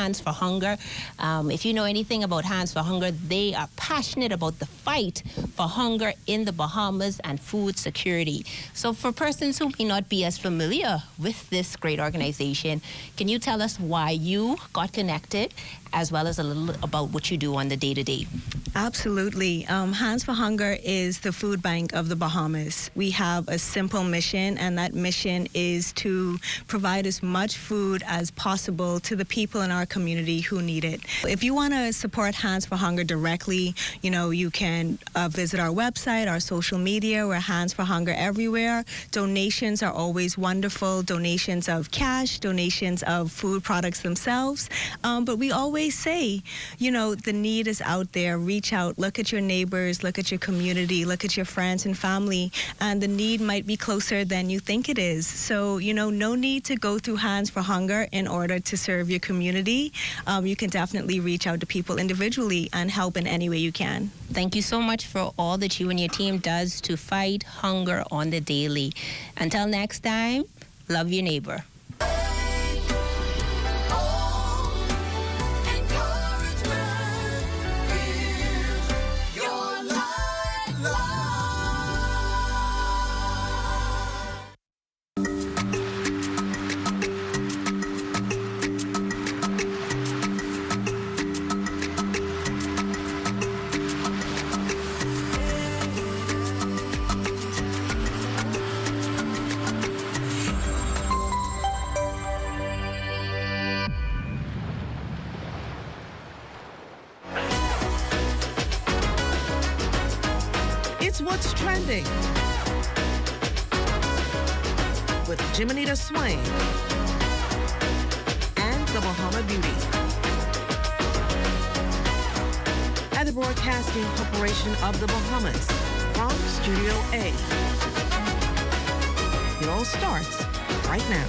Hands for Hunger. If you know anything about Hands for Hunger, they are passionate about the fight for hunger in the Bahamas and food security. So for persons who may not be as familiar with this great organization, can you tell us why you got connected, as well as a little about what you do on the day-to-day? Absolutely. Hands for Hunger is the food bank of the Bahamas. We have a simple mission, and that mission is to provide as much food as possible to the people in our community who need it. If you want to support Hands for Hunger directly, you can visit our website, our social media. We're Hands for Hunger everywhere. Donations are always wonderful. Donations of cash, donations of food products themselves. But we always say, the need is out there. Reach out, look at your neighbors, look at your community, look at your friends and family, and the need might be closer than you think it is. So, no need to go through Hands for Hunger in order to serve your community. You can definitely reach out to people individually and help in any way you can. Thank you so much for all that you and your team does to fight hunger on the daily. Until next time, love your neighbor. It's What's Trending with Jiminita Swain and the Bahama Beauty at the Broadcasting Corporation of the Bahamas from Studio A. It all starts right now.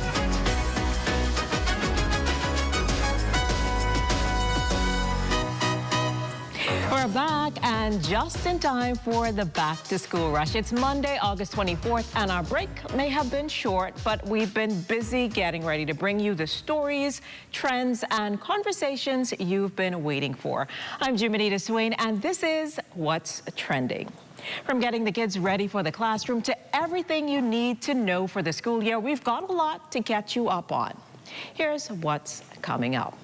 We're back and just in time for the back-to-school rush. It's Monday, August 24th, and our break may have been short, but we've been busy getting ready to bring you the stories, trends, and conversations you've been waiting for. I'm Jiminita Swain, and this is What's Trending. From getting the kids ready for the classroom to everything you need to know for the school year, we've got a lot to catch you up on. Here's what's coming up.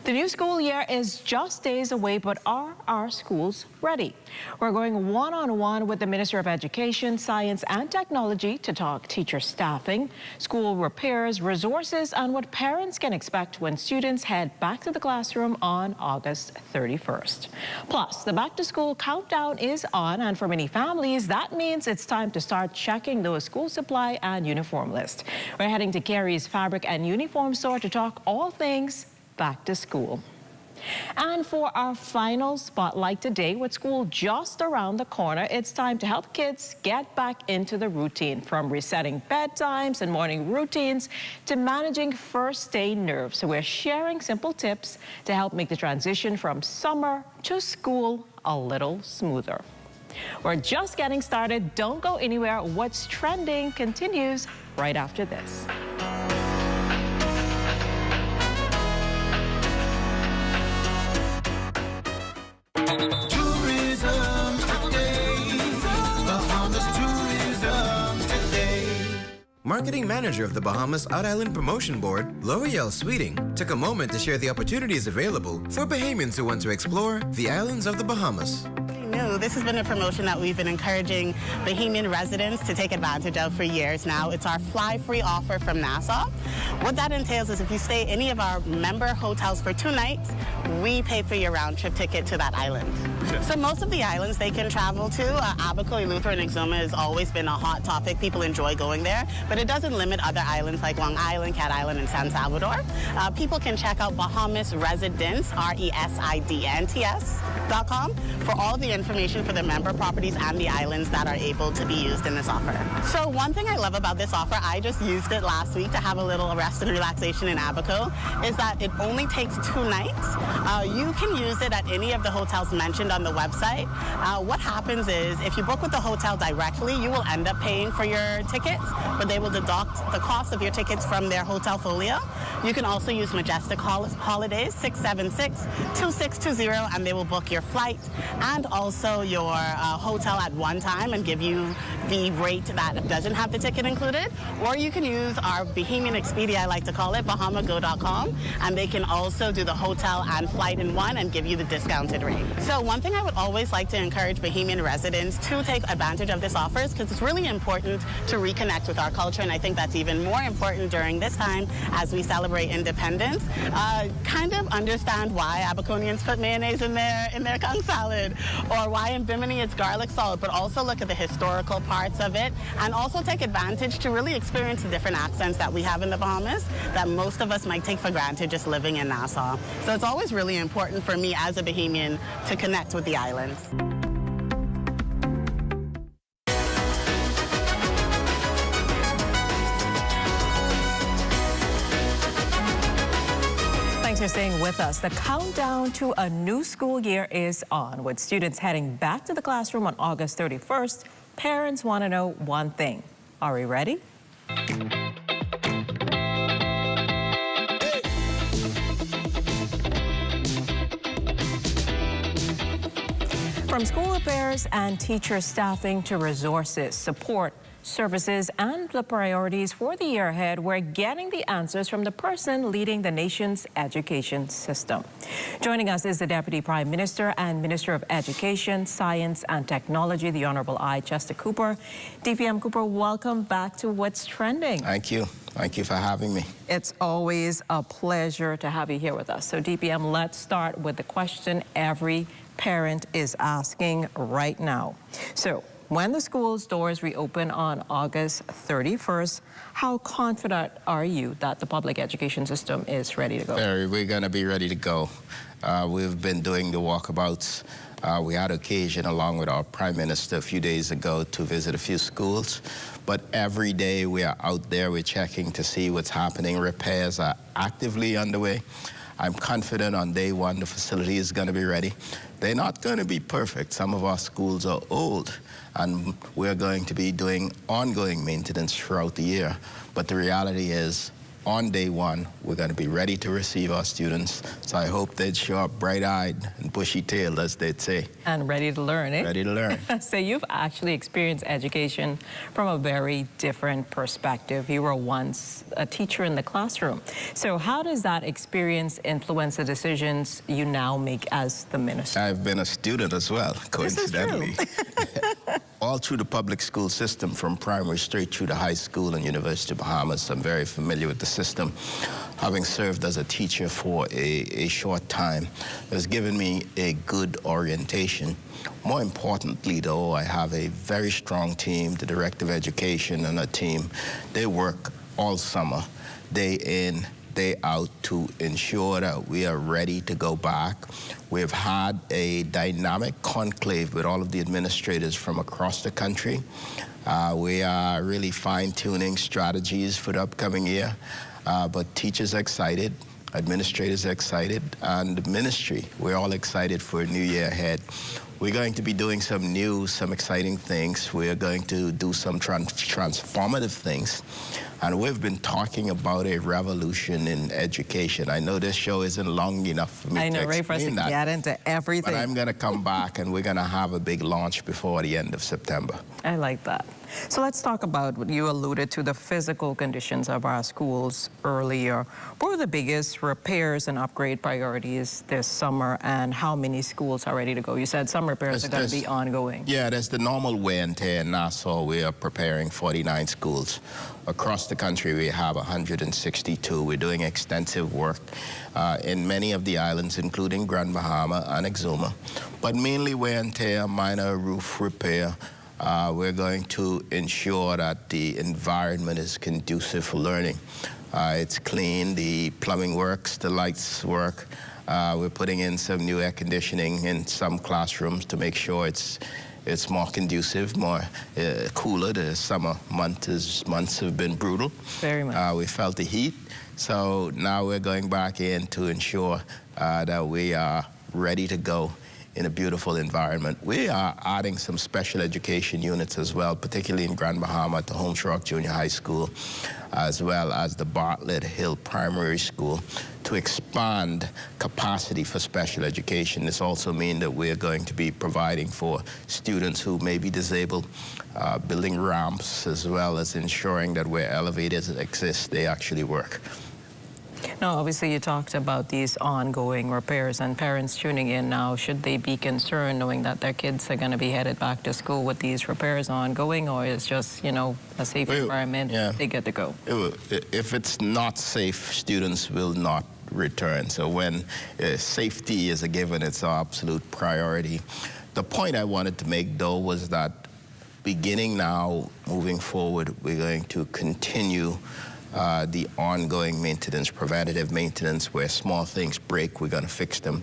The new school year is just days away, but are our schools ready? We're going one-on-one with the Minister of Education, Science and Technology to talk teacher staffing, school repairs, resources, and what parents can expect when students head back to the classroom on August 31st. Plus, the back-to-school countdown is on, and for many families, that means it's time to start checking those school supply and uniform list. We're heading to Carey's Fabric and Uniform Store to talk all things back to school. And for our final spotlight today, with school just around the corner, it's time to help kids get back into the routine, from resetting bedtimes and morning routines to managing first-day nerves. So we're sharing simple tips to help make the transition from summer to school a little smoother. We're just getting started. Don't go anywhere. What's Trending continues right after this. Marketing Manager of the Bahamas Out Island Promotion Board, L'Oreal Sweeting, took a moment to share the opportunities available for Bahamians who want to explore the islands of the Bahamas. This has been a promotion that we've been encouraging Bahamian residents to take advantage of for years now. It's our Fly Free offer from Nassau. What that entails is if you stay any of our member hotels for 2 nights, we pay for your round trip ticket to that island. So most of the islands they can travel to, Abaco, Eleuthera, and Exuma has always been a hot topic. People enjoy going there, but it doesn't limit other islands like Long Island, Cat Island, and San Salvador. People can check out Bahamas Residence, ResidNTS.com for all the information information for the member properties and the islands that are able to be used in this offer. So one thing I love about this offer, I just used it last week to have a little rest and relaxation in Abaco, is that it only takes 2 nights. You can use it at any of the hotels mentioned on the website. What happens is if you book with the hotel directly, you will end up paying for your tickets, but they will deduct the cost of your tickets from their hotel folio. You can also use Majestic Holidays 676-2620, and they will book your flight and also your hotel at one time and give you the rate that doesn't have the ticket included. Or you can use our Bahamian Expedia, I like to call it, bahamago.com, and they can also do the hotel and flight in one and give you the discounted rate. So one thing I would always like to encourage Bahamian residents to take advantage of this offer is because it's really important to reconnect with our culture, and I think that's even more important during this time as we celebrate independence. Kind of understand why Abaconians put mayonnaise in their conch salad, or why in Bimini it's garlic salt, but also look at the historical parts of it, and also take advantage to really experience the different accents that we have in the Bahamas that most of us might take for granted just living in Nassau. So it's always really important for me as a Bahamian to connect with the islands. Thanks for staying with us. The countdown to a new school year is on. With students heading back to the classroom on August 31st, parents want to know one thing. Are we ready? From school affairs and teacher staffing to resources, support, services, and the priorities for the year ahead, we're getting the answers from the person leading the nation's education system. Joining us is the Deputy Prime Minister and Minister of Education, Science and Technology, the Honorable I. Chester Cooper. DPM Cooper, welcome back to What's Trending. Thank you. Thank you for having me. It's always a pleasure to have you here with us. So DPM, let's start with the question every parent is asking right now. So, when the school's doors reopen on August 31st, how confident are you that the public education system is ready to go? We're going to be ready to go. We've been doing the walkabouts. We had occasion, along with our Prime Minister a few days ago, to visit a few schools. But every day we are out there, we're checking to see what's happening. Repairs are actively underway. I'm confident on day one the facility is going to be ready. They're not going to be perfect. Some of our schools are old, and we're going to be doing ongoing maintenance throughout the year. But the reality is, on day one, we're going to be ready to receive our students. So I hope they'd show up bright-eyed and bushy-tailed, as they'd say. And ready to learn, eh? Ready to learn. So you've actually experienced education from a very different perspective. You were once a teacher in the classroom. So how does that experience influence the decisions you now make as the minister? I've been a student as well, coincidentally. This is true. All through the public school system, from primary straight through to high school and University of Bahamas. I'm very familiar with the system. Having served as a teacher for a short time has given me a good orientation. More importantly, though, I have a very strong team, the Director of Education and a team. They work all summer, day in, day out, to ensure that we are ready to go back. We've had a dynamic conclave with all of the administrators from across the country. We are really fine-tuning strategies for the upcoming year, but teachers are excited, administrators are excited, and the ministry, we're all excited for a new year ahead. We're going to be doing some exciting things. We're going to do some transformative things. And we've been talking about a revolution in education. I know this show isn't long enough for me to explain that. Get into everything. But I'm going to come back, and we're going to have a big launch before the end of September. I like that. So let's talk about what you alluded to, the physical conditions of our schools earlier. What are the biggest repairs and upgrade priorities this summer, and how many schools are ready to go? You said some repairs are going to be ongoing. Yeah, there's the normal wear and tear. In Nassau, we are preparing 49 schools. Across the country, we have 162. We're doing extensive work in many of the islands, including Grand Bahama and Exuma. But mainly wear and tear, minor roof repair. We're going to ensure that the environment is conducive for learning. It's clean, the plumbing works, the lights work. We're putting in some new air conditioning in some classrooms to make sure it's more conducive, more cooler. The summer months have been brutal. Very much. We felt the heat. So now we're going back in to ensure that we are ready to go in a beautiful environment. We are adding some special education units as well, particularly in Grand Bahama at the Holmes Rock Junior High School, as well as the Bartlett Hill Primary School, to expand capacity for special education. This also means that we're going to be providing for students who may be disabled, building ramps, as well as ensuring that where elevators exist, they actually work. Now, obviously, you talked about these ongoing repairs, and parents tuning in now, should they be concerned knowing that their kids are going to be headed back to school with these repairs ongoing, or is just, you know, a safe environment, they get to go? If it's not safe, students will not return. So when safety is a given, it's our absolute priority. The point I wanted to make, though, was that beginning now, moving forward, we're going to continue the ongoing maintenance, preventative maintenance, where small things break, we're going to fix them.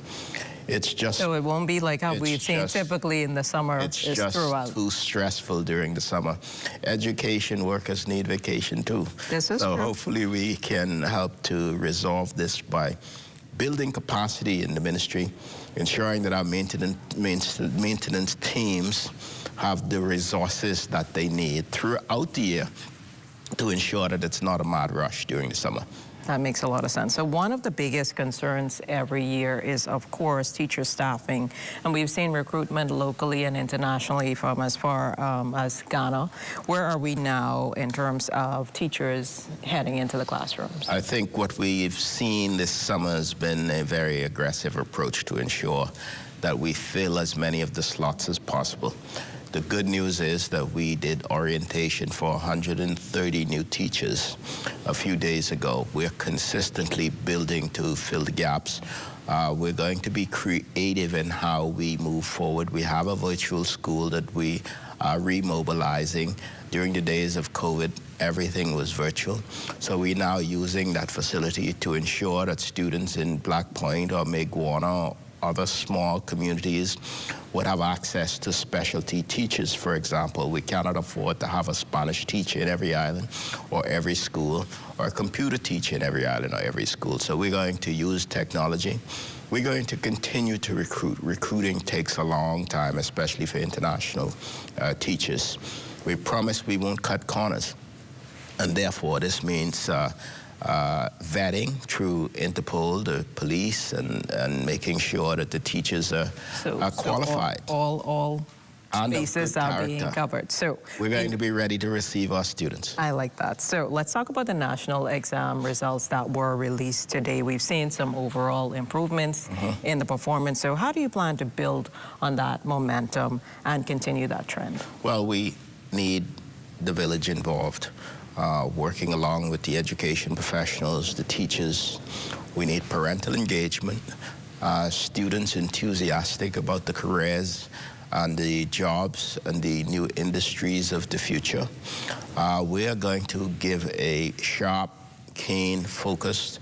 It's just... So it won't be like how we've seen typically in the summer. It's just too stressful during the summer. Education workers need vacation too. This is so true. Hopefully we can help to resolve this by building capacity in the ministry, ensuring that our maintenance teams have the resources that they need throughout the year to ensure that it's not a mad rush during the summer. That makes a lot of sense. So one of the biggest concerns every year is, of course, teacher staffing. And we've seen recruitment locally and internationally from as far as Ghana. Where are we now in terms of teachers heading into the classrooms? I think what we've seen this summer has been a very aggressive approach to ensure that we fill as many of the slots as possible. The good news is that we did orientation for 130 new teachers a few days ago. We're consistently building to fill the gaps. We're going to be creative in how we move forward. We have a virtual school that we are remobilizing. During the days of COVID, everything was virtual. So we're now using that facility to ensure that students in Black Point or Maguana or other small communities would have access to specialty teachers. For example, we cannot afford to have a Spanish teacher in every island or every school, or a computer teacher in every island or every school. So we're going to use technology. We're going to continue to recruit. Recruiting takes a long time, especially for international teachers. We promise we won't cut corners. And therefore, this means vetting through Interpol, the police, and making sure that the teachers are qualified. So all bases are being covered. So we're going to be ready to receive our students. I like that. So let's talk about the national exam results that were released today. We've seen some overall improvements in the performance. So how do you plan to build on that momentum and continue that trend? Well, we need the village involved. Working along with the education professionals, the teachers. We need parental engagement, students enthusiastic about the careers and the jobs and the new industries of the future. We are going to give a sharp, keen focus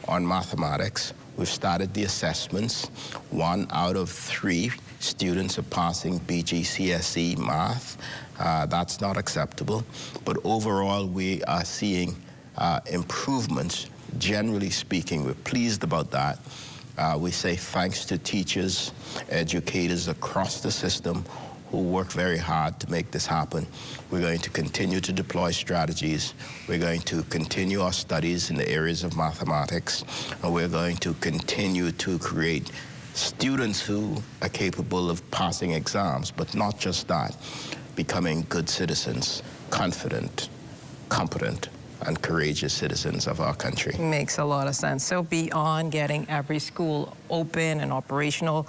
on mathematics. We've started the assessments. 1 out of 3 students are passing BGCSE math. That's not acceptable. But overall, we are seeing improvements. Generally speaking, we're pleased about that. We say thanks to teachers, educators across the system who work very hard to make this happen. We're going to continue to deploy strategies. We're going to continue our studies in the areas of mathematics. And we're going to continue to create students who are capable of passing exams, but not just that, becoming good citizens, confident, competent, and courageous citizens of our country. Makes a lot of sense. So beyond getting every school open and operational,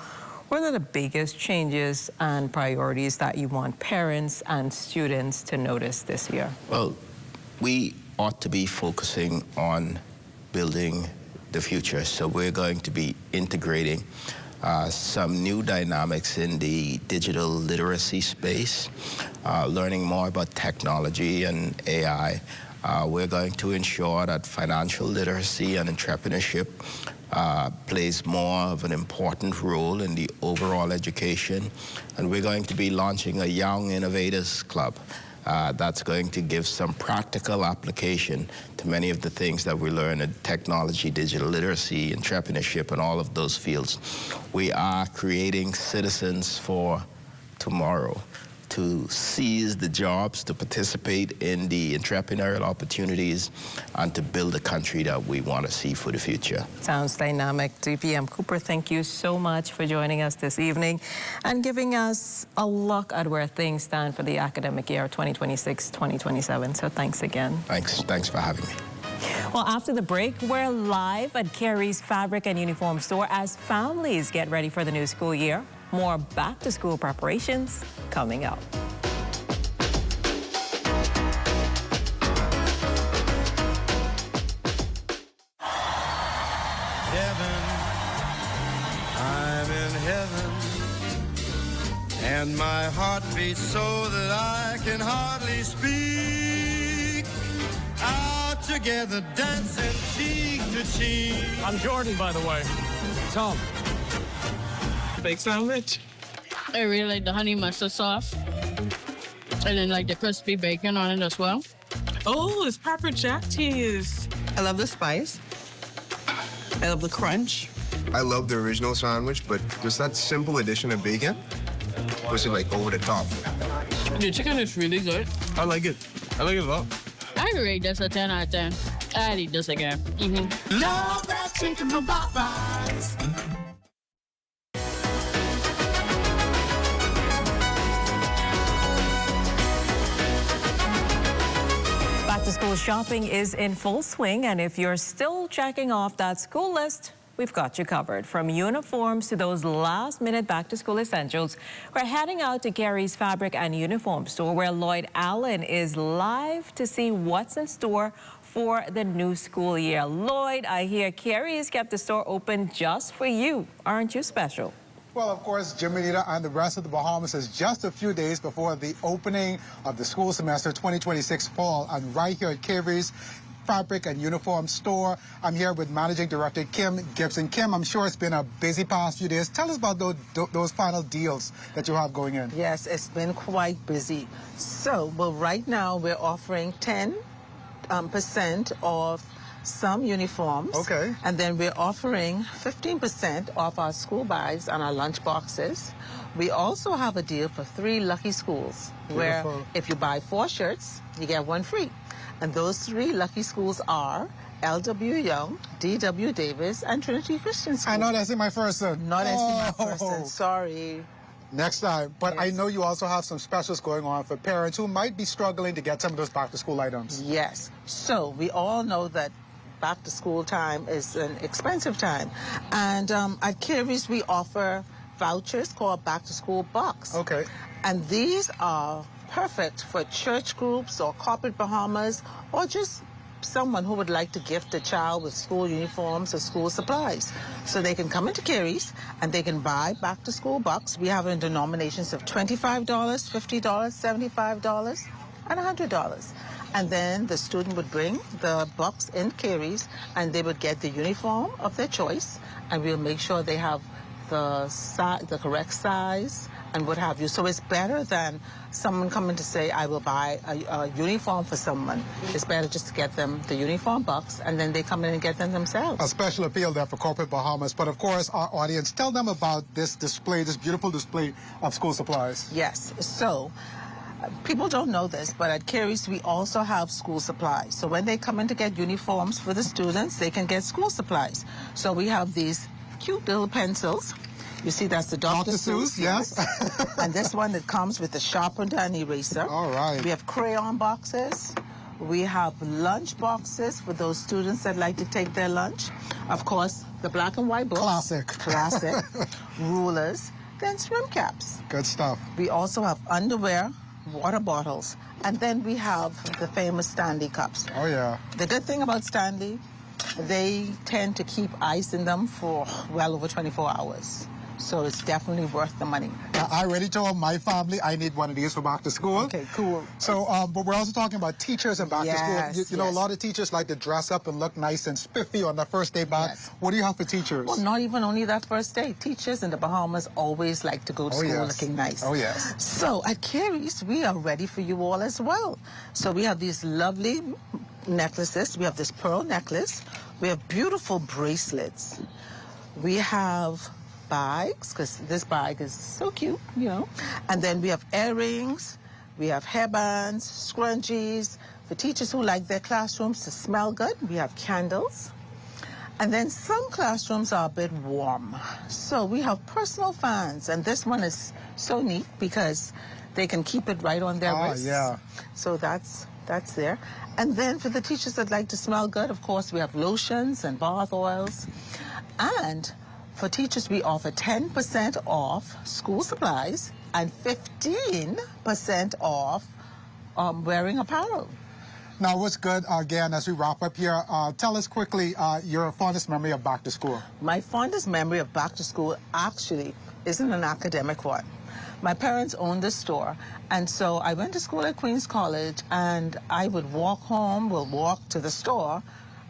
what are the biggest changes and priorities that you want parents and students to notice this year? Well, we ought to be focusing on building the future. So we're going to be integrating some new dynamics in the digital literacy space, learning more about technology and AI, We're going to ensure that financial literacy and entrepreneurship plays more of an important role in the overall education. And we're going to be launching a Young Innovators Club that's going to give some practical application to many of the things that we learn in technology, digital literacy, entrepreneurship, and all of those fields. We are creating citizens for tomorrow, to seize the jobs, to participate in the entrepreneurial opportunities, and to build a country that we want to see for the future. Sounds dynamic. DPM Cooper, thank you so much for joining us this evening and giving us a look at where things stand for the academic year 2026-2027. So thanks again. Thanks for having me. Well, after the break, we're live at Carey's Fabric and Uniform Store as families get ready for the new school year. More back-to-school preparations coming up. Heaven, I'm in heaven, and my heart beats so that I can hardly speak. Out together, dancing cheek to cheek. I'm Jordan, by the way. Tom. Baked sandwich. I really like the honey mustard sauce. And then like the crispy bacon on it as well. Oh, it's pepper jack cheese. I love the spice. I love the crunch. I love the original sandwich, but just that simple addition of bacon was like over the top. The chicken is really good. I like it. I like it a lot. I rate this a 10 out of 10. I'd eat this again. Love that chicken from Popeyes. Back-to-school shopping is in full swing, and if you're still checking off that school list, we've got you covered. From uniforms to those last-minute back-to-school essentials, we're heading out to Carey's Fabric and Uniform Store, where Lloyd Allen is live to see what's in store for the new school year. Lloyd, I hear Carey's kept the store open just for you. Aren't you special? Well, of course, Jiminita and the rest of the Bahamas is just a few days before the opening of the school semester 2026 fall. And right here at Carey's Fabric and Uniform Store, I'm here with Managing Director Kim Gibson. Kim, I'm sure it's been a busy past few days. Tell us about those final deals that you have going in. Yes, it's been quite busy. So, well, right now we're offering 10% off some uniforms. Okay. And then we're offering 15% off our school bags and our lunch boxes. We also have a deal for 3 lucky schools. Beautiful. Where if you buy 4 shirts, you get 1 free. And those 3 lucky schools are L.W. Young, D.W. Davis, and Trinity Christian School. I know that's in my first son. Not my first son, sorry. Next time. But Yes. I know you also have some specials going on for parents who might be struggling to get some of those back-to-school items. Yes. So we all know that back-to-school time is an expensive time. And at Carey's, we offer vouchers called back-to-school bucks. Okay. And these are perfect for church groups or corporate Bahamas or just someone who would like to gift a child with school uniforms or school supplies. So they can come into Carey's and they can buy back-to-school bucks. We have it in denominations of $25, $50, $75, and $100. And then the student would bring the bucks in Carey's and they would get the uniform of their choice, and we'll make sure they have the correct size and what have you. So it's better than someone coming to say, I will buy a uniform for someone. It's better just to get them the uniform bucks and then they come in and get them themselves. A special appeal there for corporate Bahamas. But of course, our audience, tell them about this display, this beautiful display of school supplies. Yes. So people don't know this, but at Carey's, we also have school supplies. So when they come in to get uniforms for the students, they can get school supplies. So we have these cute little pencils. You see, that's the Dr. Seuss, yes. And this one that comes with a sharpener and eraser. All right. We have crayon boxes. We have lunch boxes for those students that like to take their lunch. Of course, the black and white books. Classic. Rulers. Then swim caps. Good stuff. We also have underwear, water bottles, and then we have the famous Stanley cups. Oh, yeah. The good thing about Stanley, they tend to keep ice in them for well over 24 hours. So it's definitely worth the money. I already told my family I need one of these for back to school. Okay, cool. So, but we're also talking about teachers and back to school. You know, a lot of teachers like to dress up and look nice and spiffy on their first day back. Yes. What do you have for teachers? Well, not even only that first day. Teachers in the Bahamas always like to go to school looking nice. Oh, yes. So at Carey's, we are ready for you all as well. So we have these lovely necklaces. We have this pearl necklace. We have beautiful bracelets. We have bags, because this bag is so cute, you know. And then we have earrings. We have hairbands, scrunchies. For teachers who like their classrooms to smell good, we have candles. And then some classrooms are a bit warm. So we have personal fans. And this one is so neat because they can keep it right on their wrists. Yeah. So that's there. And then for the teachers that like to smell good, of course, we have lotions and bath oils. And for teachers, we offer 10% off school supplies and 15% off wearing apparel. Now, what's good, again, as we wrap up here, tell us quickly your fondest memory of back to school. My fondest memory of back to school actually isn't an academic one. My parents owned the store, and so I went to school at Queens College, and I would walk home, walk to the store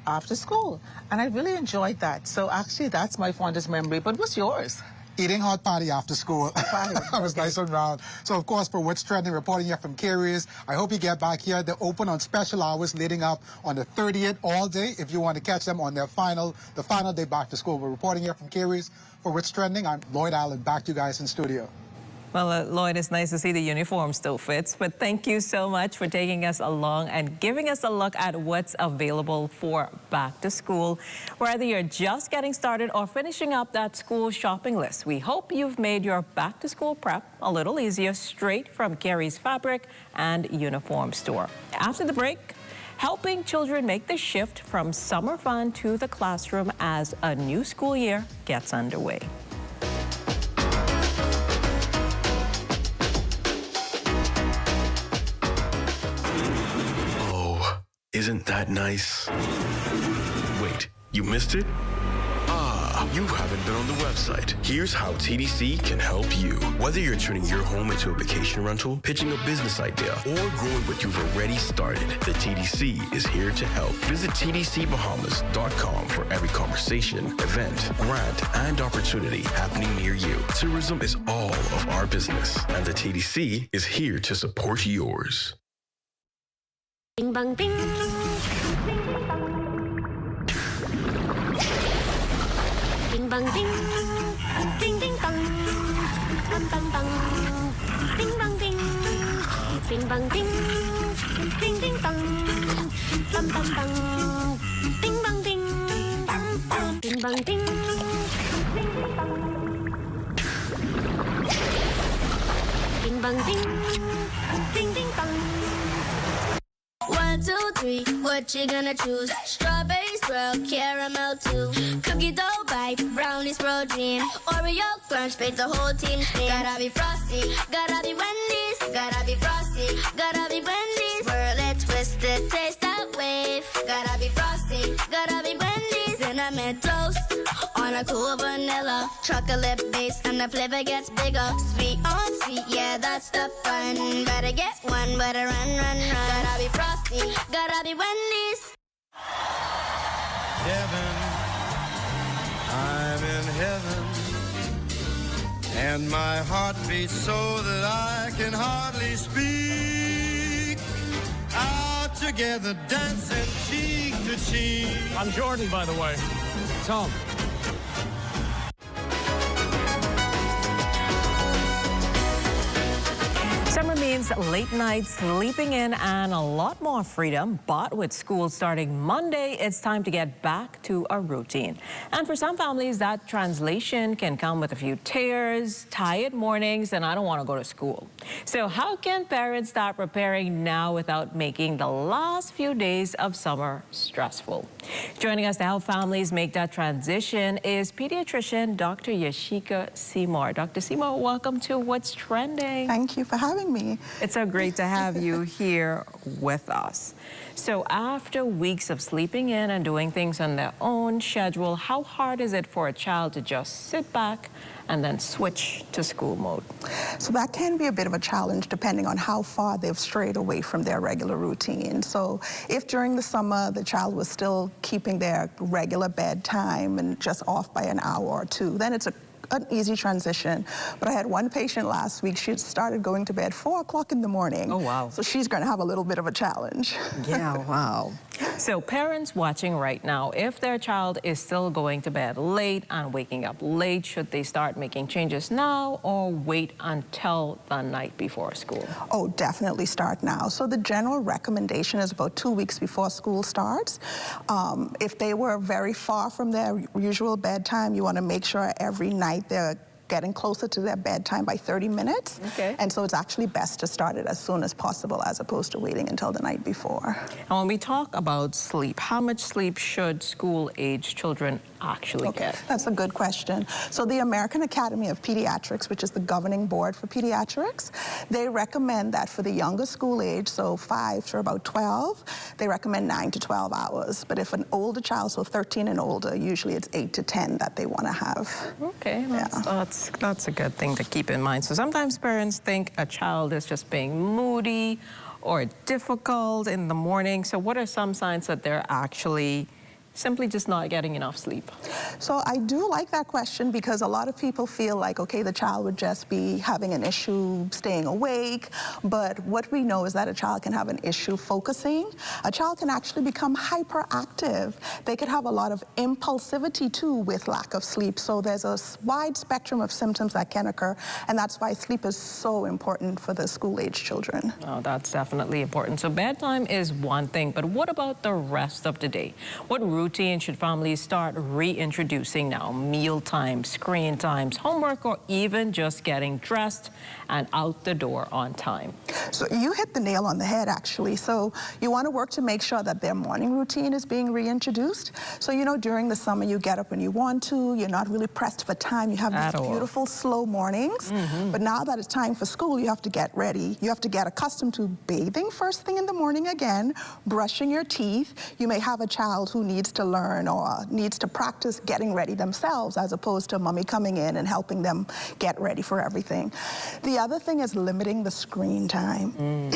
after school, and I really enjoyed that. So actually, that's my fondest memory. But what's yours? Eating hot patty after school. That was nice and round. So, of course, for What's Trending, reporting here from Carey's, I hope you get back here. They're open on special hours leading up on the 30th all day if you want to catch them on their the final day back to school. We're reporting here from Carey's. For What's Trending, I'm Lloyd Allen. Back to you guys in studio. Well, Lloyd, it's nice to see the uniform still fits, but thank you so much for taking us along and giving us a look at what's available for back to school. Whether you're just getting started or finishing up that school shopping list, we hope you've made your back to school prep a little easier straight from Carey's Fabric and Uniform Store. After the break, helping children make the shift from summer fun to the classroom as a new school year gets underway. Isn't that nice? Wait, you missed it? Ah, you haven't been on the website. Here's how TDC can help you. Whether you're turning your home into a vacation rental, pitching a business idea, or growing what you've already started, the TDC is here to help. Visit tdcbahamas.com for every conversation, event, grant, and opportunity happening near you. Tourism is all of our business, and the TDC is here to support yours. Bing bang bing. Bing bang bing. Bing bing bang. Bang bang bang. Bing bang bing. Bing bang bing. Bing bing bang. Bang bang bang. Bing bang bing. Bing bang bing. Bing bang bing. Bing bing bang. 1, 2, 3, what you gonna choose? Strawberry swirl, caramel too. Cookie dough bite, brownies protein. Oreo crunch, make the whole team scream. Gotta be frosty, gotta be Wendy's. Gotta be frosty, gotta be Wendy's. Swirl it, twist it, taste that wave. Gotta be frosty, gotta be Wendy's. Cinnamon toast on a cool vanilla. Chocolate base and the flavor gets bigger. Sweet on sweet, yeah, that's the fun. Better get one, better run, run, run. Gotta be frosty, gotta be Wendy's. Heaven, I'm in heaven, and my heart beats so that I can hardly speak. Out together, dancing cheek to cheek. I'm Jordan, by the way. Tom. Summer means late nights, sleeping in, and a lot more freedom. But with school starting Monday, it's time to get back to a routine. And for some families, that translation can come with a few tears, tired mornings, and I don't want to go to school. So how can parents start preparing now without making the last few days of summer stressful? Joining us to help families make that transition is pediatrician Dr. Yashika Seymour. Dr. Seymour, welcome to What's Trending. Thank you for having me. It's so great to have you here with us. So after weeks of sleeping in and doing things on their own schedule, how hard is it for a child to just sit back and then switch to school mode? So that can be a bit of a challenge depending on how far they've strayed away from their regular routine. So if during the summer the child was still keeping their regular bedtime and just off by an hour or two, then it's an easy transition. But I had one patient last week, she started going to bed 4 o'clock in the morning. Oh, wow. So she's going to have a little bit of a challenge. Yeah, wow. So parents watching right now, if their child is still going to bed late and waking up late, should they start making changes now or wait until the night before school? Oh, definitely start now. So the general recommendation is about 2 weeks before school starts. If they were very far from their usual bedtime, you want to make sure every night they're getting closer to their bedtime by 30 minutes. Okay. And so it's actually best to start it as soon as possible as opposed to waiting until the night before. And when we talk about sleep, how much sleep should school-age children actually get? That's a good question. So the American Academy of Pediatrics, which is the governing board for pediatrics, they recommend that for the younger school age, so 5 to about 12, they recommend 9 to 12 hours. But if an older child, so 13 and older, usually it's 8 to 10 that they want to have. Okay, that's a good thing to keep in mind. So sometimes parents think a child is just being moody or difficult in the morning. So what are some signs that they're actually simply just not getting enough sleep? So I do like that question because a lot of people feel like, okay, the child would just be having an issue staying awake, but what we know is that a child can have an issue focusing. A child can actually become hyperactive. They could have a lot of impulsivity too with lack of sleep. So there's a wide spectrum of symptoms that can occur, and that's why sleep is so important for the school-age children. Oh, that's definitely important. So bedtime is one thing, but what about the rest of the day? What routine should families start reintroducing now? Meal times, screen times, homework, or even just getting dressed and out the door on time? So you hit the nail on the head, actually. So you want to work to make sure that their morning routine is being reintroduced. So, you know, during the summer, you get up when you want to. You're not really pressed for time. You have these beautiful, slow mornings. But now that it's time for school, you have to get ready. You have to get accustomed to bathing first thing in the morning again, brushing your teeth. You may have a child who needs to learn or needs to practice getting ready themselves as opposed to mommy coming in and helping them get ready for everything. The other thing is limiting the screen time.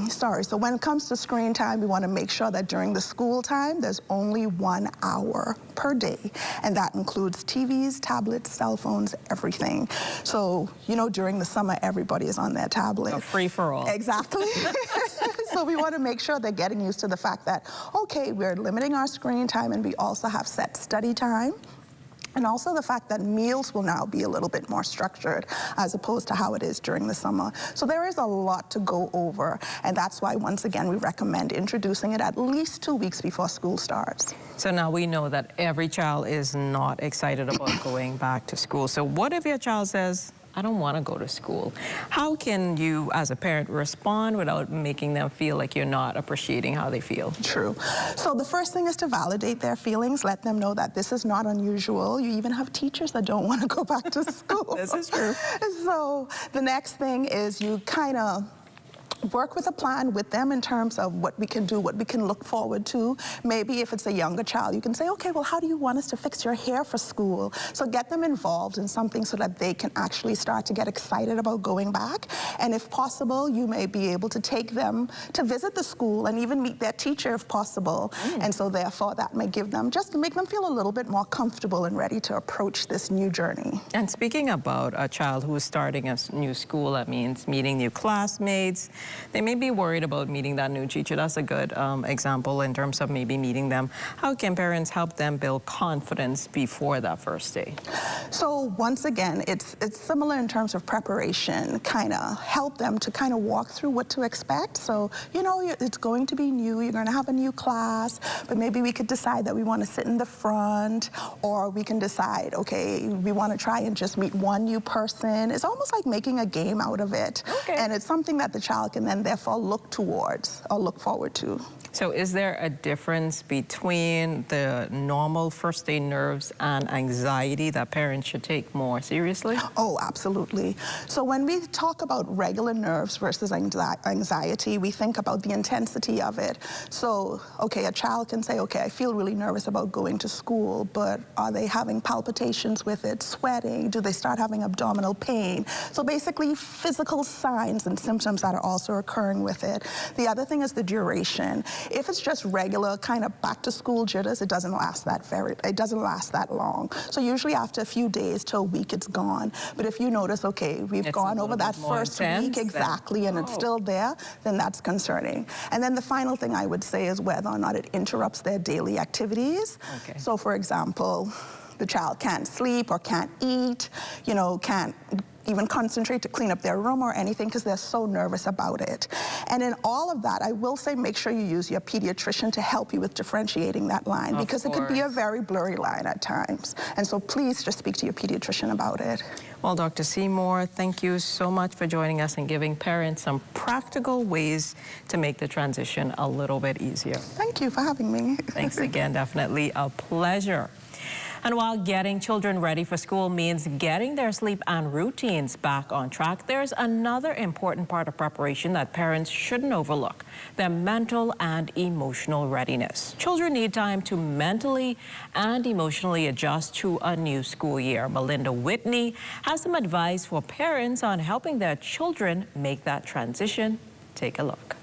Sorry, so when it comes to screen time, we want to make sure that during the school time, there's only 1 hour per day. And that includes TVs, tablets, cell phones, everything. So, you know, during the summer, everybody is on their tablet. A free-for-all. Exactly. So we want to make sure they're getting used to the fact that, okay, we're limiting our screen time and we also have set study time. And also the fact that meals will now be a little bit more structured as opposed to how it is during the summer. So there is a lot to go over, and that's why, once again, we recommend introducing it at least 2 weeks before school starts. So now we know that every child is not excited about going back to school. So what if your child says, I don't want to go to school? How can you, as a parent, respond without making them feel like you're not appreciating how they feel? True. So the first thing is to validate their feelings, let them know that this is not unusual. You even have teachers that don't want to go back to school. This is true. So the next thing is you kind of work with a plan with them in terms of what we can do, what we can look forward to. Maybe if it's a younger child, you can say, okay, well, how do you want us to fix your hair for school? So get them involved in something so that they can actually start to get excited about going back. And if possible, you may be able to take them to visit the school and even meet their teacher if possible. And so therefore that may give them, just to make them feel a little bit more comfortable and ready to approach this new journey. And speaking about a child who is starting a new school, that means meeting new classmates. They may be worried about meeting that new teacher. That's a good example in terms of maybe meeting them. How can parents help them build confidence before that first day? So once again, it's similar in terms of preparation, kind of help them to kind of walk through what to expect. So, you know, it's going to be new, you're going to have a new class, but maybe we could decide that we want to sit in the front, or we can decide, okay, we want to try and just meet one new person. It's almost like making a game out of it. Okay. And it's something that the child can then therefore look towards or look forward to. So is there a difference between the normal first day nerves and anxiety that parents should take more seriously? Oh, absolutely. So when we talk about regular nerves versus anxiety, we think about the intensity of it. So, okay, a child can say, okay, I feel really nervous about going to school, but are they having palpitations with it, sweating? Do they start having abdominal pain? So basically physical signs and symptoms that are also occurring with it. The other thing is the duration. If it's just regular kind of back to school jitters, it doesn't last that long. So usually after a few days to a week, it's gone. But if you notice, okay, we've gone over that first week exactly, and it's still there, then that's concerning. And then the final thing I would say is whether or not it interrupts their daily activities. Okay. So for example, the child can't sleep or can't eat, can't even concentrate to clean up their room or anything because they're so nervous about it. And in all of that, I will say make sure you use your pediatrician to help you with differentiating that line because it could be a very blurry line at times. And so please just speak to your pediatrician about it. Well, Dr. Seymour, thank you so much for joining us and giving parents some practical ways to make the transition a little bit easier. Thank you for having me. Thanks again, definitely a pleasure. And while getting children ready for school means getting their sleep and routines back on track, there's another important part of preparation that parents shouldn't overlook: their mental and emotional readiness. Children need time to mentally and emotionally adjust to a new school year. Melinda Whitney has some advice for parents on helping their children make that transition. Take a look.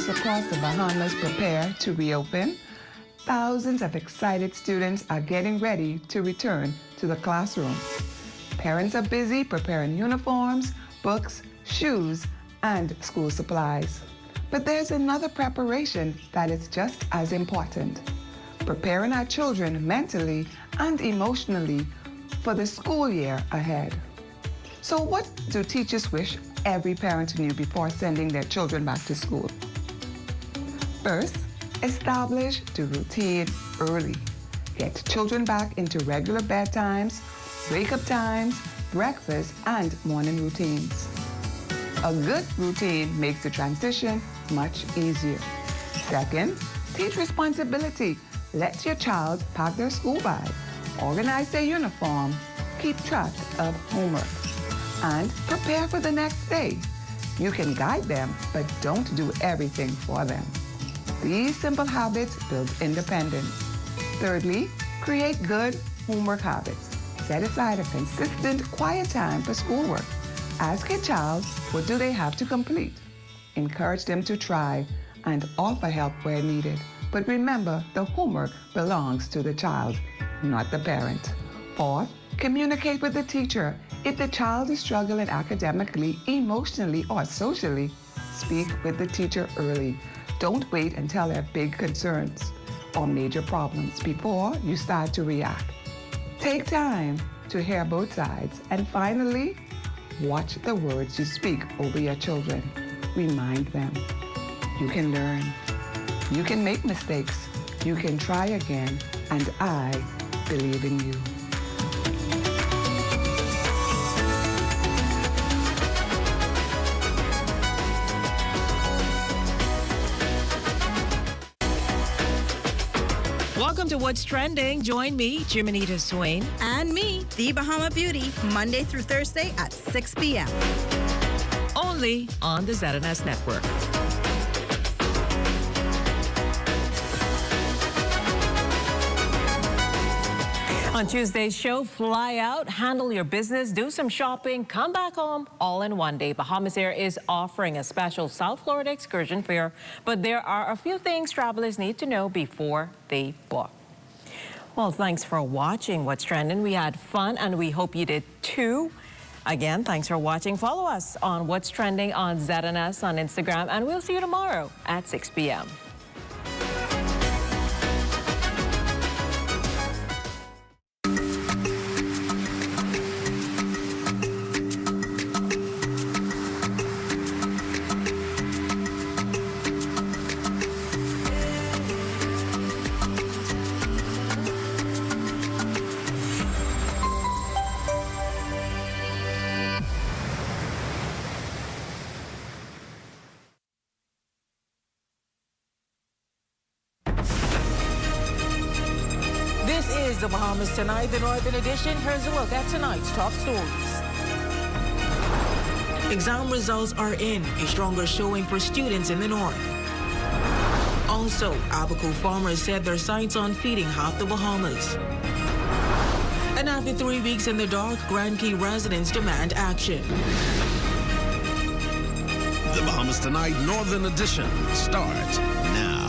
Across the Bahamas prepare to reopen, thousands of excited students are getting ready to return to the classroom. Parents are busy preparing uniforms, books, shoes, and school supplies. But there's another preparation that is just as important: preparing our children mentally and emotionally for the school year ahead. So what do teachers wish every parent knew before sending their children back to school? First, establish the routine early. Get children back into regular bedtimes, wake-up times, breakfast, and morning routines. A good routine makes the transition much easier. Second, teach responsibility. Let your child pack their school bag, organize their uniform, keep track of homework, and prepare for the next day. You can guide them, but don't do everything for them. These simple habits build independence. Thirdly, create good homework habits. Set aside a consistent, quiet time for schoolwork. Ask your child, what do they have to complete? Encourage them to try and offer help where needed. But remember, the homework belongs to the child, not the parent. Fourth, communicate with the teacher. If the child is struggling academically, emotionally, or socially, speak with the teacher early. Don't wait until there are big concerns or major problems before you start to react. Take time to hear both sides. And finally, watch the words you speak over your children. Remind them. You can learn. You can make mistakes. You can try again. And I believe in you. Welcome to What's Trending. Join me, Jiminita Swain. And me, The Bahama Beauty, Monday through Thursday at 6 p.m. Only on the ZNS Network. On Tuesday's show, fly out, handle your business, do some shopping, come back home all in one day. Bahamas Air is offering a special South Florida excursion fare, but there are a few things travelers need to know before they book. Well, thanks for watching What's Trending. We had fun and we hope you did too. Again, thanks for watching. Follow us on What's Trending on ZNS on Instagram, and we'll see you tomorrow at 6 p.m. is the Bahamas Tonight, the Northern Edition. Here's a look at tonight's top stories. Exam results are in, a stronger showing for students in the north. Also, Abaco farmers set their sights on feeding half the Bahamas. And after 3 weeks in the dark, Grand Key residents demand action. The Bahamas Tonight Northern Edition starts now.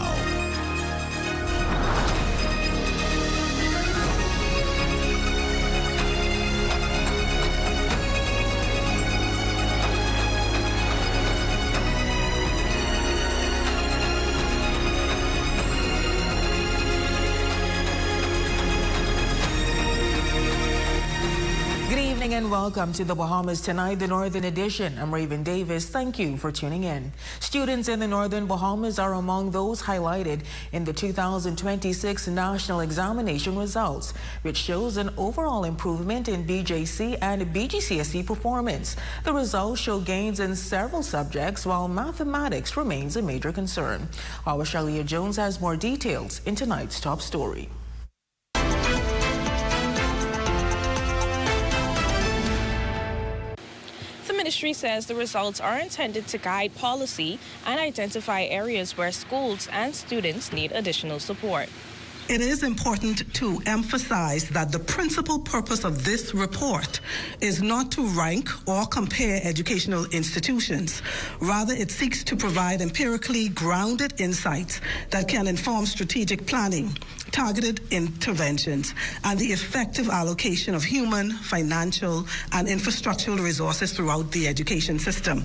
And welcome to the Bahamas Tonight, the Northern Edition. I'm Raven Davis. Thank you for tuning in. Students in the Northern Bahamas are among those highlighted in the 2026 National Examination results, which shows an overall improvement in BJC and BGCSE performance. The results show gains in several subjects, while mathematics remains a major concern. Our Shalia Jones has more details in tonight's top story. The ministry says the results are intended to guide policy and identify areas where schools and students need additional support. It is important to emphasize that the principal purpose of this report is not to rank or compare educational institutions. Rather, it seeks to provide empirically grounded insights that can inform strategic planning, targeted interventions, and the effective allocation of human, financial, and infrastructural resources throughout the education system.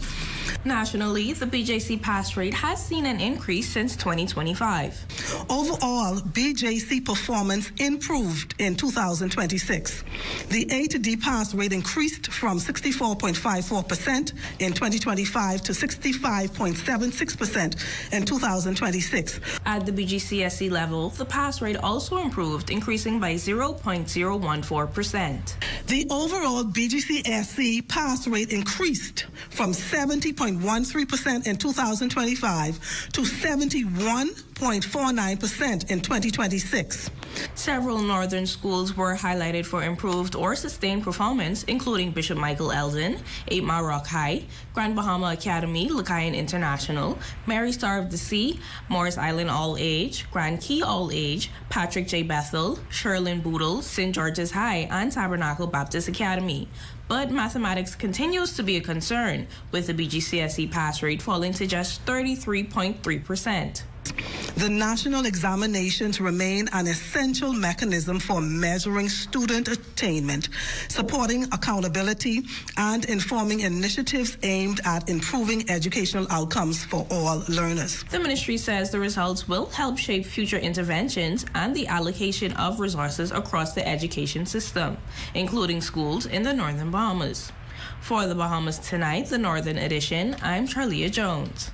Nationally, the BJC pass rate has seen an increase since 2025. Overall, BJC performance improved in 2026. The A to D pass rate increased from 64.54% in 2025 to 65.76% in 2026. At the BGCSE level, the pass rate also improved, increasing by 0.014%. The overall BGCSE pass rate increased from 70.13% in 2025 to 71.49% in 2026. Several northern schools were highlighted for improved or sustained performance, including Bishop Michael Eldon, 8 Mile Rock High, Grand Bahama Academy, Lucayan International, Mary Star of the Sea, Morris Island All Age, Grand Key All Age, Patrick J. Bethel, Sherlin Boodle, St. George's High, and Tabernacle Baptist Academy. But mathematics continues to be a concern, with the BGCSE pass rate falling to just 33.3%. The national examinations remain an essential mechanism for measuring student attainment, supporting accountability, and informing initiatives aimed at improving educational outcomes for all learners. The ministry says the results will help shape future interventions and the allocation of resources across the education system, including schools in the Northern Bahamas. For the Bahamas Tonight, the Northern Edition, I'm Charlia Jones.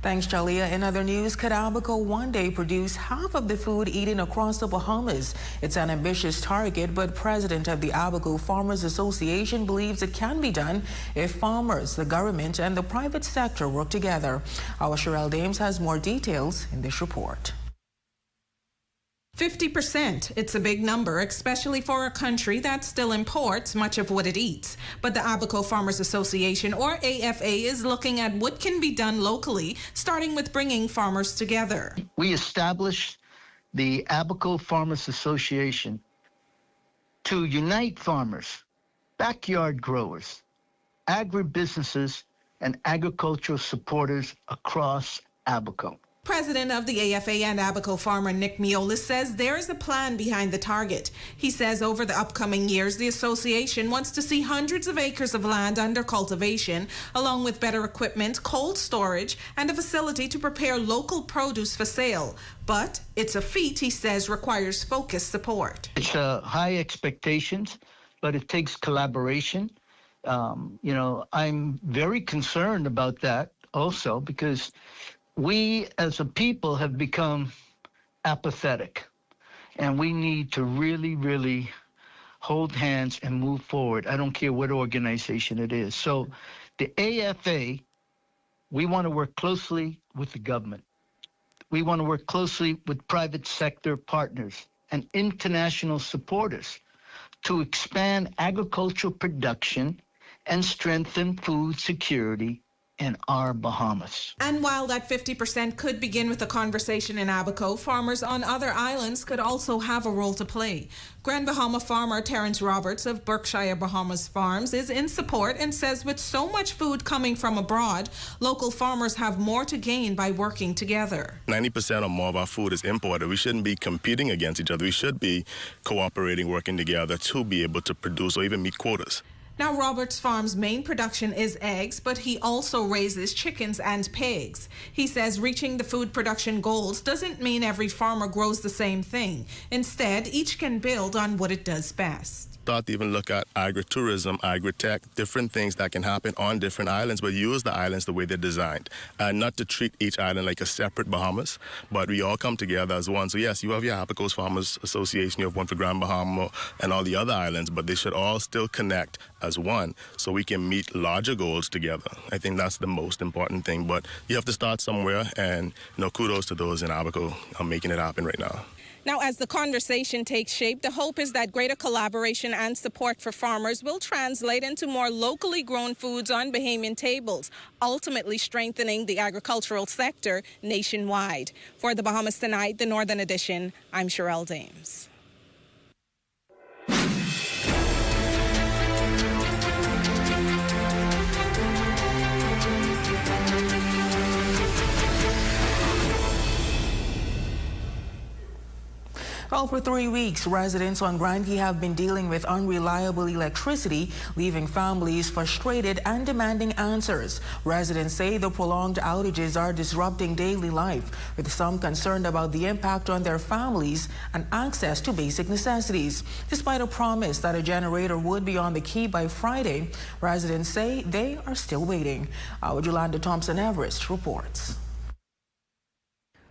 Thanks, Jalia. In other news, could Abaco one day produce half of the food eaten across the Bahamas? It's an ambitious target, but president of the Abaco Farmers Association believes it can be done if farmers, the government, and the private sector work together. Our Sherelle Dames has more details in this report. 50%. It's a big number, especially for a country that still imports much of what it eats. But the Abaco Farmers Association, or AFA, is looking at what can be done locally, starting with bringing farmers together. We established the Abaco Farmers Association to unite farmers, backyard growers, agribusinesses, and agricultural supporters across Abaco. President of the AFA and Abaco farmer Nick Miolis says there is a plan behind the target. He says over the upcoming years, the association wants to see hundreds of acres of land under cultivation, along with better equipment, cold storage, and a facility to prepare local produce for sale. But it's a feat, he says, requires focused support. It's high expectations, but it takes collaboration. I'm very concerned about that also because we as a people have become apathetic, and we need to really, really hold hands and move forward. I don't care what organization it is. So the AFA, we want to work closely with the government. we want to work closely with private sector partners and international supporters to expand agricultural production and strengthen food security in our Bahamas. And while that 50% could begin with a conversation in Abaco, farmers on other islands could also have a role to play. Grand Bahama farmer Terrence Roberts of Berkshire Bahamas Farms is in support and says with so much food coming from abroad, local farmers have more to gain by working together. 90% or more of our food is imported. We shouldn't be competing against each other. We should be cooperating, working together to be able to produce or even meet quotas. Now, Roberts Farm's main production is eggs, but he also raises chickens and pigs. He says reaching the food production goals doesn't mean every farmer grows the same thing. Instead, each can build on what it does best. Start to even look at agritourism, agritech, different things that can happen on different islands, but use the islands the way they're designed. And not to treat each island like a separate Bahamas, but we all come together as one. So yes, you have your Apicos Farmers Association, you have one for Grand Bahama and all the other islands, but they should all still connect as one so we can meet larger goals together. I think that's the most important thing, but you have to start somewhere, and kudos to those in Abaco making it happen right now. Now, as the conversation takes shape, the hope is that greater collaboration and support for farmers will translate into more locally grown foods on Bahamian tables, ultimately strengthening the agricultural sector nationwide. For the Bahamas Tonight, the Northern Edition, I'm Sherelle Dames. Well, for 3 weeks, residents on Grand Key have been dealing with unreliable electricity, leaving families frustrated and demanding answers. Residents say the prolonged outages are disrupting daily life, with some concerned about the impact on their families and access to basic necessities. Despite a promise that a generator would be on the key by Friday, residents say they are still waiting. Our Yolanda Thompson-Everest reports.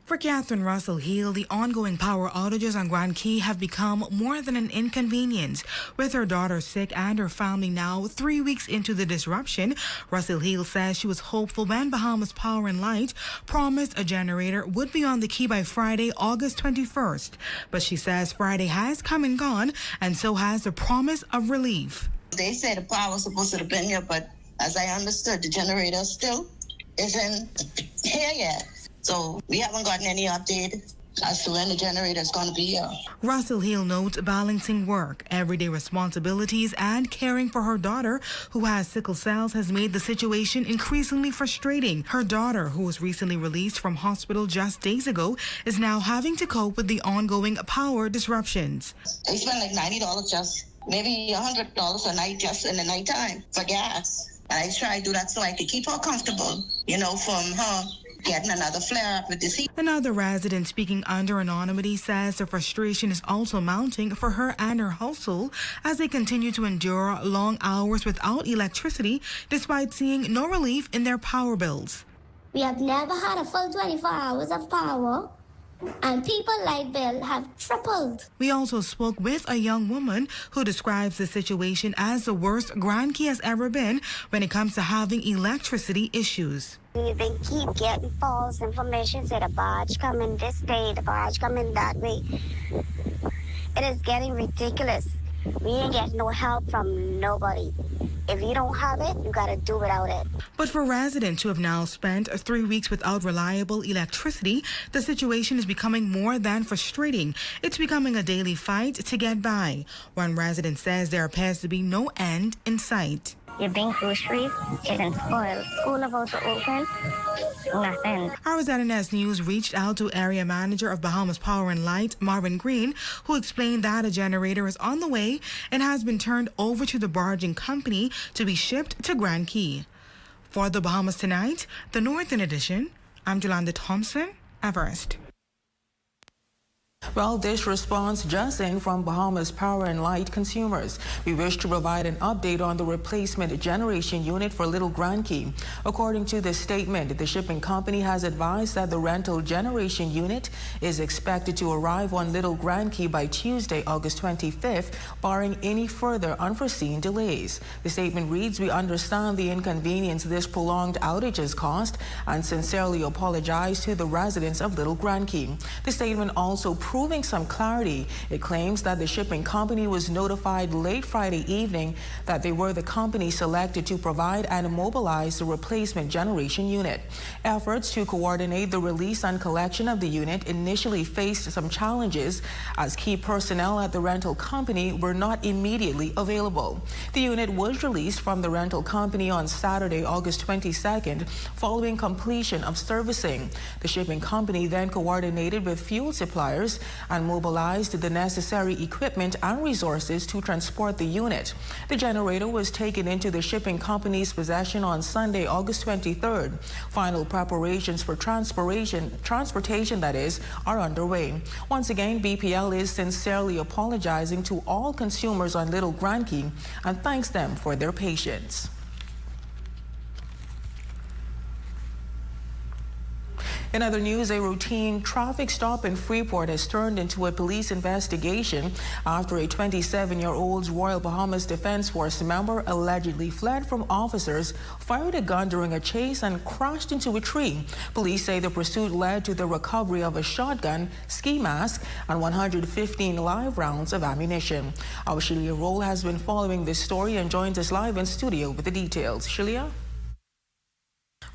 For Catherine Russell Hill, the ongoing power outages on Grand Key have become more than an inconvenience. With her daughter sick and her family now 3 weeks into the disruption, Russell Hill says she was hopeful when Bahamas Power and Light promised a generator would be on the key by Friday, August 21st. But she says Friday has come and gone, and so has the promise of relief. They said the power was supposed to have been here, but as I understood, the generator still isn't here yet. So we haven't gotten any update as to when the generator is going to be here. Russell Hill notes balancing work, everyday responsibilities, and caring for her daughter, who has sickle cells, has made the situation increasingly frustrating. Her daughter, who was recently released from hospital just days ago, is now having to cope with the ongoing power disruptions. I spend like $90 just, maybe $100 a night just in the nighttime for gas. And I try to do that so I could keep her comfortable, from her getting another flare-up with this heat. Another resident speaking under anonymity says the frustration is also mounting for her and her household as they continue to endure long hours without electricity despite seeing no relief in their power bills. We have never had a full 24 hours of power, and people's light bill have tripled. We also spoke with a young woman who describes the situation as the worst Grand Key has ever been when it comes to having electricity issues. They keep getting false information, say the barge coming this day, the barge coming that way. It is getting ridiculous. We ain't getting no help from nobody. If you don't have it, you gotta do without it. But for residents who have now spent 3 weeks without reliable electricity, the situation is becoming more than frustrating. It's becoming a daily fight to get by. One resident says there appears to be no end in sight. Your bank groceries isn't spoiled. School about to open, nothing. Our ZNS News reached out to area manager of Bahamas Power and Light, Marvin Green, who explained that a generator is on the way and has been turned over to the barging company to be shipped to Grand Key. For the Bahamas Tonight, the Northern Edition, I'm Yolanda Thompson, Everest. Well, this response just in from Bahamas Power and Light consumers. We wish to provide an update on the replacement generation unit for Little Grand Key. According to the statement, the shipping company has advised that the rental generation unit is expected to arrive on Little Grand Key by Tuesday, August 25th, barring any further unforeseen delays. The statement reads, "We understand the inconvenience this prolonged outage has caused and sincerely apologize to the residents of Little Grand Key." The statement also proving some clarity. It claims that the shipping company was notified late Friday evening that they were the company selected to provide and mobilize the replacement generation unit. Efforts to coordinate the release and collection of the unit initially faced some challenges as key personnel at the rental company were not immediately available. The unit was released from the rental company on Saturday, August 22nd, following completion of servicing. The shipping company then coordinated with fuel suppliers and mobilized the necessary equipment and resources to transport the unit. The generator was taken into the shipping company's possession on Sunday, August 23rd. Final preparations for transportation that is, are underway. Once again, BPL is sincerely apologizing to all consumers on Little Grand Key and thanks them for their patience. In other news, a routine traffic stop in Freeport has turned into a police investigation after a 27-year-old Royal Bahamas Defense Force member allegedly fled from officers, fired a gun during a chase, and crashed into a tree. Police say the pursuit led to the recovery of a shotgun, ski mask, and 115 live rounds of ammunition. Our Shelia Roll has been following this story and joins us live in studio with the details. Shelia?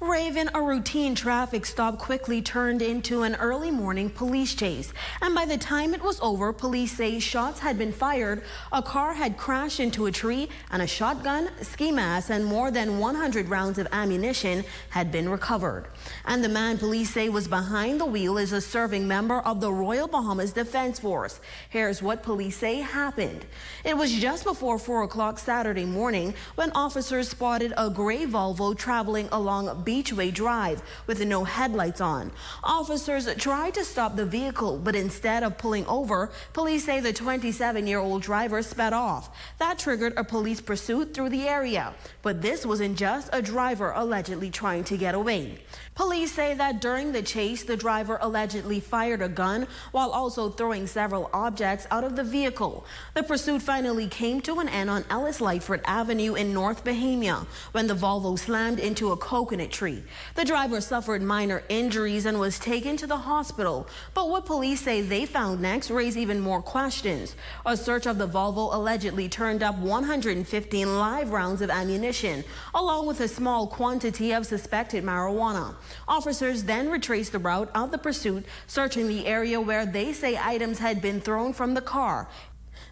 Raven, a routine traffic stop quickly turned into an early morning police chase. And by the time it was over, police say shots had been fired, a car had crashed into a tree, and a shotgun, ski mask, and more than 100 rounds of ammunition had been recovered. And the man police say was behind the wheel is a serving member of the Royal Bahamas Defense Force. Here's what police say happened. It was just before 4 o'clock Saturday morning when officers spotted a gray Volvo traveling along Beachway Drive with no headlights on. Officers tried to stop the vehicle, but instead of pulling over, police say the 27-year-old driver sped off. That triggered a police pursuit through the area. But this wasn't just a driver allegedly trying to get away. Police say that during the chase, the driver allegedly fired a gun while also throwing several objects out of the vehicle. The pursuit finally came to an end on Ellis Lightfoot Avenue in North Bahamia when the Volvo slammed into a coconut tree. The driver suffered minor injuries and was taken to the hospital. But what police say they found next raised even more questions. A search of the Volvo allegedly turned up 115 live rounds of ammunition, along with a small quantity of suspected marijuana. Officers then retraced the route of the pursuit, searching the area where they say items had been thrown from the car.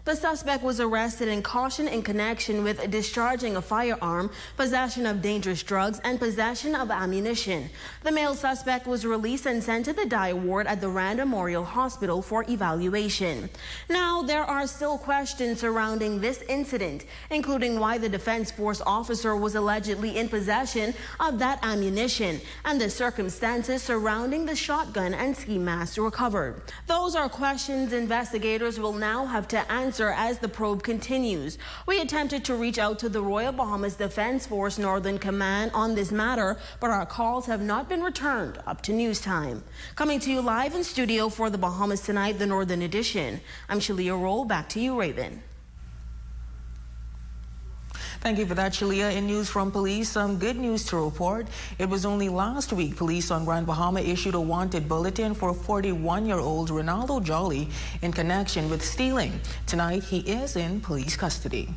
The suspect was arrested and cautioned in connection with discharging a firearm, possession of dangerous drugs, and possession of ammunition. The male suspect was released and sent to the Dye Ward at the Rand Memorial Hospital for evaluation. Now, there are still questions surrounding this incident, including why the Defense Force officer was allegedly in possession of that ammunition and the circumstances surrounding the shotgun and ski mask recovered. Those are questions investigators will now have to answer as the probe continues. We attempted to reach out to the Royal Bahamas Defense Force Northern Command on this matter, but our calls have not been returned up to news time. Coming to you live in studio for the Bahamas Tonight, the Northern Edition, I'm Shelia Roll. Back to you, Raven. Thank you for that, Shelia. In news from police, some good news to report. It was only last week police on Grand Bahama issued a wanted bulletin for 41-year-old Ronaldo Jolly in connection with stealing. Tonight, he is in police custody.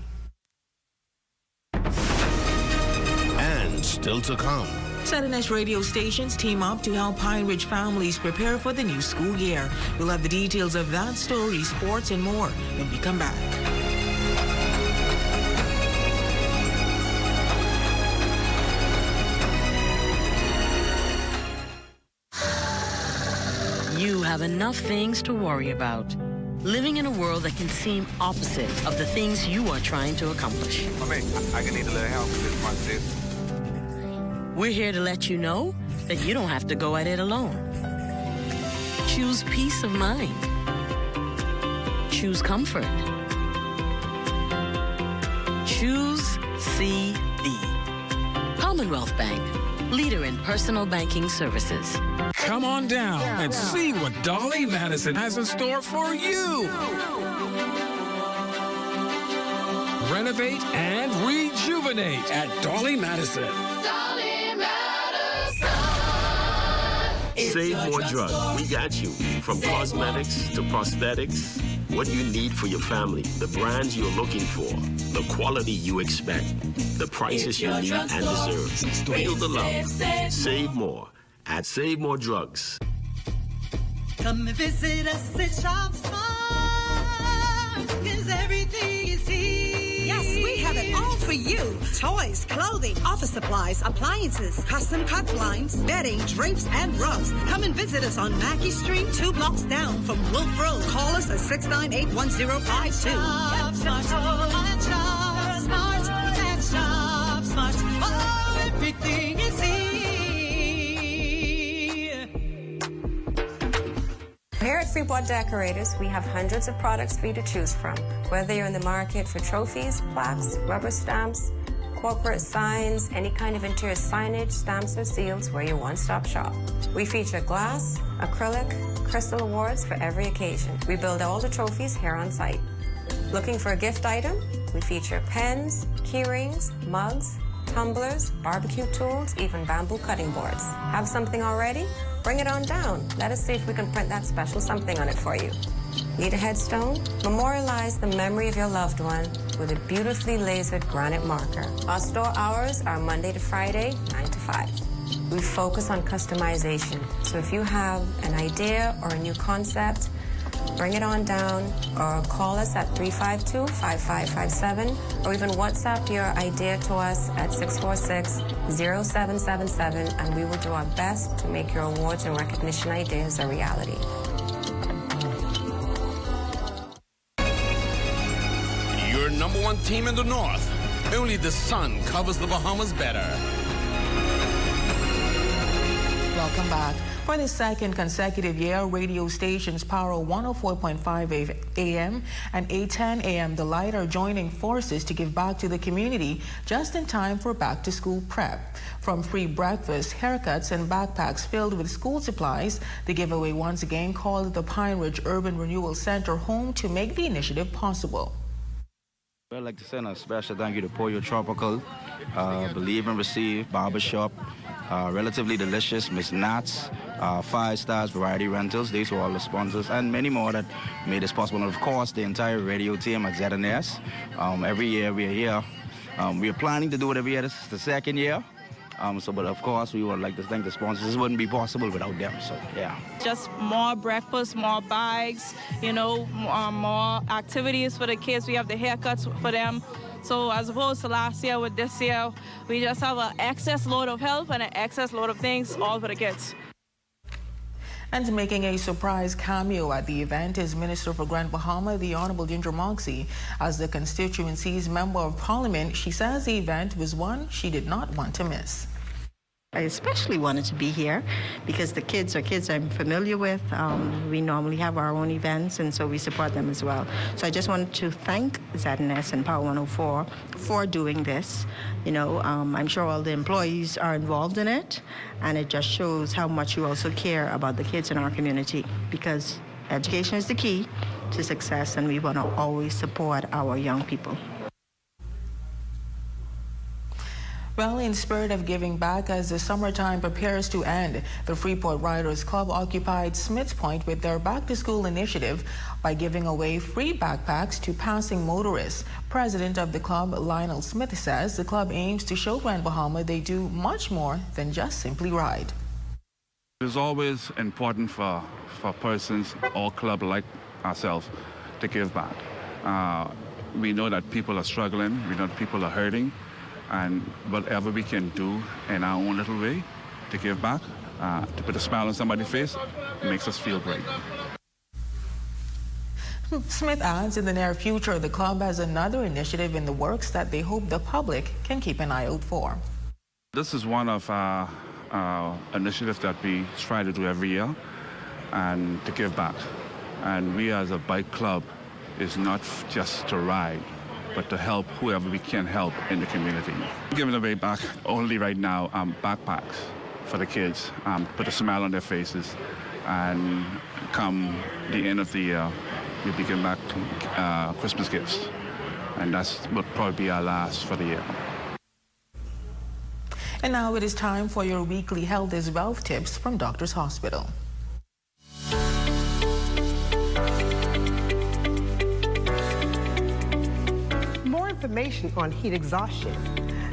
And still to come. ZNS radio stations team up to help Pine Ridge families prepare for the new school year. We'll have the details of that story, sports, and more when we come back. You have enough things to worry about. Living in a world that can seem opposite of the things you are trying to accomplish. I can need a little help with this process. We're here to let you know that you don't have to go at it alone. Choose peace of mind. choose comfort. Choose CB. Commonwealth Bank, leader in personal banking services. Come on down and see what Dolly Madison has in store for you. Renovate and rejuvenate at Dolly Madison. Dolly Madison. Save more drugs. We got you. From cosmetics to prosthetics, what you need for your family, the brands you're looking for, the quality you expect, the prices you need and deserve. Feel the love. Save more at Save More Drugs. Come and visit us at Shop Smart, 'cause everything is here. Yes, we have it all for you. Toys, clothing, office supplies, appliances, custom cut blinds, bedding, drapes, and rugs. Come and visit us on Mackey Street, 2 blocks down from Wolf Road. Call us at 698-1052. Shop Smart, at Shop Smart, at Shop Smart. Oh, everything is here. Here at Freeport Decorators, we have hundreds of products for you to choose from. Whether you're in the market for trophies, plaques, rubber stamps, corporate signs, any kind of interior signage, stamps, or seals, we're your one-stop shop. We feature glass, acrylic, crystal awards for every occasion. We build all the trophies here on site. Looking for a gift item? We feature pens, key rings, mugs, tumblers, barbecue tools, even bamboo cutting boards. Have something already? Bring it on down. Let us see if we can print that special something on it for you. Need a headstone? Memorialize the memory of your loved one with a beautifully lasered granite marker. Our store hours are Monday to Friday, 9 to 5. We focus on customization. So if you have an idea or a new concept, bring it on down or call us at 352-5557 or even WhatsApp your idea to us at 646-0777 and we will do our best to make your awards and recognition ideas a reality. Your number one team in the North. Only the sun covers the Bahamas better. Welcome back. For the second consecutive year, radio stations Power 104.5 AM and 810 AM The Light are joining forces to give back to the community just in time for back-to-school prep. From free breakfast, haircuts, and backpacks filled with school supplies, the giveaway once again called the Pine Ridge Urban Renewal Center home to make the initiative possible. I'd like to send a special thank you to Pollo Tropical, Believe and Receive, Barbershop, Relatively Delicious, Miss Nats, 5 Stars Variety Rentals. These were all the sponsors, and many more that made this possible. And of course, the entire radio team at ZNS. Every year we are here. We are planning to do it every year. This is the second year. But of course, we would like to thank the sponsors. This wouldn't be possible without them, so yeah. Just more breakfast, more bags, you know, more activities for the kids. We have the haircuts for them. So as opposed to last year, with this year, we just have an excess load of help and an excess load of things, all for the kids. And making a surprise cameo at the event is Minister for Grand Bahama, the Honorable Ginger Moxie. As the constituency's Member of Parliament, she says the event was one she did not want to miss. I especially wanted to be here because the kids are kids I'm familiar with. We normally have our own events, and so we support them as well. So I just wanted to thank ZNS and Power 104 for doing this. You know, I'm sure all the employees are involved in it, and it just shows how much you also care about the kids in our community, because education is the key to success, and we want to always support our young people. Well, in spirit of giving back as the summertime prepares to end, the Freeport Riders Club occupied Smith's Point with their back-to-school initiative by giving away free backpacks to passing motorists. President of the club, Lionel Smith, says the club aims to show Grand Bahama they do much more than just simply ride. It is always important for persons or club like ourselves to give back. We know that people are struggling, we know that people are hurting, and whatever we can do in our own little way to give back, to put a smile on somebody's face, makes us feel great. Smith adds in the near future, the club has another initiative in the works that they hope the public can keep an eye out for. This is one of our initiatives that we try to do every year, and to give back. And we as a bike club is not just to ride, but to help whoever we can help in the community. Giving away back only right now backpacks for the kids, put a smile on their faces, and come the end of the year, we begin back to Christmas gifts. And that's will probably be our last for the year. And now it is time for your weekly Health is Wealth tips from Doctors Hospital. More information on heat exhaustion.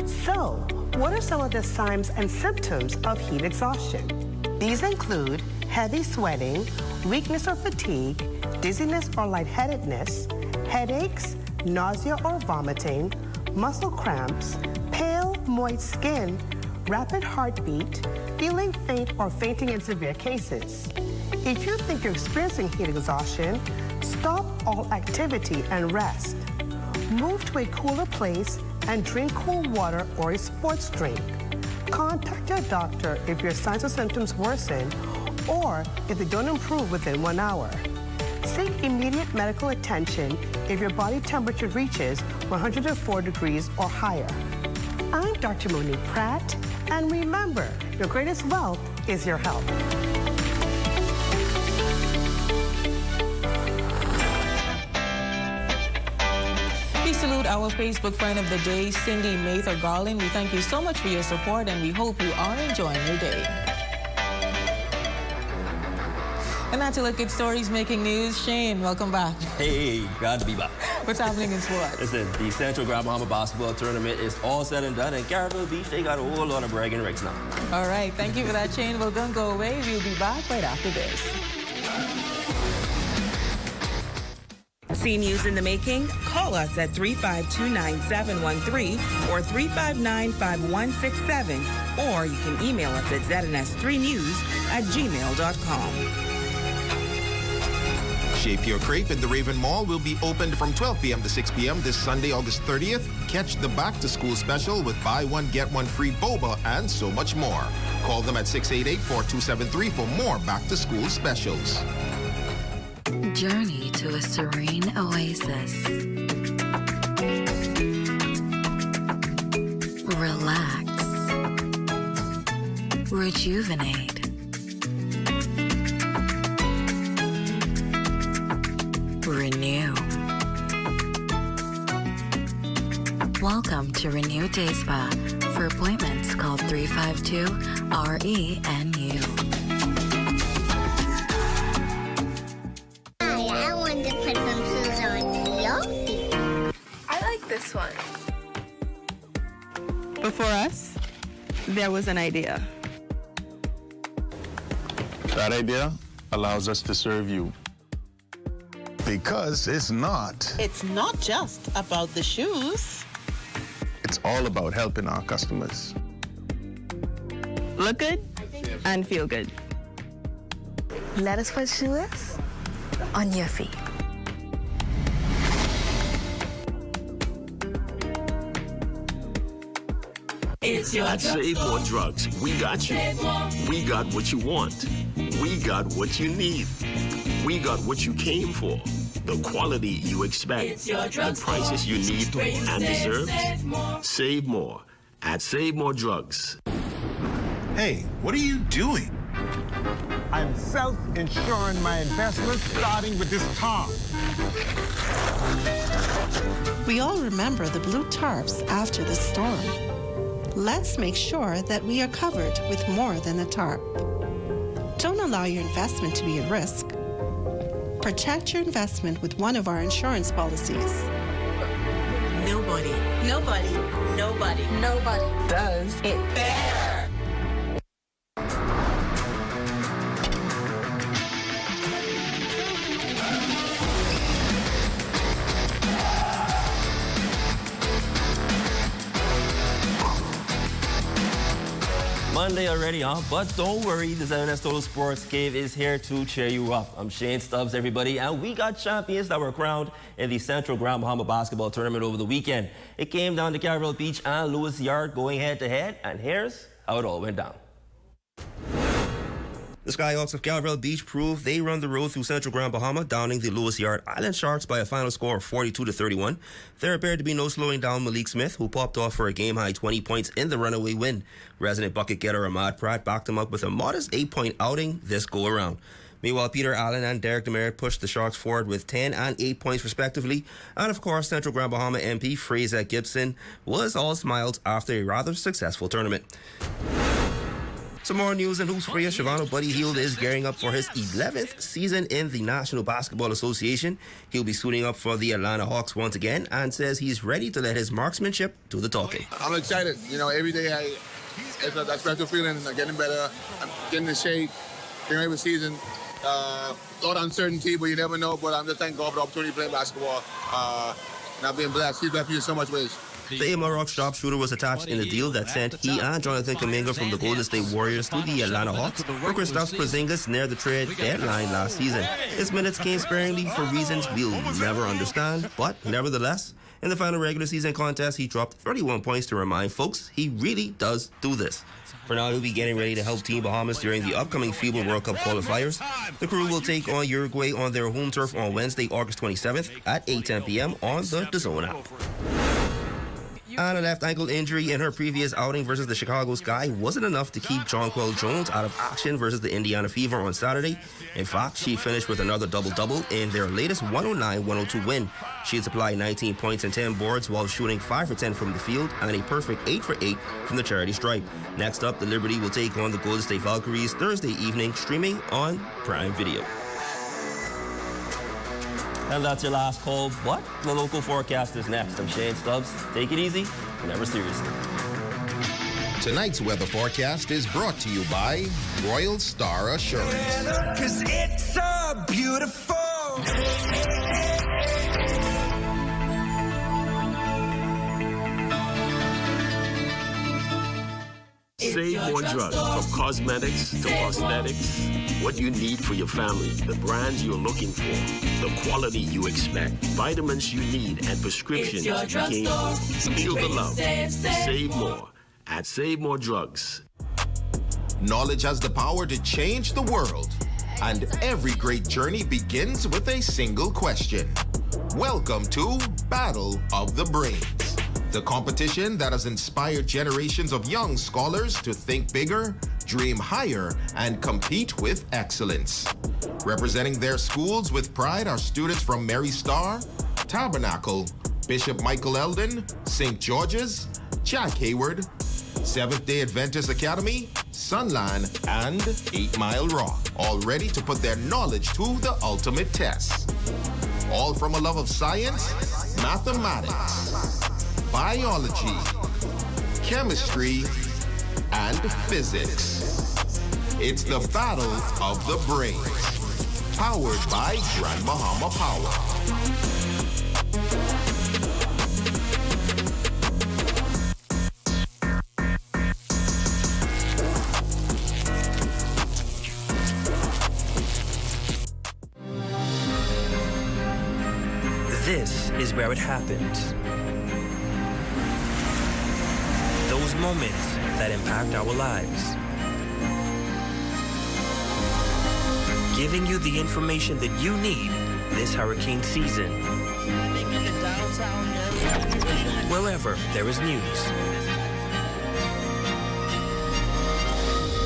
So, what are some of the signs and symptoms of heat exhaustion? These include heavy sweating, weakness or fatigue, dizziness or lightheadedness, headaches, nausea or vomiting, muscle cramps, pale, moist skin, rapid heartbeat, feeling faint or fainting in severe cases. If you think you're experiencing heat exhaustion, stop all activity and rest. Move to a cooler place and drink cool water or a sports drink. Contact your doctor if your signs or symptoms worsen or if they don't improve within 1 hour. Seek immediate medical attention if your body temperature reaches 104 degrees or higher. I'm Dr. Monique Pratt, and remember, your greatest wealth is your health. We salute our Facebook friend of the day, Cindy Mather Garland. We thank you so much for your support, and we hope you are enjoying your day. And now to look at stories making news. Shane, welcome back. Hey, glad to be back. What's happening in sports? Listen, the Central Grand Bahama Basketball Tournament is all said and done, and Carabel Beach, they got a whole lot of bragging rights now. All right, thank you for that, Shane. Well, don't go away. We'll be back right after this. See news in the making? Call us at 352-9713 or 359-5167. Or you can email us at zns3news@gmail.com. Shape Your Crepe in the Raven Mall will be opened from 12 p.m. to 6 p.m. this Sunday, August 30th. Catch the back-to-school special with buy one, get one free boba and so much more. Call them at 688-4273 for more back-to-school specials. Journey to a serene oasis. Relax. Rejuvenate. Renew. Welcome to Renew Day Spa. For appointments, call 352-RENU. I want to put some shoes on your feet. I like this one. Before us, there was an idea. That idea allows us to serve you. Because it's not. It's not just about the shoes. It's all about helping our customers. Look good and feel good. Let us put shoes on your feet. At Save More Drugs, we got you. We got what you want. We got what you need. We got what you came for. The quality you expect. The prices you need and deserve. Save more at Save More Drugs. Hey, what are you doing? I'm self-insuring my investments, starting with this tarp. We all remember the blue tarps after the storm. Let's make sure that we are covered with more than a tarp. Don't allow your investment to be at risk. Protect your investment with one of our insurance policies. Nobody does it better. Monday already, huh? But don't worry, the ZNS Total Sports Cave is here to cheer you up. I'm Shane Stubbs, everybody, and we got champions that were crowned in the Central Grand Bahama Basketball Tournament over the weekend. It came down to Carabel Beach and Lewis Yard going head-to-head, and here's how it all went down. The Skyhawks of Calvert Beach proved they run the road through Central Grand Bahama, downing the Lewis Yard Island Sharks by a final score of 42-31. There appeared to be no slowing down Malik Smith, who popped off for a game-high 20 points in the runaway win. Resident bucket getter Ahmad Pratt backed him up with a modest 8-point outing this go-around. Meanwhile, Peter Allen and Derek Demerit pushed the Sharks forward with 10 and 8 points respectively. And of course, Central Grand Bahama MP Fraser Gibson was all smiles after a rather successful tournament. Some more news and hoops for you. Shavano Buddy Hield is gearing up for his 11th season in the National Basketball Association. He'll be suiting up for the Atlanta Hawks once again and says he's ready to let his marksmanship do the talking. I'm excited. You know, every day it's that special feeling, getting better, I'm getting in shape, getting ready for the season. A lot of uncertainty, but you never know. But I'm just thanking God for the opportunity to play basketball. And I've been blessed. He's blessed me in so much ways. The Emma Rock sharpshooter was attached in a deal that sent he and Jonathan Kuminga from the Golden State Warriors to the Atlanta Hawks for Kristaps Porzingis near the trade deadline last season. His minutes came sparingly for reasons we'll never understand, but nevertheless, in the final regular season contest, he dropped 31 points to remind folks he really does do this. For now, he'll be getting ready to help Team Bahamas during the upcoming FIBA World Cup qualifiers. The crew will take on Uruguay on their home turf on Wednesday, August 27th at 8:10 p.m. on the DAZN app. And a left ankle injury in her previous outing versus the Chicago Sky wasn't enough to keep Jonquel Jones out of action versus the Indiana Fever on Saturday. In fact, she finished with another double-double in their latest 109-102 win. She supplied 19 points and 10 boards while shooting 5 for 10 from the field and a perfect 8 for 8 from the charity stripe. Next up, the Liberty will take on the Golden State Valkyries Thursday evening, streaming on Prime Video. And that's your last call, but the local forecast is next. I'm Shane Stubbs. Take it easy, never seriously. Tonight's weather forecast is brought to you by Royal Star Assurance. 'Cause it's so beautiful. Save more drugs, from cosmetics to prosthetics. What you need for your family, the brands you're looking for, the quality you expect, vitamins you need, and prescriptions you came for. Feel the love. Save more at Save More Drugs. Knowledge has the power to change the world, and every great journey begins with a single question. Welcome to Battle of the Brains, the competition that has inspired generations of young scholars to think bigger, dream higher, and compete with excellence. Representing their schools with pride are students from Mary Star, Tabernacle, Bishop Michael Eldon, St. George's, Jack Hayward, Seventh-day Adventist Academy, Sunland, and 8 Mile Rock, all ready to put their knowledge to the ultimate test. All from a love of science, mathematics, biology, chemistry, and physics. It's the Battle of the Brains, powered by Grand Bahama Power. This is where it happens. Those moments that impact our lives. Giving you the information that you need this hurricane season. Wherever there is news,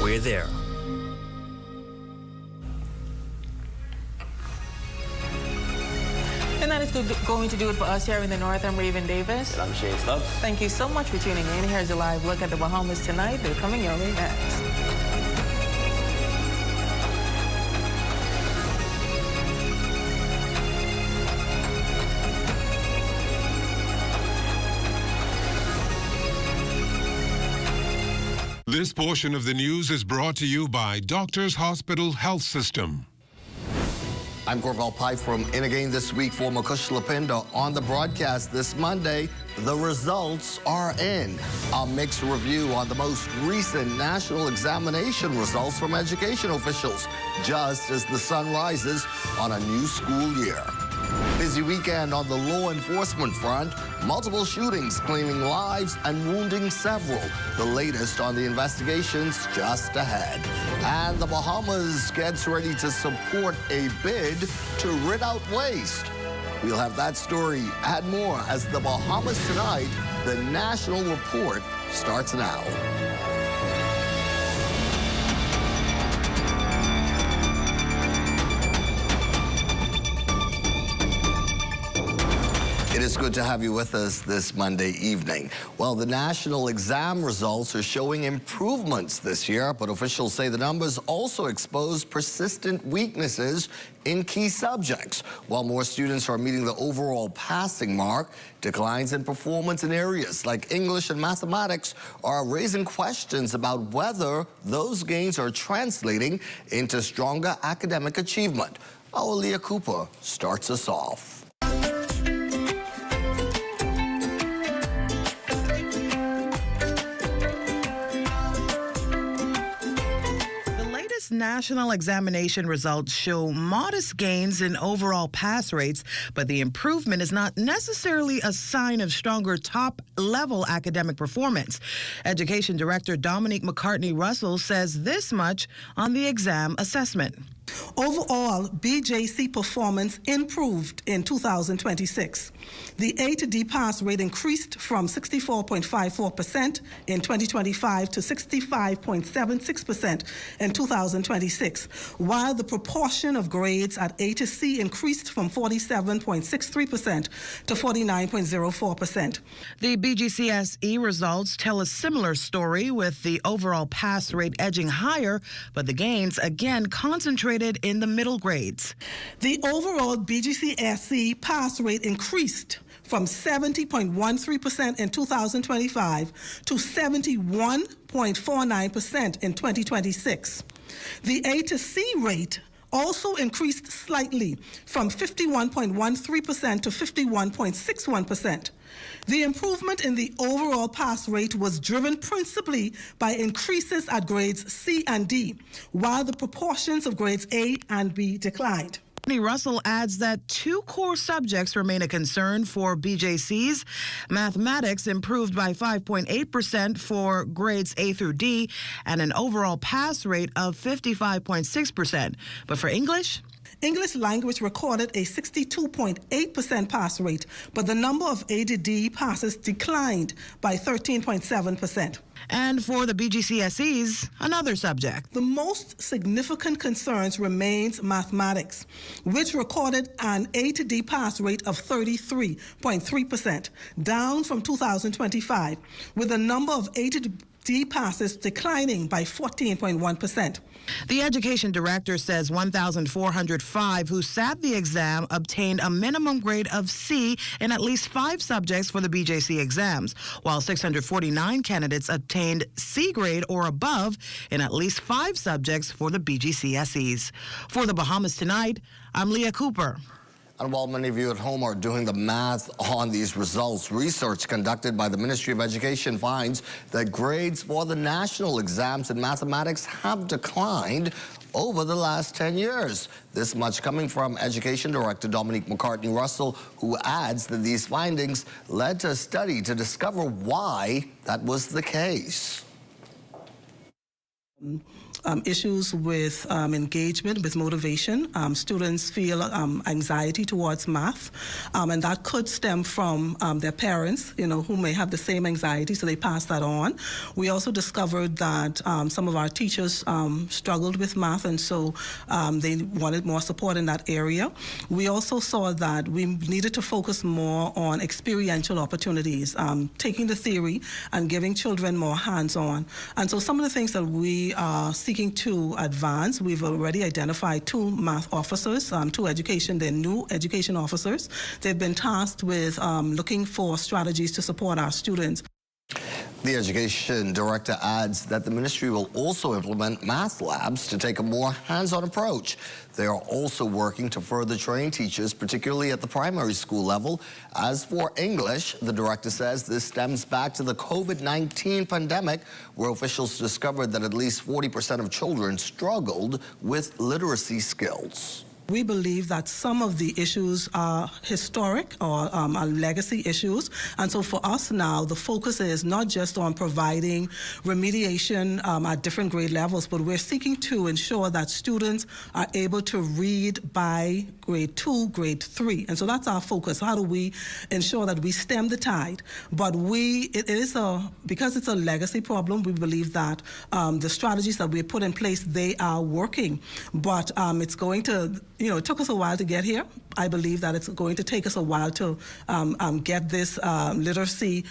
we're there. And that is going to do it for us here in the North. I'm Raven Davis. And I'm Shane Stubbs. Thank you so much for tuning in. Here's a live look at the Bahamas tonight. They're coming your way next. This portion of the news is brought to you by Doctors Hospital Health System. I'm Corval Pye from In Again This Week for Makush Lapinda. On the broadcast this Monday, the results are in. A mixed review on the most recent national examination results from education officials, just as the sun rises on a new school year. Busy weekend on the law enforcement front. Multiple shootings claiming lives and wounding several. The latest on the investigations just ahead. And the Bahamas gets ready to support a bid to rid out waste. We'll have that story and more as the Bahamas Tonight, the national report, starts now. It is good to have you with us this Monday evening. Well, the national exam results are showing improvements this year, but officials say the numbers also expose persistent weaknesses in key subjects. While more students are meeting the overall passing mark, declines in performance in areas like English and mathematics are raising questions about whether those gains are translating into stronger academic achievement. Our Leah Cooper starts us off. National examination results show modest gains in overall pass rates, but the improvement is not necessarily a sign of stronger top-level academic performance. Education Director Dominique McCartney-Russell says this much on the exam assessment. Overall, BJC performance improved in 2026. The A to D pass rate increased from 64.54% in 2025 to 65.76% in 2026, while the proportion of grades at A to C increased from 47.63% to 49.04%. The BGCSE results tell a similar story, with the overall pass rate edging higher, but the gains again concentrated in the middle grades. The overall BGCSE pass rate increased from 70.13% in 2025 to 71.49% in 2026. The A to C rate also increased slightly from 51.13% to 51.61%. The improvement in the overall pass rate was driven principally by increases at grades C and D, while the proportions of grades A and B declined. Russell adds that two core subjects remain a concern for BJCs. Mathematics improved by 5.8% for grades A through D and an overall pass rate of 55.6%. But for English language recorded a 62.8% pass rate, but the number of A to D passes declined by 13.7%. And for the BGCSEs, another subject. The most significant concerns remains mathematics, which recorded an A to D pass rate of 33.3%, down from 2025, with the number of A to D passes declining by 14.1%. The education director says 1,405 who sat the exam obtained a minimum grade of C in at least 5 subjects for the BJC exams, while 649 candidates obtained C grade or above in at least 5 subjects for the BGCSEs. For the Bahamas Tonight, I'm Leah Cooper. And while many of you at home are doing the math on these results, research conducted by the Ministry of Education finds that grades for the national exams in mathematics have declined over the last 10 years. This much coming from Education Director Dominique McCartney-Russell, who adds that these findings led to a study to discover why that was the case. Issues with engagement, with motivation. Students feel anxiety towards math, and that could stem from their parents, who may have the same anxiety, so they pass that on. We also discovered that some of our teachers struggled with math, and so they wanted more support in that area. We also saw that we needed to focus more on experiential opportunities, taking the theory and giving children more hands-on. And so some of the things that we are seeking to advance, we've already identified 2 math officers, they're new education officers. They've been tasked with looking for strategies to support our students. The education director adds that the ministry will also implement math labs to take a more hands-on approach. They are also working to further train teachers, particularly at the primary school level. As for English, the director says this stems back to the COVID-19 pandemic, where officials discovered that at least 40% of children struggled with literacy skills. We believe that some of the issues are historic or are legacy issues. And so for us now, the focus is not just on providing remediation at different grade levels, but we're seeking to ensure that students are able to read by grade 2, grade 3. And so that's our focus. How do we ensure that we stem the tide? But because it's a legacy problem, we believe that the strategies that we put in place, they are working. But it's going to, it took us a while to get here. I believe that it's going to take us a while to get this literacy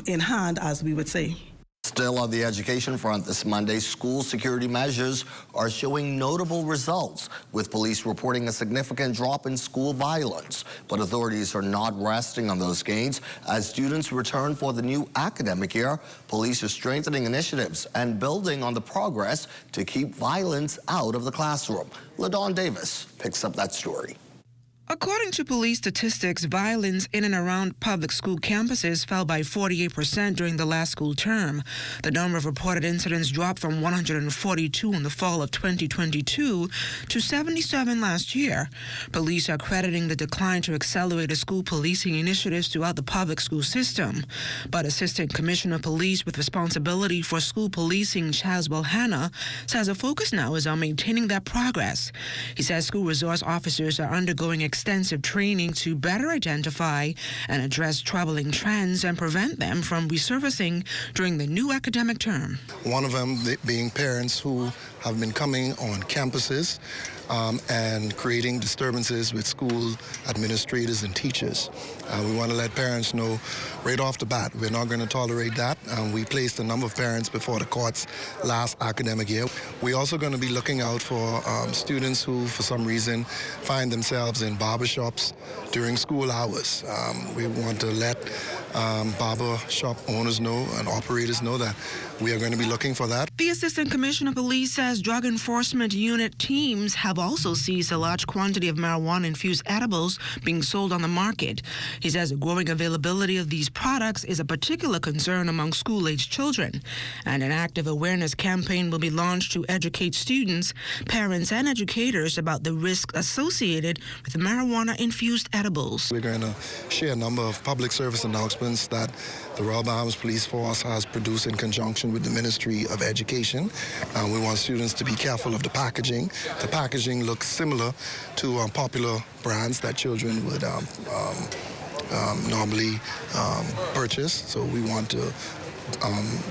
in hand, as we would say. Still on the education front this Monday, school security measures are showing notable results, with police reporting a significant drop in school violence. But authorities are not resting on those gains. As students return for the new academic year, police are strengthening initiatives and building on the progress to keep violence out of the classroom. LaDawn Davis picks up that story. According to police statistics, violence in and around public school campuses fell by 48% during the last school term. The number of reported incidents dropped from 142 in the fall of 2022 to 77 last year. Police are crediting the decline to accelerated school policing initiatives throughout the public school system. But Assistant Commissioner of Police with responsibility for school policing, Chaswell Hanna, says the focus now is on maintaining that progress. He says school resource officers are undergoing extensive training to better identify and address troubling trends and prevent them from resurfacing during the new academic term. One of them being parents who have been coming on campuses and creating disturbances with school administrators and teachers. We want to let parents know right off the bat we're not going to tolerate that. We placed a number of parents before the courts last academic year. We're also going to be looking out for students who for some reason find themselves in barbershops during school hours. We want to let barber shop owners know and operators know that we are going to be looking for that. The Assistant Commissioner of Police says drug enforcement unit teams have also seized a large quantity of marijuana-infused edibles being sold on the market. He says the growing availability of these products is a particular concern among school-aged children, and an active awareness campaign will be launched to educate students, parents, and educators about the risks associated with marijuana-infused edibles. We're going to share a number of public service announcements that the Royal Bahamas Police Force has produced in conjunction with the Ministry of Education. We want students to be careful of the packaging. The packaging looks similar to popular brands that children would normally purchase, so we want to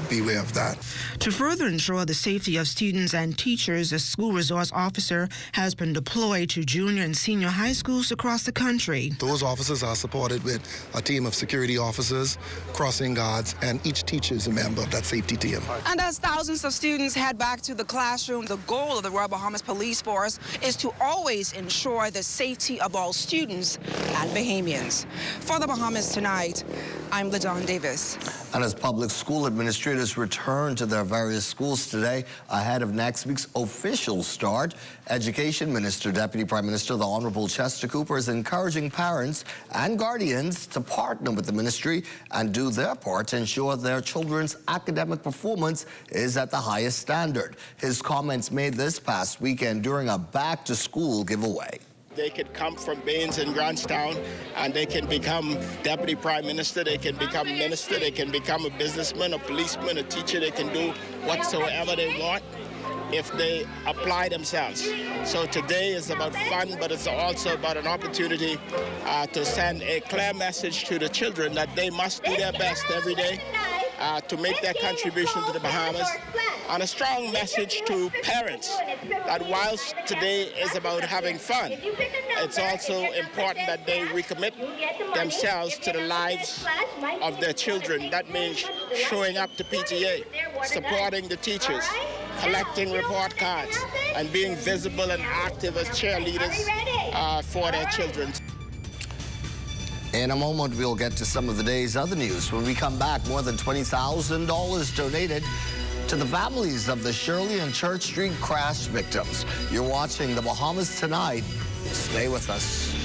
beware of that. To further ensure the safety of students and teachers, a school resource officer has been deployed to junior and senior high schools across the country. Those officers are supported with a team of security officers, crossing guards, and each teacher is a member of that safety team. And as thousands of students head back to the classroom, the goal of the Royal Bahamas Police Force is to always ensure the safety of all students and Bahamians. For the Bahamas Tonight, I'm LaDawn Davis. And as public school administrators return to their various schools today ahead of next week's official start, Education Minister, Deputy Prime Minister, the Honorable Chester Cooper, is encouraging parents and guardians to partner with the ministry and do their part to ensure their children's academic performance is at the highest standard. His comments made this past weekend during a back-to-school giveaway. They could come from Baines and Grantstown and they can become Deputy Prime Minister, they can become Minister, they can become a businessman, a policeman, a teacher, they can do whatsoever they want if they apply themselves. So today is about fun, but it's also about an opportunity to send a clear message to the children that they must do their best every day to make their contribution to the Bahamas, and a strong message to parents that whilst today is about having fun, it's also important that they recommit themselves to the lives of their children. That means showing up to PTA, supporting the teachers, collecting report cards, and being visible and active as cheerleaders for their children. In a moment, we'll get to some of the day's other news. When we come back, more than $20,000 donated to the families of the Shirley and Church Street crash victims. You're watching The Bahamas Tonight. Stay with us.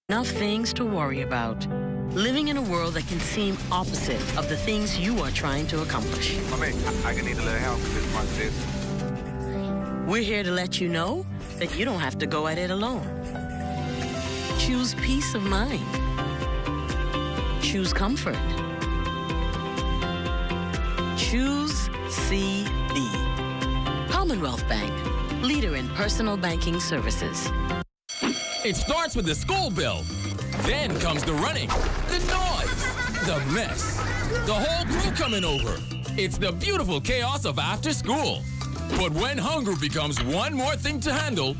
Enough things to worry about. living in a world that can seem opposite of the things you are trying to accomplish. I mean, I can need a little help with this month this. We're here to let you know that you don't have to go at it alone. Choose peace of mind. Choose comfort. Choose CB. Commonwealth Bank, leader in personal banking services. It starts with the school bell. Then comes the running, the noise, the mess, the whole crew coming over. It's the beautiful chaos of after school. But when hunger becomes one more thing to handle,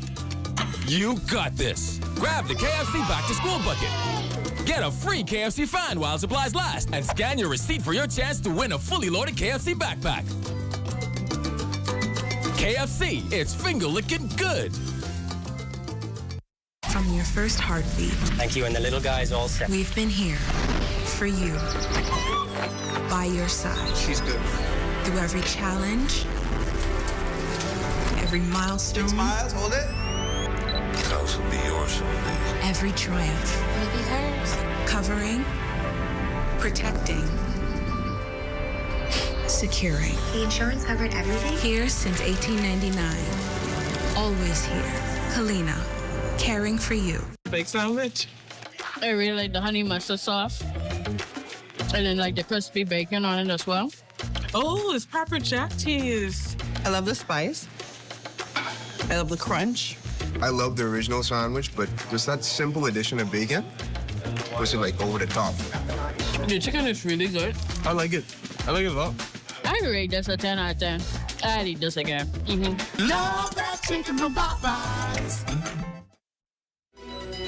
you got this. Grab the KFC Back to School bucket. Get a free KFC fan while supplies last and scan your receipt for your chance to win a fully loaded KFC backpack. KFC, it's finger-licking good. From your first heartbeat. Thank you, and the little guy's all set. We've been here for you, by your side. She's good. Through every challenge, every milestone. 6 miles, hold it. The house will be yours someday. Every triumph. It'll be hers. Covering, protecting, securing. The insurance covered everything? Here since 1899. Always here. Kalina, caring for you. Baked sandwich. I really like the honey mustard sauce. And then like the crispy bacon on it as well. Oh, it's pepper jack cheese. I love the spice. I love the crunch. I love the original sandwich, but just that simple addition of bacon was like over the top. The chicken is really good. I like it. I like it a lot. I rate this a 10 out of 10. I'd eat this again. Love that chicken from Popeyes.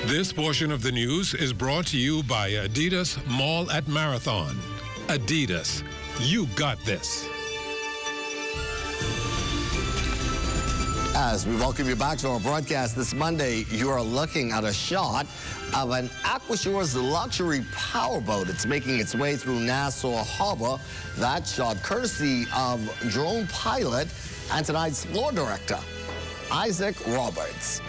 This portion of the news is brought to you by Adidas Mall at Marathon. Adidas, you got this. As we welcome you back to our broadcast this Monday, you are looking at a shot of an Aquashore's luxury powerboat. It's making its way through Nassau Harbor. That shot courtesy of drone pilot and tonight's floor director, Isaac Roberts.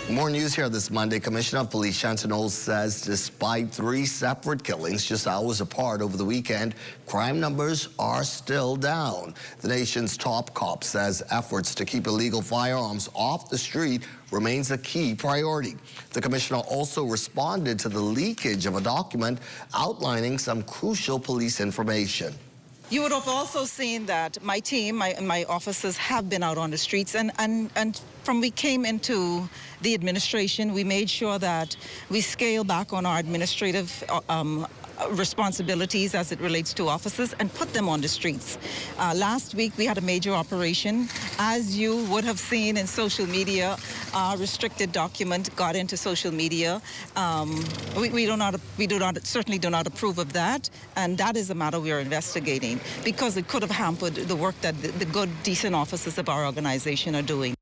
More news here this Monday. Commissioner of Police Shanton Knowles says despite 3 separate killings just hours apart over the weekend, crime numbers are still down. The nation's top cop says efforts to keep illegal firearms off the street remains a key priority. The commissioner also responded to the leakage of a document outlining some crucial police information. You would have also seen that my team, my officers have been out on the streets, and from we came into the administration, we made sure that we scale back on our administrative responsibilities as it relates to officers and put them on the streets. Last week we had a major operation. As you would have seen in social media, our restricted document got into social media. We certainly do not approve of that, and that is a matter we are investigating because it could have hampered the work that the good, decent officers of our organization are doing.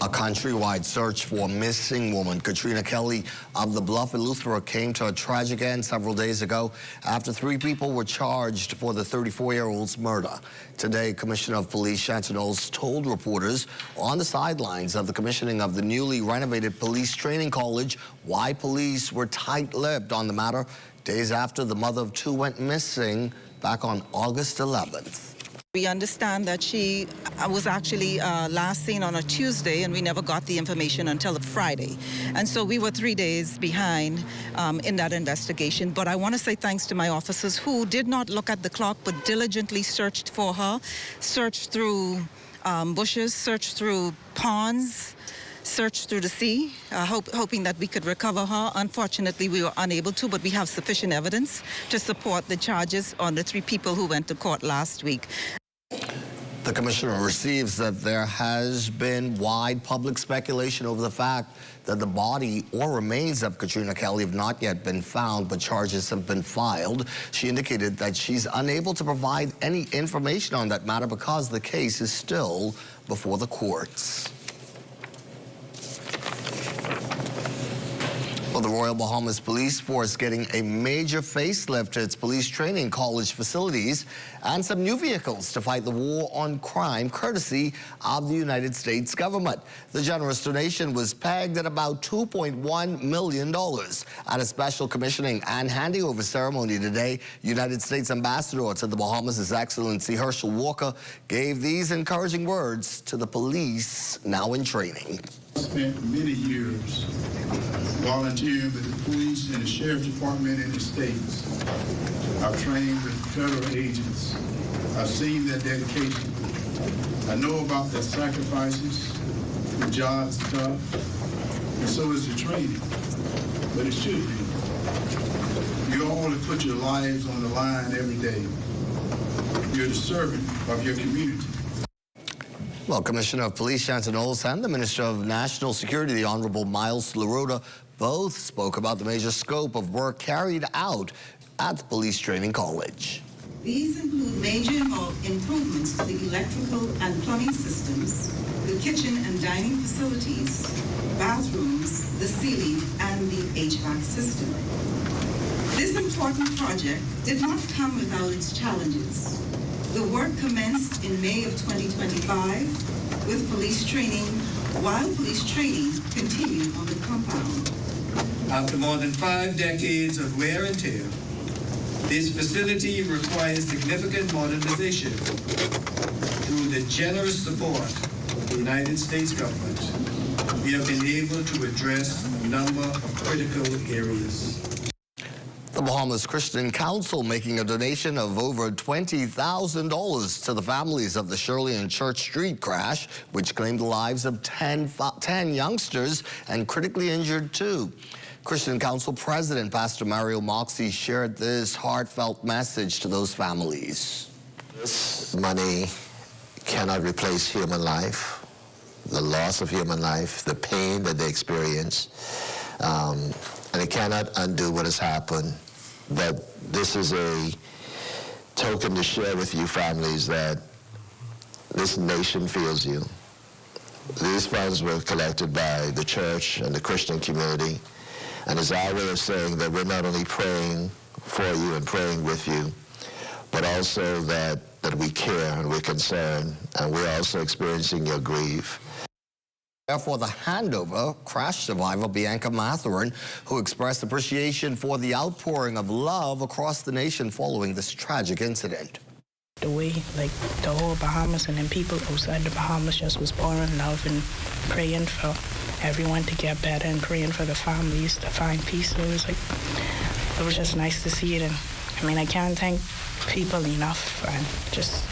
A countrywide search for a missing woman, Katrina Kelly of the Bluff Eleuthera, came to a tragic end several days ago after 3 people were charged for the 34-year-old's murder. Today, Commissioner of Police Shanton Knowles told reporters on the sidelines of the commissioning of the newly renovated police training college why police were tight-lipped on the matter days after the mother of 2 went missing back on August 11th. We understand that she was actually last seen on a Tuesday, and we never got the information until a Friday. And so we were 3 days behind in that investigation. But I want to say thanks to my officers who did not look at the clock but diligently searched for her, searched through bushes, searched through ponds, searched through the sea, hoping that we could recover her. Unfortunately, we were unable to, but we have sufficient evidence to support the charges on the 3 people who went to court last week. The commissioner receives that there has been wide public speculation over the fact that the body or remains of Katrina Kelly have not yet been found, but charges have been filed. She indicated that she's unable to provide any information on that matter because the case is still before the courts. Well, the Royal Bahamas Police Force getting a major facelift to its police training college facilities and some new vehicles to fight the war on crime, courtesy of the United States government. The generous donation was pegged at about $2.1 million. At a special commissioning and handing over ceremony today, United States Ambassador to the Bahamas, His Excellency Herschel Walker, gave these encouraging words to the police now in training. I spent many years volunteering with the police and the sheriff's department in the States. I've trained with federal agents. I've seen their dedication. I know about their sacrifices. The job's tough, and so is the training. But it should be. You all have put your lives on the line every day. You're the servant of your community. Well, Commissioner of Police Shanton Knowles and the Minister of National Security, the Honorable Miles LaRota, both spoke about the major scope of work carried out at the Police Training College. These include major improvements to the electrical and plumbing systems, the kitchen and dining facilities, bathrooms, the ceiling, and the HVAC system. This important project did not come without its challenges. The work commenced in May of 2025 with police training, while police training continued on the compound. After more than 5 decades of wear and tear, this facility requires significant modernization. Through the generous support of the United States government, we have been able to address a number of critical areas. The Bahamas Christian Council making a donation of over $20,000 to the families of the Shirley and Church Street crash, which claimed the lives of 10 youngsters and critically injured 2. Christian Council President Pastor Mario Moxie shared this heartfelt message to those families. This money cannot replace human life, the loss of human life, the pain that they experience, and it cannot undo what has happened. But this is a token to share with you families that this nation feels you. These funds were collected by the church and the Christian community, and it's our way of saying that we're not only praying for you and praying with you, but also that we care and we're concerned, and we're also experiencing your grief. Therefore, the handover, crash survivor Bianca Mathurin, who expressed appreciation for the outpouring of love across the nation following this tragic incident. The way, like, the whole Bahamas and then people outside the Bahamas just was pouring love and praying for everyone to get better and praying for the families to find peace. So it was just nice to see it. And I mean, I can't thank people enough, and just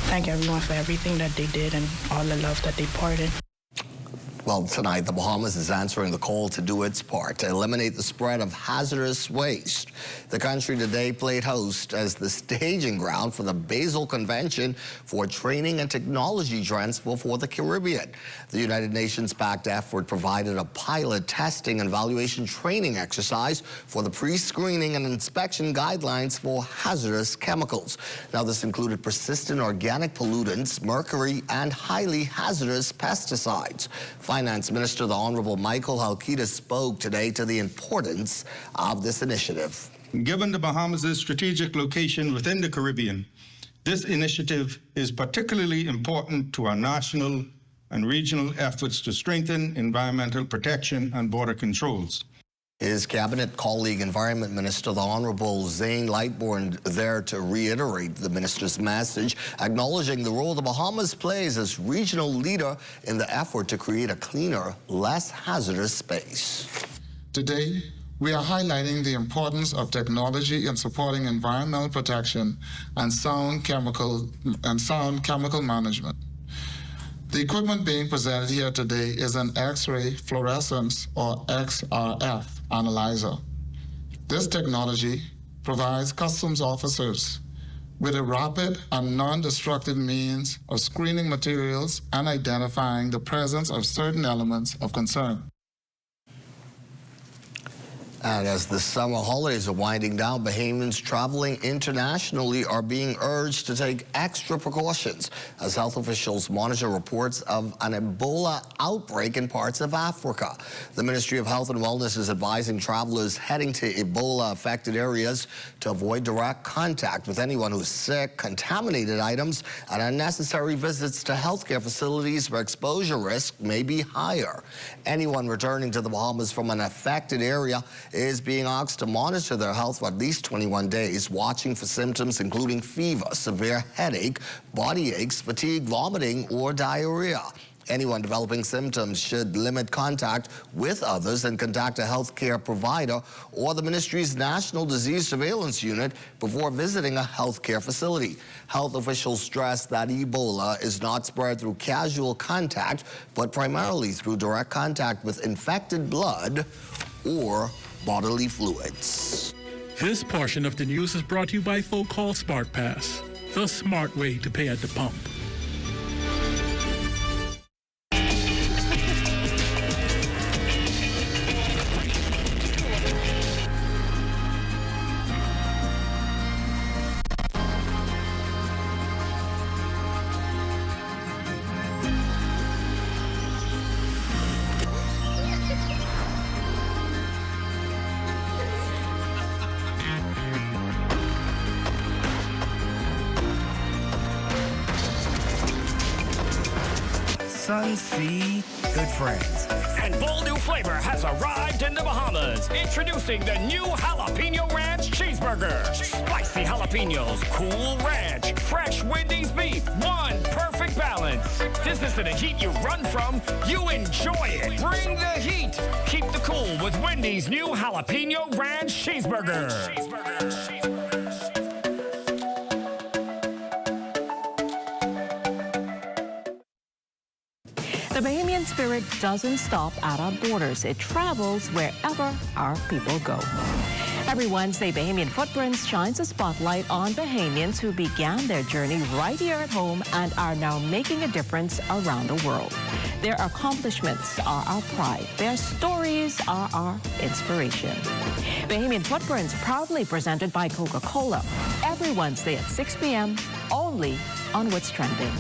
thank everyone for everything that they did and all the love that they poured in. Well, tonight, the Bahamas is answering the call to do its part to eliminate the spread of hazardous waste. The country today played host as the staging ground for the Basel Convention for Training and Technology Transfer for the Caribbean. The United Nations-backed effort provided a pilot testing and evaluation training exercise for the pre-screening and inspection guidelines for hazardous chemicals. Now, this included persistent organic pollutants, mercury, and highly hazardous pesticides. Finance Minister, the Honorable Michael Halkita, spoke today to the importance of this initiative. Given the Bahamas' strategic location within the Caribbean, this initiative is particularly important to our national and regional efforts to strengthen environmental protection and border controls. His cabinet colleague, Environment Minister, the Honorable Zane Lightbourne, there to reiterate the minister's message, acknowledging the role the Bahamas plays as regional leader in the effort to create a cleaner, less hazardous space. Today, we are highlighting the importance of technology in supporting environmental protection and sound chemical management. The equipment being presented here today is an X-ray fluorescence, or XRF, analyzer. This technology provides customs officers with a rapid and non-destructive means of screening materials and identifying the presence of certain elements of concern. And as the summer holidays are winding down, Bahamians traveling internationally are being urged to take extra precautions as health officials monitor reports of an Ebola outbreak in parts of Africa. The Ministry of Health and Wellness is advising travelers heading to Ebola-affected areas to avoid direct contact with anyone who's sick, contaminated items, and unnecessary visits to healthcare facilities where exposure risk may be higher. Anyone returning to the Bahamas from an affected area is being asked to monitor their health for at least 21 days, watching for symptoms including fever, severe headache, body aches, fatigue, vomiting, or diarrhea. Anyone developing symptoms should limit contact with others and contact a healthcare provider or the ministry's National Disease Surveillance Unit before visiting a healthcare facility. Health officials stress that Ebola is not spread through casual contact, but primarily through direct contact with infected blood or bodily fluids. This portion of the news is brought to you by Folk Call Smart Pass, the smart way to pay at the pump. Sunsea, good friends. And bold new flavor has arrived in the Bahamas. Introducing the new Jalapeno Ranch Cheeseburger. Spicy jalapenos, cool ranch, fresh Wendy's beef, one perfect balance. This isn't a heat you run from, you enjoy it. Bring the heat. Keep the cool with Wendy's new Jalapeno Ranch Cheeseburger. The Bahamian spirit doesn't stop at our borders. It travels wherever our people go. Every Wednesday, Bahamian Footprints shines a spotlight on Bahamians who began their journey right here at home and are now making a difference around the world. Their accomplishments are our pride. Their stories are our inspiration. Bahamian Footprints, proudly presented by Coca-Cola, every Wednesday at 6 p.m., only on What's Trending.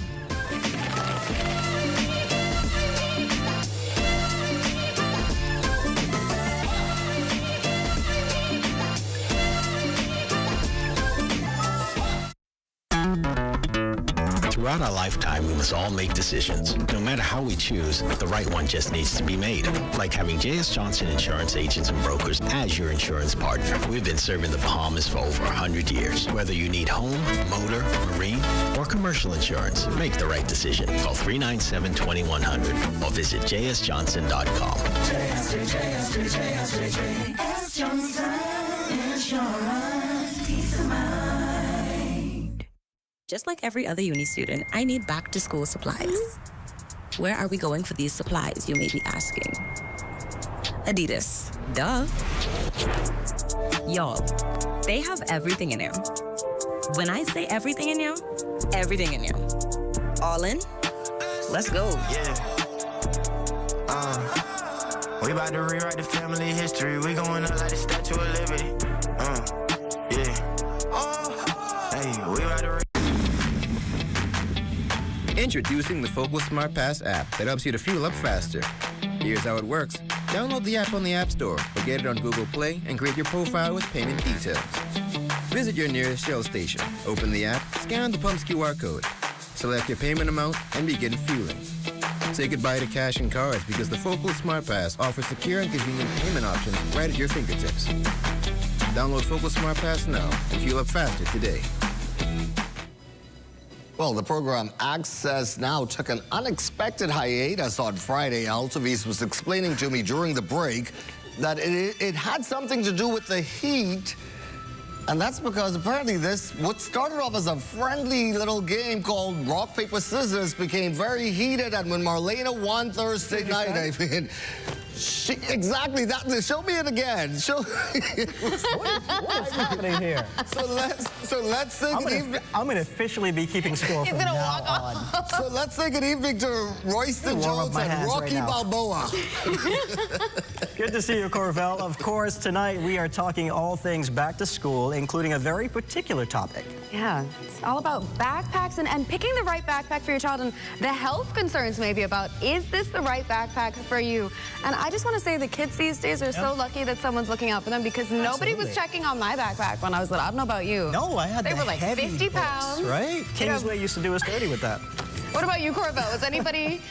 Throughout our lifetime, we must all make decisions. No matter how we choose, the right one just needs to be made. Like having J.S. Johnson Insurance Agents and Brokers as your insurance partner. We've been serving the Bahamas for over 100 years. Whether you need home, motor, marine, or commercial insurance, make the right decision. Call 397-2100 or visit jsjohnson.com. JS Johnson Insurance, peace of mind. Just like every other uni student, I need back-to-school supplies. Where are we going for these supplies, you may be asking? Adidas. Duh. Y'all, they have everything in here. When I say everything in here, everything in here. All in? Let's go. Yeah. We about to rewrite the family history. We going up like the Statue of Liberty. Yeah. Hey, we about to Introducing the Focal Smart Pass app that helps you to fuel up faster. Here's how it works. Download the app on the App Store or get it on Google Play and create your profile with payment details. Visit your nearest Shell station, open the app, scan the pump's QR code, select your payment amount, and begin fueling. Say goodbye to cash and cards because the Focal Smart Pass offers secure and convenient payment options right at your fingertips. Download Focal Smart Pass now and fuel up faster today. Well, the program Access Now took an unexpected hiatus on Friday. Altavis was explaining to me during the break that it had something to do with the heat. And that's because apparently what started off as a friendly little game called Rock, Paper, Scissors became very heated. And when Marlena won Thursday night, I mean, exactly that. Show me it again. What is happening here? So let's sing I'm going to officially be keeping score from now on. So let's sing an evening to Royston Jones and Rocky Balboa. Good to see you, Corvell. Of course, tonight we are talking all things back to school, including a very particular topic. Yeah, it's all about backpacks and picking the right backpack for your child and the health concerns maybe about, is this the right backpack for you? And I just want to say the kids these days are so lucky that someone's looking out for them, because nobody was checking on my backpack when I was little. I don't know about you. No, I had They were like heavy 50 pounds. Right? Kingsway used to do us dirty with that. What about you, Corvell? Was anybody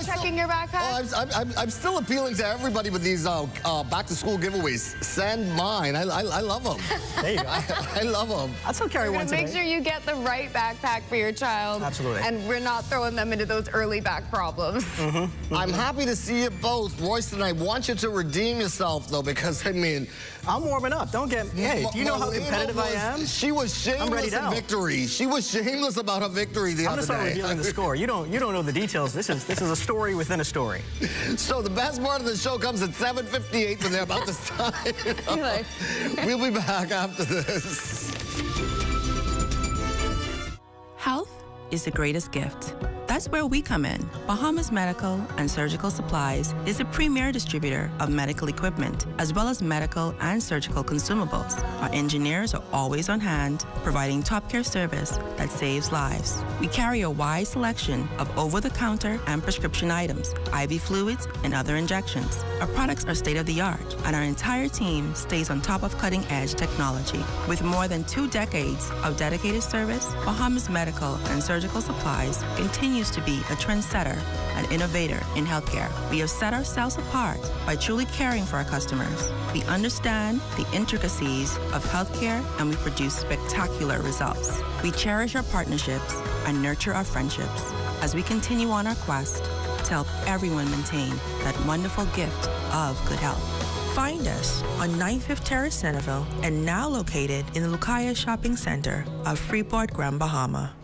checking your backpack? I'm still appealing to everybody with these back-to-school giveaways. Send mine. I love them. There you go. I love them. I'll still carry one today. Make sure you get the right backpack for your child. Absolutely. And we're not throwing them into those early back problems. I'm happy to see you both. Royston, I want you to redeem yourself, though, because, I mean... I'm warming up. Don't get me. Hey, do you know how competitive I am? She was shameless in victory. She was shameless about her victory the other day. I'm just revealing the score. You don't know the details. This is a story within a story. So the best part of the show comes at 7:58 when they're about to start. We'll be back after this. Health is the greatest gift. That's where we come in. Bahamas Medical and Surgical Supplies is a premier distributor of medical equipment, as well as medical and surgical consumables. Our engineers are always on hand, providing top care service that saves lives. We carry a wide selection of over-the-counter and prescription items, IV fluids, and other injections. Our products are state-of-the-art, and our entire team stays on top of cutting-edge technology. With more than 2 decades of dedicated service, Bahamas Medical and Surgical Supplies continues to be a trendsetter and innovator in healthcare. We have set ourselves apart by truly caring for our customers. We understand the intricacies of healthcare, and we produce spectacular results. We cherish our partnerships and nurture our friendships as we continue on our quest to help everyone maintain that wonderful gift of good health. Find us on 95th Terrace, Centerville, and now located in the Lucaya Shopping Center of Freeport, Grand Bahama.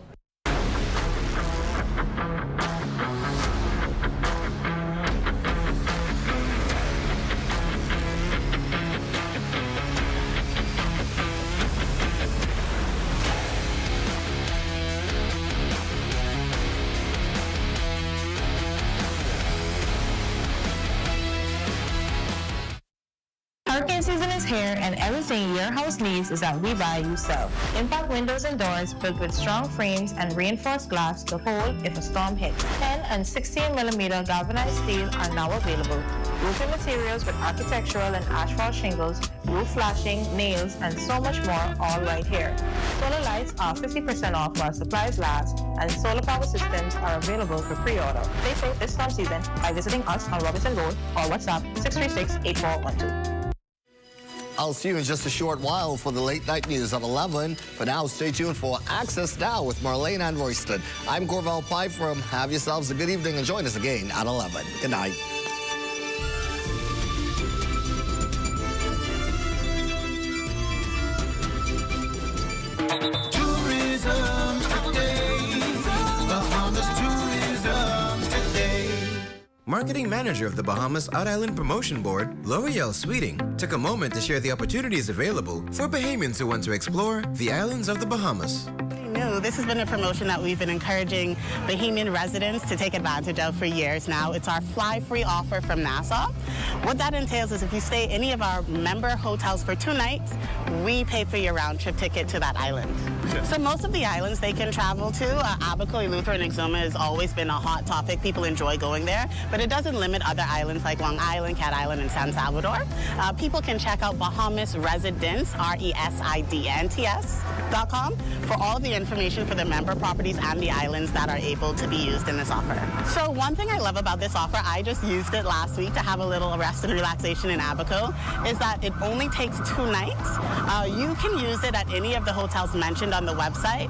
Hurricane season is here, and everything your house needs is at We Buy You Sell. Impact windows and doors built with strong frames and reinforced glass to hold if a storm hits. 10 and 16mm galvanized steel are now available. Roofing materials with architectural and asphalt shingles, roof flashing, nails, and so much more, all right here. Solar lights are 50% off while supplies last, and solar power systems are available for pre-order. Stay safe this storm season by visiting us on Robinson Road or WhatsApp 636-8412. I'll see you in just a short while for the late night news of 11. For now, stay tuned for Access Now with Marlene and Royston. I'm Corvell Pye from Have Yourselves a Good Evening, and join us again at 11. Good night. Tourism today. Bahamas Tourism today. Marketing Manager of the Bahamas Out Island Promotion Board, L'Oreal Sweeting, took a moment to share the opportunities available for Bahamians who want to explore the islands of the Bahamas. This has been a promotion that we've been encouraging Bahamian residents to take advantage of for years now. It's our fly free offer from Nassau. What that entails is if you stay any of our member hotels for 2 nights, we pay for your round trip ticket to that island. So most of the islands they can travel to, Abaco, Eleuthera, and Exuma has always been a hot topic. People enjoy going there, but it doesn't limit other islands like Long Island, Cat Island, and San Salvador. People can check out Bahamas Residence, RESIDNTS.com for all the information for the member properties and the islands that are able to be used in this offer. So one thing I love about this offer, I just used it last week to have a little rest and relaxation in Abaco, is that it only takes 2 nights. You can use it at any of the hotels mentioned on the website.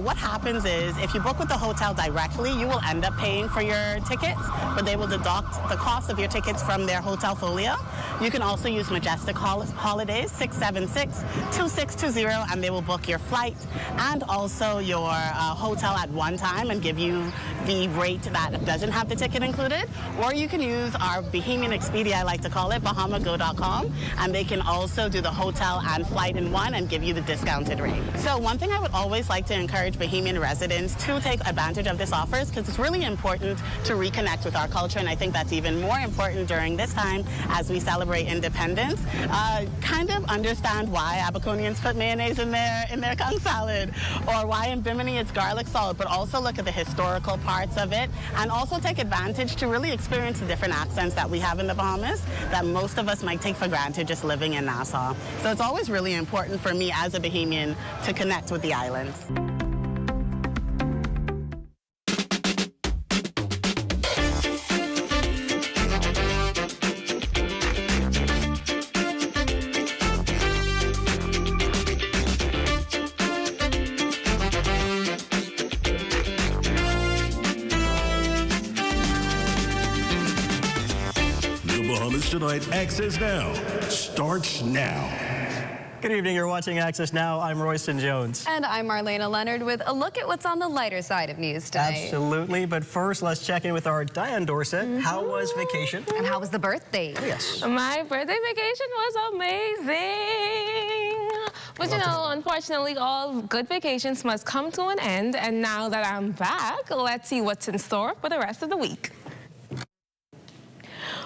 What happens is if you book with the hotel directly, you will end up paying for your tickets, but they will deduct the cost of your tickets from their hotel folio. You can also use Majestic Holidays 676-2620, and they will book your flight and also also your hotel at one time and give you the rate that doesn't have the ticket included. Or you can use our Bahamian Expedia, I like to call it, bahamago.com, and they can also do the hotel and flight in one and give you the discounted rate. So one thing I would always like to encourage Bahamian residents to take advantage of this offer is because it's really important to reconnect with our culture, and I think that's even more important during this time as we celebrate independence. Kind of understand why Abaconians put mayonnaise in their conch salad, or why in Bimini it's garlic salt, but also look at the historical parts of it, and also take advantage to really experience the different accents that we have in the Bahamas that most of us might take for granted just living in Nassau. So it's always really important for me as a Bahamian to connect with the islands. Tonight, Access Now starts now. Good evening, you're watching Access Now. I'm Royston Jones. And I'm Marlena Leonard with a look at what's on the lighter side of news today. Absolutely, but first let's check in with our Diane Dorset. How was vacation? And how was the birthday? Oh, yes. My birthday vacation was amazing. But you know, unfortunately, all good vacations must come to an end. And now that I'm back, let's see what's in store for the rest of the week.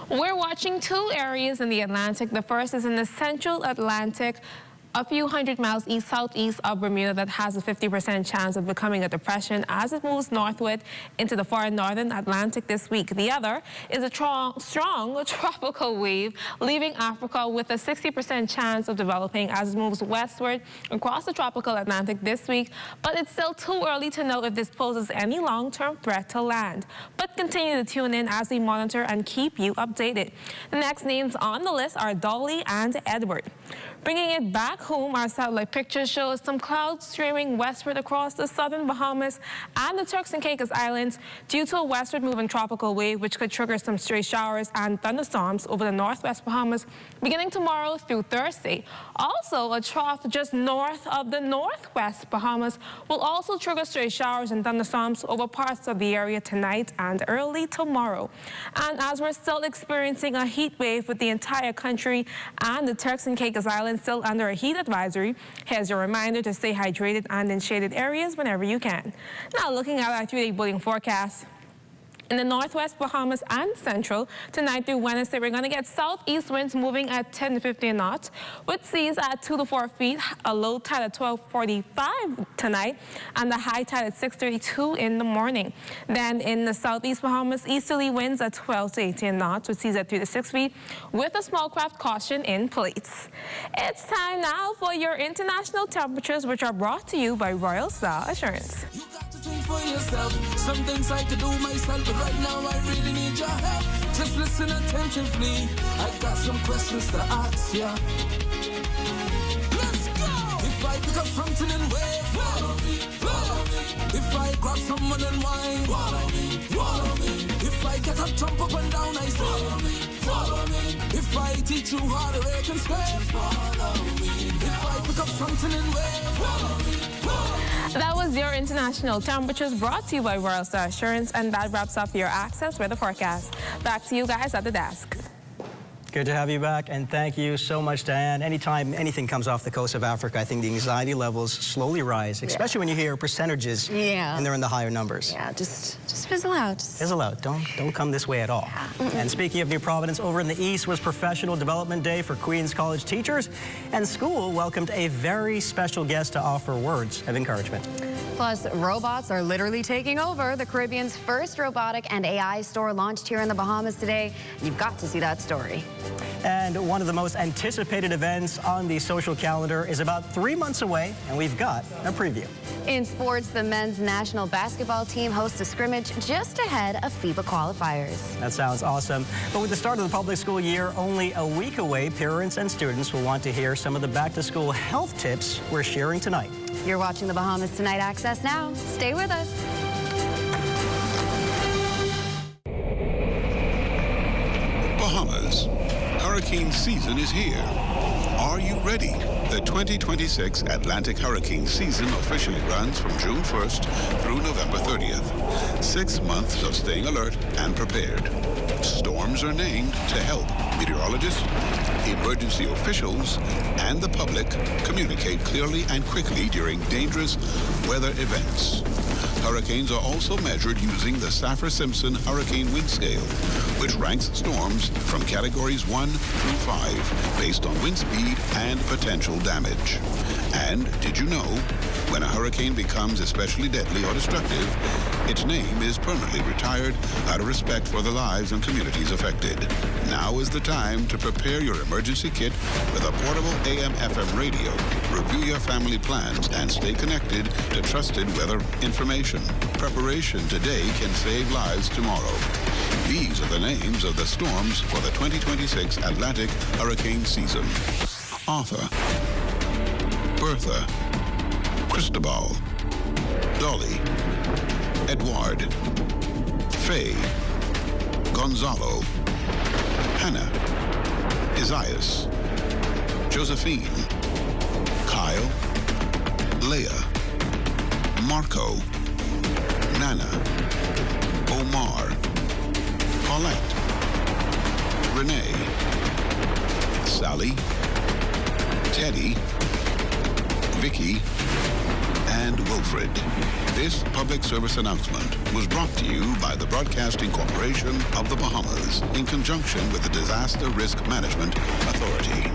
We're watching two areas in the Atlantic. The first is in the central Atlantic, a few hundred miles east-southeast of Bermuda, that has a 50% chance of becoming a depression as it moves northward into the far northern Atlantic this week. The other is a strong tropical wave leaving Africa with a 60% chance of developing as it moves westward across the tropical Atlantic this week. But it's still too early to know if this poses any long-term threat to land. But continue to tune in as we monitor and keep you updated. The next names on the list are Dolly and Edward. Bringing it back home, our satellite picture shows some clouds streaming westward across the southern Bahamas and the Turks and Caicos Islands due to a westward moving tropical wave, which could trigger some stray showers and thunderstorms over the northwest Bahamas beginning tomorrow through Thursday. Also, a trough just north of the northwest Bahamas will also trigger stray showers and thunderstorms over parts of the area tonight and early tomorrow. And as we're still experiencing a heat wave with the entire country and the Turks and Caicos Islands still under a heat advisory, here's your reminder to stay hydrated and in shaded areas whenever you can. Now, looking at our 3-day boating forecast. In the northwest Bahamas and central, tonight through Wednesday, we're going to get southeast winds moving at 10 to 15 knots, with seas at 2 to 4 feet, a low tide at 12:45 tonight, and the high tide at 6:32 in the morning. Then in the southeast Bahamas, easterly winds at 12 to 18 knots, with seas at 3 to 6 feet, with a small craft caution in place. It's time now for your international temperatures, which are brought to you by Royal Star Assurance. For yourself, some things I could do myself, but right now I really need your help. Just listen attentively. I got some questions to ask ya. Let's go. If I pick up something and wave, follow me, follow me. If I grab someone and whine, follow me, follow me. If I get up, jump up and down, I say, follow me, follow me. If I teach you how to rake and scrape, follow me. If I pick up something and wave, follow me, follow me. That was your international temperatures brought to you by Royal Star Assurance, and that wraps up your Access Weather Forecast. Back to you guys at the desk. Good to have you back, and thank you so much, Diane. Anytime anything comes off the coast of Africa, I think the anxiety levels slowly rise, especially when you hear percentages and they're in the higher numbers. Yeah, just fizzle out. Fizzle out. Don't come this way at all. And speaking of New Providence, over in the east was Professional Development Day for Queens College teachers, and school welcomed a very special guest to offer words of encouragement. Plus, robots are literally taking over. The Caribbean's first robotic and AI store launched here in the Bahamas today. You've got to see that story. And one of the most anticipated events on the social calendar is about 3 months away, and we've got a preview. In sports, the men's national basketball team hosts a scrimmage just ahead of FIBA qualifiers. That sounds awesome. But with the start of the public school year only a week away, parents and students will want to hear some of the back-to-school health tips we're sharing tonight. You're watching the Bahamas Tonight Access Now. Stay with us. Bahamas. Hurricane season is here. Are you ready? The 2026 Atlantic hurricane season officially runs from June 1st through November 30th. 6 months of staying alert and prepared. Storms are named to help meteorologists, emergency officials, and the public communicate clearly and quickly during dangerous weather events. Hurricanes are also measured using the Saffir-Simpson Hurricane Wind Scale, which ranks storms from categories 1 through 5 based on wind speed and potential damage. And did you know, when a hurricane becomes especially deadly or destructive, its name is permanently retired out of respect for the lives and communities affected. Now is the time to prepare your emergency kit with a portable AM/FM radio. Review your family plans and stay connected to trusted weather information. Preparation today can save lives tomorrow. These are the names of the storms for the 2026 Atlantic hurricane season. Arthur, Bertha, Cristobal, Dolly, Edward, Faye, Gonzalo, Hannah, Isaias, Josephine, Kyle, Leah, Marco, Nana, Omar, Paulette, Renee, Sally, Teddy, Vicky, and Wilfred. This public service announcement was brought to you by the Broadcasting Corporation of the Bahamas in conjunction with the Disaster Risk Management Authority.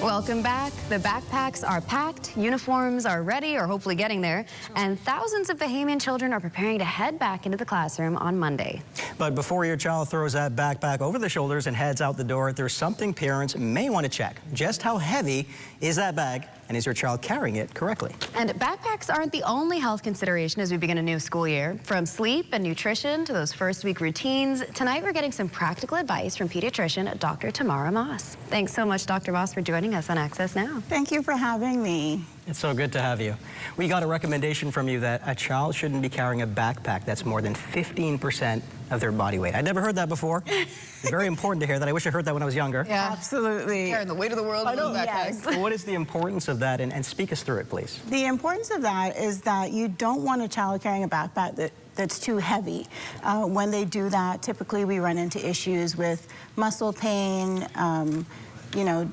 Welcome back. The backpacks are packed, uniforms are ready or hopefully getting there, and thousands of Bahamian children are preparing to head back into the classroom on Monday. But before your child throws that backpack over the shoulders and heads out the door, there's something parents may want to check. Just how heavy is that bag, and is your child carrying it correctly? And backpacks aren't the only health consideration as we begin a new school year. From sleep and nutrition to those first week routines, tonight we're getting some practical advice from pediatrician Dr. Tamara Moss. Thanks so much, Dr. Moss, for joining us on Access Now. Thank you for having me. It's so good to have you. We got a recommendation from you that a child shouldn't be carrying a backpack that's more than 15% of their body weight. I'd never heard that before. It's very important to hear that. I wish I heard that when I was younger. Yeah, absolutely. Carrying the weight of the world in those backpacks. Yes. What is the importance of that? And speak us through it, please. The importance of that is that you don't want a child carrying a backpack that's too heavy. When they do that, typically we run into issues with muscle pain,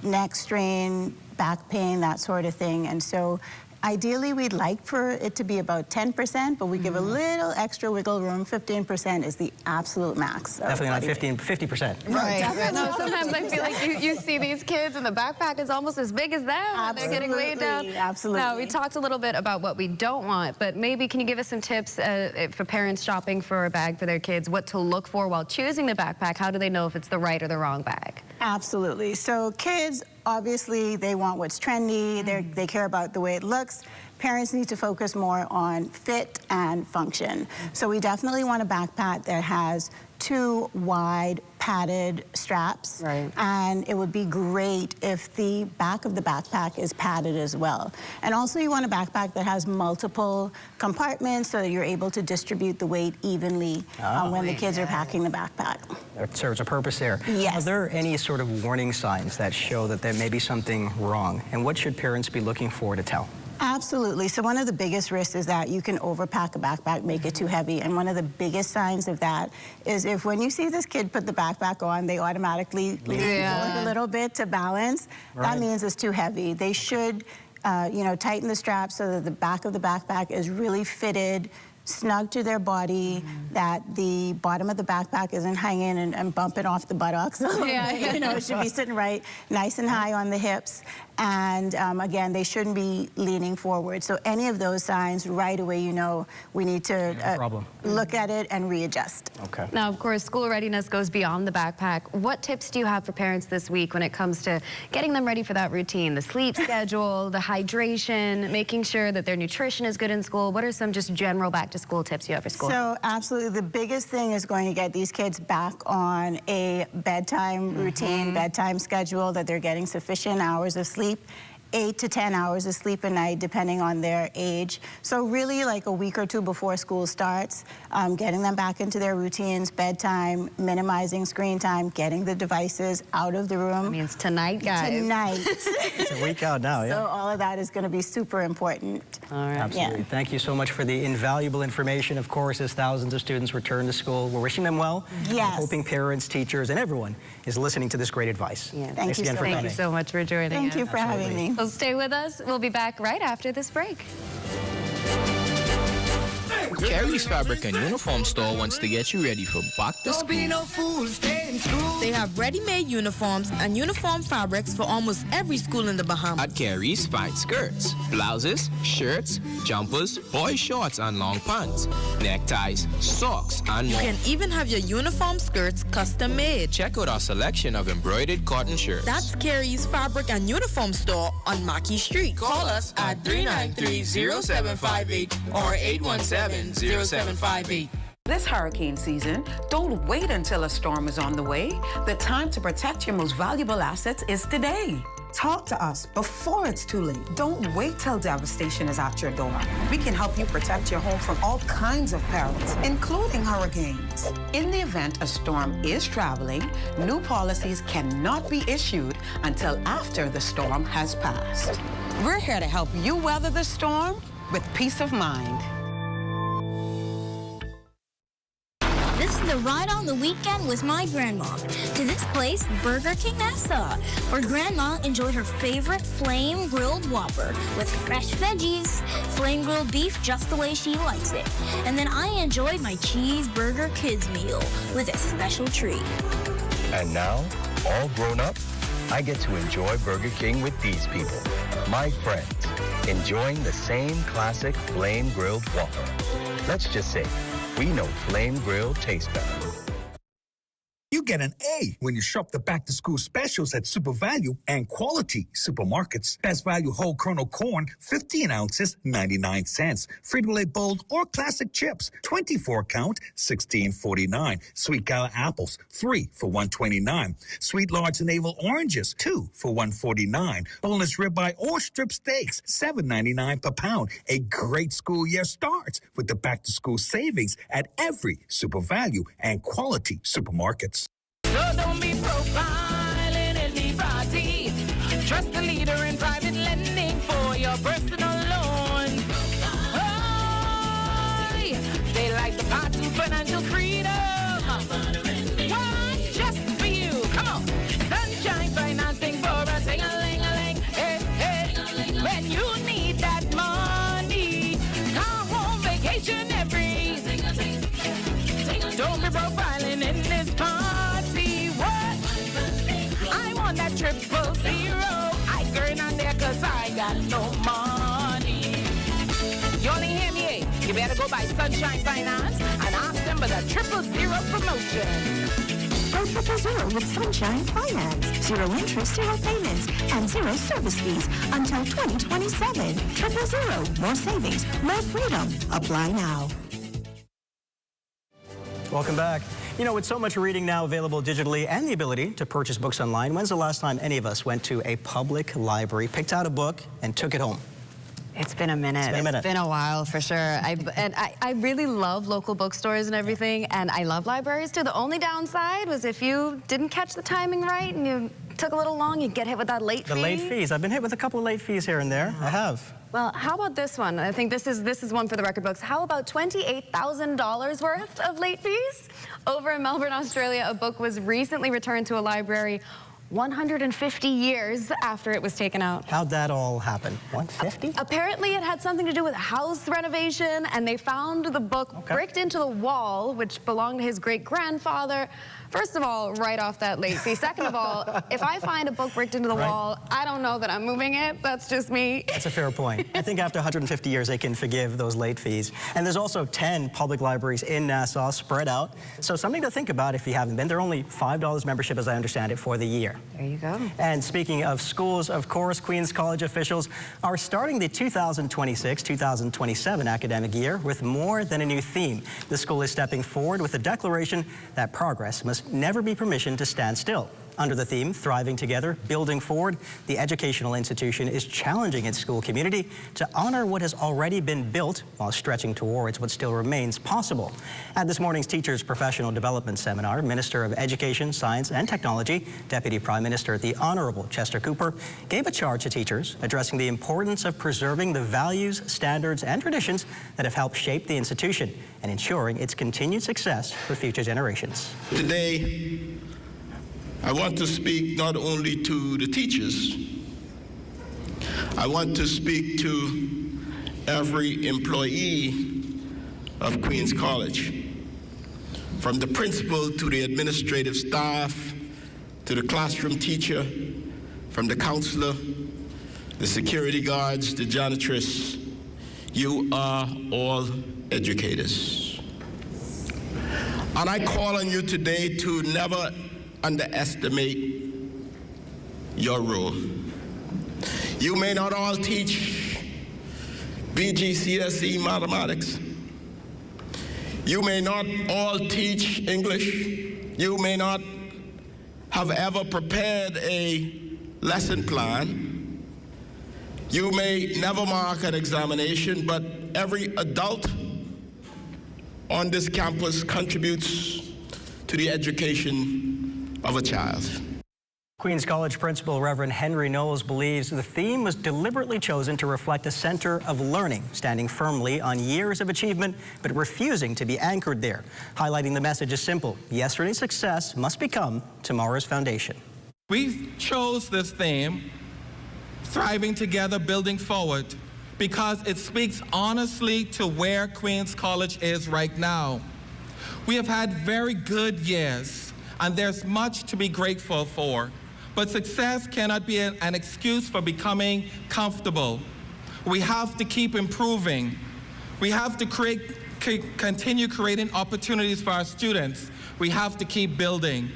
neck strain, back pain, that sort of thing. And so ideally, we'd like for it to be about 10%, but we give a little extra wiggle room. 15% is the absolute max. Definitely not 50%. Right. No, sometimes I feel like you see these kids and the backpack is almost as big as them. Absolutely. They're getting weighed down. Absolutely. Now, we talked a little bit about what we don't want, but maybe can you give us some tips for parents shopping for a bag for their kids, what to look for while choosing the backpack? How do they know if it's the right or the wrong bag? Absolutely. So kids, obviously, they want what's trendy. They care about the way it looks. Parents need to focus more on fit and function. So we definitely want a backpack that has 2 wide padded straps. Right. And it would be great if the back of the backpack is padded as well. And also you want a backpack that has multiple compartments so that you're able to distribute the weight evenly when the kids are packing the backpack. It serves a purpose there. Yes. Are there any sort of warning signs that show that there may be something wrong? And what should parents be looking for to tell? Absolutely. So one of the biggest risks is that you can overpack a backpack, make it too heavy. And one of the biggest signs of that is if when you see this kid put the backpack on, they automatically lean forward a little bit to balance. Right. That means it's too heavy. They should, tighten the strap so that the back of the backpack is really fitted, snug to their body, that the bottom of the backpack isn't hanging and bumping off the buttocks. It should be sitting right, nice and high on the hips. And again, they shouldn't be leaning forward. So any of those signs, right away, we need to look at it and readjust. Okay. Now, of course, school readiness goes beyond the backpack. What tips do you have for parents this week when it comes to getting them ready for that routine? The sleep schedule, the hydration, making sure that their nutrition is good in school. What are some just general back-to-school tips you have for school? So absolutely, the biggest thing is going to get these kids back on a bedtime routine, bedtime schedule, that they're getting sufficient hours of sleep. 8 to 10 hours of sleep a night, depending on their age. So really like a week or two before school starts, getting them back into their routines, bedtime, minimizing screen time, getting the devices out of the room. That means tonight, guys. Tonight. It's a week out now, yeah. So all of that is going to be super important. All right. Absolutely. Yeah. Thank you so much for the invaluable information. Of course, as thousands of students return to school, we're wishing them well. Yes. Hoping parents, teachers, and everyone is listening to this great advice. Yeah. Thanks again for coming. Thank you so much for joining us. Thank you for having me. Well, stay with us. We'll be back right after this break. Carrie's Fabric and Uniform Store wants to get you ready for back to school. Don't be no fool, stay in school. They have ready-made uniforms and uniform fabrics for almost every school in the Bahamas. At Carrie's, find skirts, blouses, shirts, jumpers, boy shorts and long pants, neckties, socks, and You more. can even have your uniform skirts custom made. Check out our selection of embroidered cotton shirts. That's Carrie's Fabric and Uniform Store on Mackey Street. Call us at 393-0758 or 817-0758. This hurricane season, don't wait until a storm is on the way. The time to protect your most valuable assets is today. Talk to us before it's too late. Don't wait till devastation is at your door. We can help you protect your home from all kinds of perils, including hurricanes. In the event a storm is traveling, new policies cannot be issued until after the storm has passed. We're here to help you weather the storm with peace of mind. This is the ride on the weekend with my grandma to this place, Burger King Nassau, where Grandma enjoyed her favorite flame grilled Whopper with fresh veggies, flame grilled beef just the way she likes it. And then I enjoyed my cheeseburger kids meal with a special treat. And now, all grown up, I get to enjoy Burger King with these people, my friends, enjoying the same classic flame grilled Whopper. Let's just say, we know flame grilled tastes better. You get an A when you shop the back-to-school specials at Super Value and Quality Supermarkets. Best Value whole kernel corn, 15 ounces, 99 cents. Frito-Lay Bold or Classic Chips, 24 count, $16.49. Sweet Gala apples, 3 for $1.29. Sweet large navel oranges, 2 for $1.49. Boneless ribeye or strip steaks, $7.99 per pound. A great school year starts with the back-to-school savings at every Super Value and Quality Supermarkets. So don't be profiling anybody. Trust the leader in private lending for your personal loans. Oh, they like the path to financial freedom. One just for you. Come on. Sunshine financing for a sing-a-ling-a-ling. Hey, hey. When you need that money, come on vacation every. Don't be profiling in this party. What? I want that 000. I girl on there cause I got no money. You only hear me, eh? You better go by Sunshine Finance and ask them for the 000 promotion. Go 000 with Sunshine Finance. 0 interest, 0 payments, and 0 service fees until 2027. 000. More savings, more freedom. Apply now. Welcome back. You know, with so much reading now available digitally and the ability to purchase books online, when's the last time any of us went to a public library, picked out a book, and took it home? It's been a minute. It's been a while for sure. I really love local bookstores and everything, and I love libraries too. The only downside was if you didn't catch the timing right and you took a little long, you'd get hit with that late fee. The late fees. I've been hit with a couple of late fees here and there. I have. Well, how about this one? I think this is one for the record books. How about $28,000 worth of late fees? Over in Melbourne, Australia, a book was recently returned to a library 150 years after it was taken out. How'd that all happen? 150? Apparently it had something to do with a house renovation, and they found the book bricked into the wall, which belonged to his great-grandfather. First of all, write off that late fee. Second of all, if I find a book bricked into the wall, I don't know that I'm moving it. That's just me. That's a fair point. I think after 150 years, they can forgive those late fees. And there's also 10 public libraries in Nassau spread out. So something to think about if you haven't been. They're only $5 membership, as I understand it, for the year. There you go. And speaking of schools, of course, Queens College officials are starting the 2026-2027 academic year with more than a new theme. The school is stepping forward with a declaration that progress must never be permission to stand still. Under the theme, Thriving Together, Building Forward, the educational institution is challenging its school community to honor what has already been built while stretching towards what still remains possible. At this morning's Teachers Professional Development Seminar, Minister of Education, Science and Technology, Deputy Prime Minister the Honourable Chester Cooper, gave a charge to teachers addressing the importance of preserving the values, standards and traditions that have helped shape the institution and ensuring its continued success for future generations. Today, I want to speak not only to the teachers, I want to speak to every employee of Queens College, from the principal to the administrative staff, to the classroom teacher, from the counselor, the security guards, the janitress. You are all educators. And I call on you today to never underestimate your role. You may not all teach BGCSE mathematics. You may not all teach English. You may not have ever prepared a lesson plan. You may never mark an examination, but every adult on this campus contributes to the education of a child. Queens College Principal Reverend Henry Knowles believes the theme was deliberately chosen to reflect a center of learning, standing firmly on years of achievement, but refusing to be anchored there. Highlighting the message is simple: yesterday's success must become tomorrow's foundation. We chose this theme, Thriving Together, Building Forward, because it speaks honestly to where Queens College is right now. We have had very good years, and there's much to be grateful for. But success cannot be an excuse for becoming comfortable. We have to keep improving. We have to continue creating opportunities for our students. We have to keep building.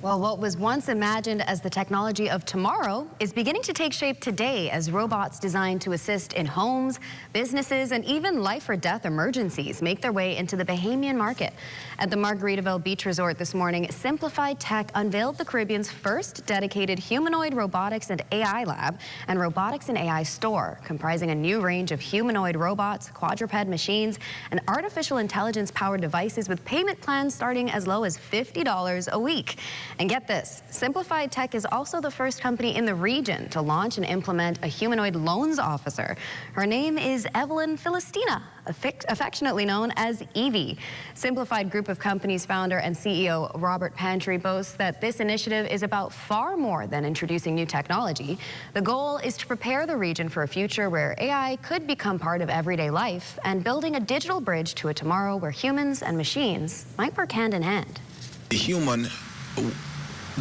Well, what was once imagined as the technology of tomorrow is beginning to take shape today as robots designed to assist in homes, businesses, and even life or death emergencies make their way into the Bahamian market. At the Margaritaville Beach Resort this morning, Simplified Tech unveiled the Caribbean's first dedicated humanoid robotics and AI lab and robotics and AI store, comprising a new range of humanoid robots, quadruped machines, and artificial intelligence-powered devices with payment plans starting as low as $50 a week. And get this, Simplified Tech is also the first company in the region to launch and implement a humanoid loans officer. Her name is Evelyn Philistina, affectionately known as Evie. Simplified Group of Companies founder and CEO Robert Pantry boasts that this initiative is about far more than introducing new technology. The goal is to prepare the region for a future where AI could become part of everyday life and building a digital bridge to a tomorrow where humans and machines might work hand in hand. The human,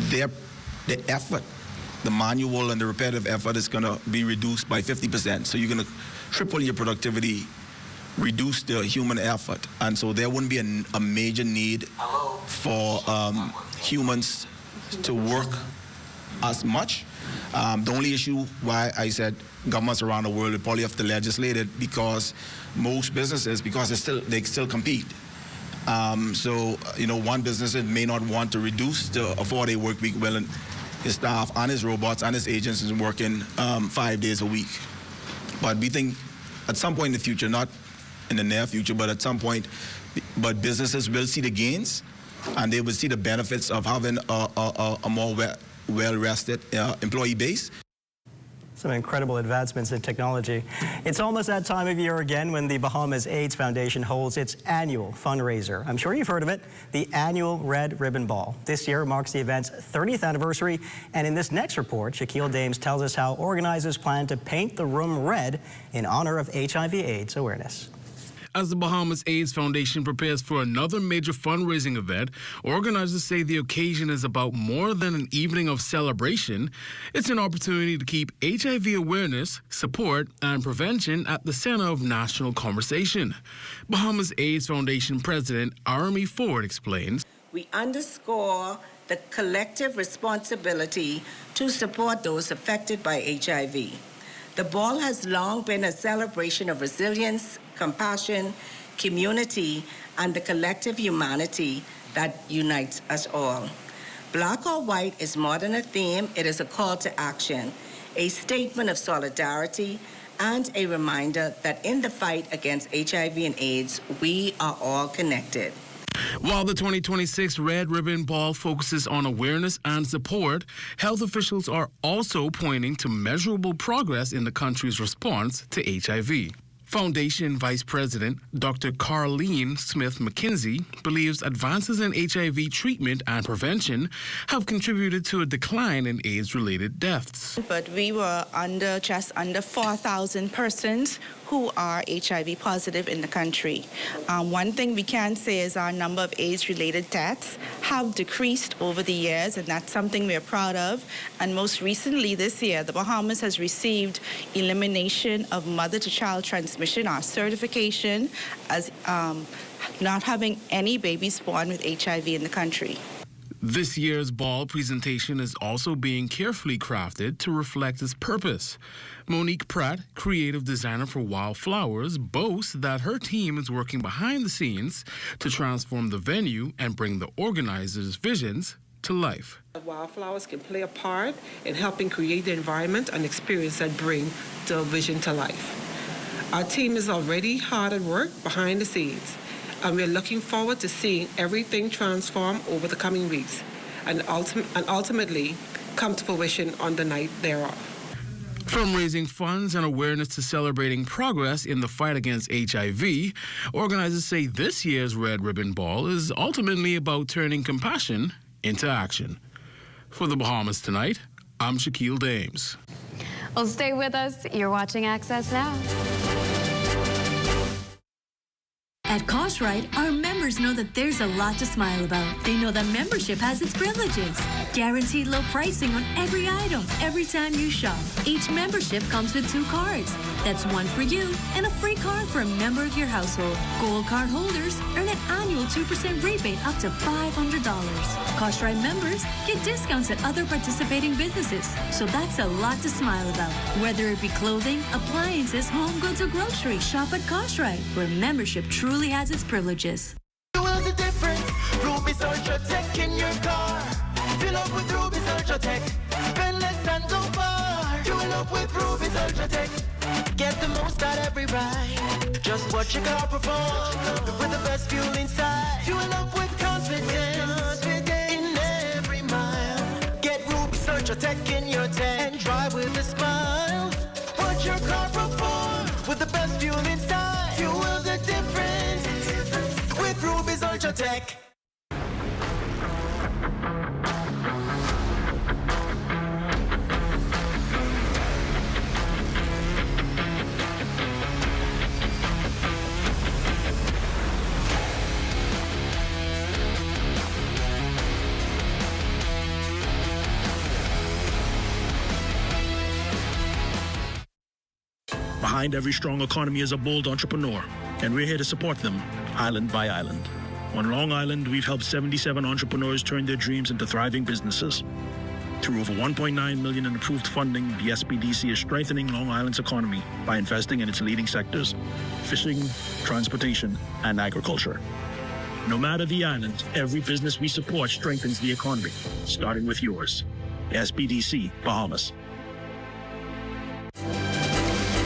the effort, the manual and the repetitive effort is going to be reduced by 50%. So you're going to triple your productivity, reduce the human effort. And so there wouldn't be a major need for humans to work as much. The only issue why I said governments around the world would probably have to legislate it because most businesses, because they still compete. So, you know, one business may not want to reduce a 4-day work week well, and his staff and his robots and his agents is working 5 days a week. But we think at some point in the future, not in the near future, but at some point, but businesses will see the gains and they will see the benefits of having a more well-rested employee base. Some incredible advancements in technology. It's almost that time of year again when the Bahamas AIDS Foundation holds its annual fundraiser. I'm sure you've heard of it, the annual Red Ribbon Ball. This year marks the event's 30th anniversary, and in this next report, Shaquille Dames tells us how organizers plan to paint the room red in honor of HIV/AIDS awareness. As the Bahamas AIDS Foundation prepares for another major fundraising event, organizers say the occasion is about more than an evening of celebration. It's an opportunity to keep HIV awareness, support, and prevention at the center of national conversation. Bahamas AIDS Foundation President Army Ford explains. We underscore the collective responsibility to support those affected by HIV. The ball has long been a celebration of resilience, compassion, community, and the collective humanity that unites us all. Black or white is more than a theme, it is a call to action, a statement of solidarity, and a reminder that in the fight against HIV and AIDS, we are all connected. While the 2026 Red Ribbon Ball focuses on awareness and support, health officials are also pointing to measurable progress in the country's response to HIV. Foundation Vice President Dr. Carleen Smith-McKinsey believes advances in HIV treatment and prevention have contributed to a decline in AIDS-related deaths. But we were just under 4,000 persons who are HIV positive in the country. One thing we can say is our number of AIDS-related deaths have decreased over the years, and that's something we're proud of. And most recently this year, the Bahamas has received elimination of mother-to-child transmission, our certification as not having any babies born with HIV in the country. This year's ball presentation is also being carefully crafted to reflect its purpose. Monique Pratt, creative designer for Wildflowers, boasts that her team is working behind the scenes to transform the venue and bring the organizers' visions to life. Wildflowers can play a part in helping create the environment and experience that bring the vision to life. Our team is already hard at work behind the scenes, and we're looking forward to seeing everything transform over the coming weeks and ultimately come to fruition on the night thereof. From raising funds and awareness to celebrating progress in the fight against HIV, organizers say this year's Red Ribbon Ball is ultimately about turning compassion into action. For the Bahamas Tonight, I'm Shaquille Dames. Well, stay with us. You're watching Access Now. At Cartwright, our members know that there's a lot to smile about. They know that membership has its privileges. Guaranteed low pricing on every item, every time you shop. Each membership comes with 2 cards. That's one for you and a free card for a member of your household. Gold card holders earn an annual 2% rebate up to $500. Cartwright members get discounts at other participating businesses. So that's a lot to smile about. Whether it be clothing, appliances, home goods, or groceries, shop at Cartwright, where membership truly has its privileges. Feel the difference. Ruby's Ultra Tech in your car. Fill up with Ruby's Ultra Tech. Spend less and go far. Fuel up with Ruby's Ultra Tech. Get the most out every ride. Just watch your car perform with the best fuel inside. Fuel up with confidence in every mile. Get Ruby's Ultra Tech in your tank and drive with a smile. Watch your car perform with the best fuel inside. Fuel the difference with Ruby's Ultra Tech. Behind every strong economy is a bold entrepreneur, and we're here to support them, island by island. On Long Island, we've helped 77 entrepreneurs turn their dreams into thriving businesses. Through over $1.9 million in approved funding, the SBDC is strengthening Long Island's economy by investing in its leading sectors: fishing, transportation, and agriculture. No matter the island, every business we support strengthens the economy, starting with yours. SBDC, Bahamas.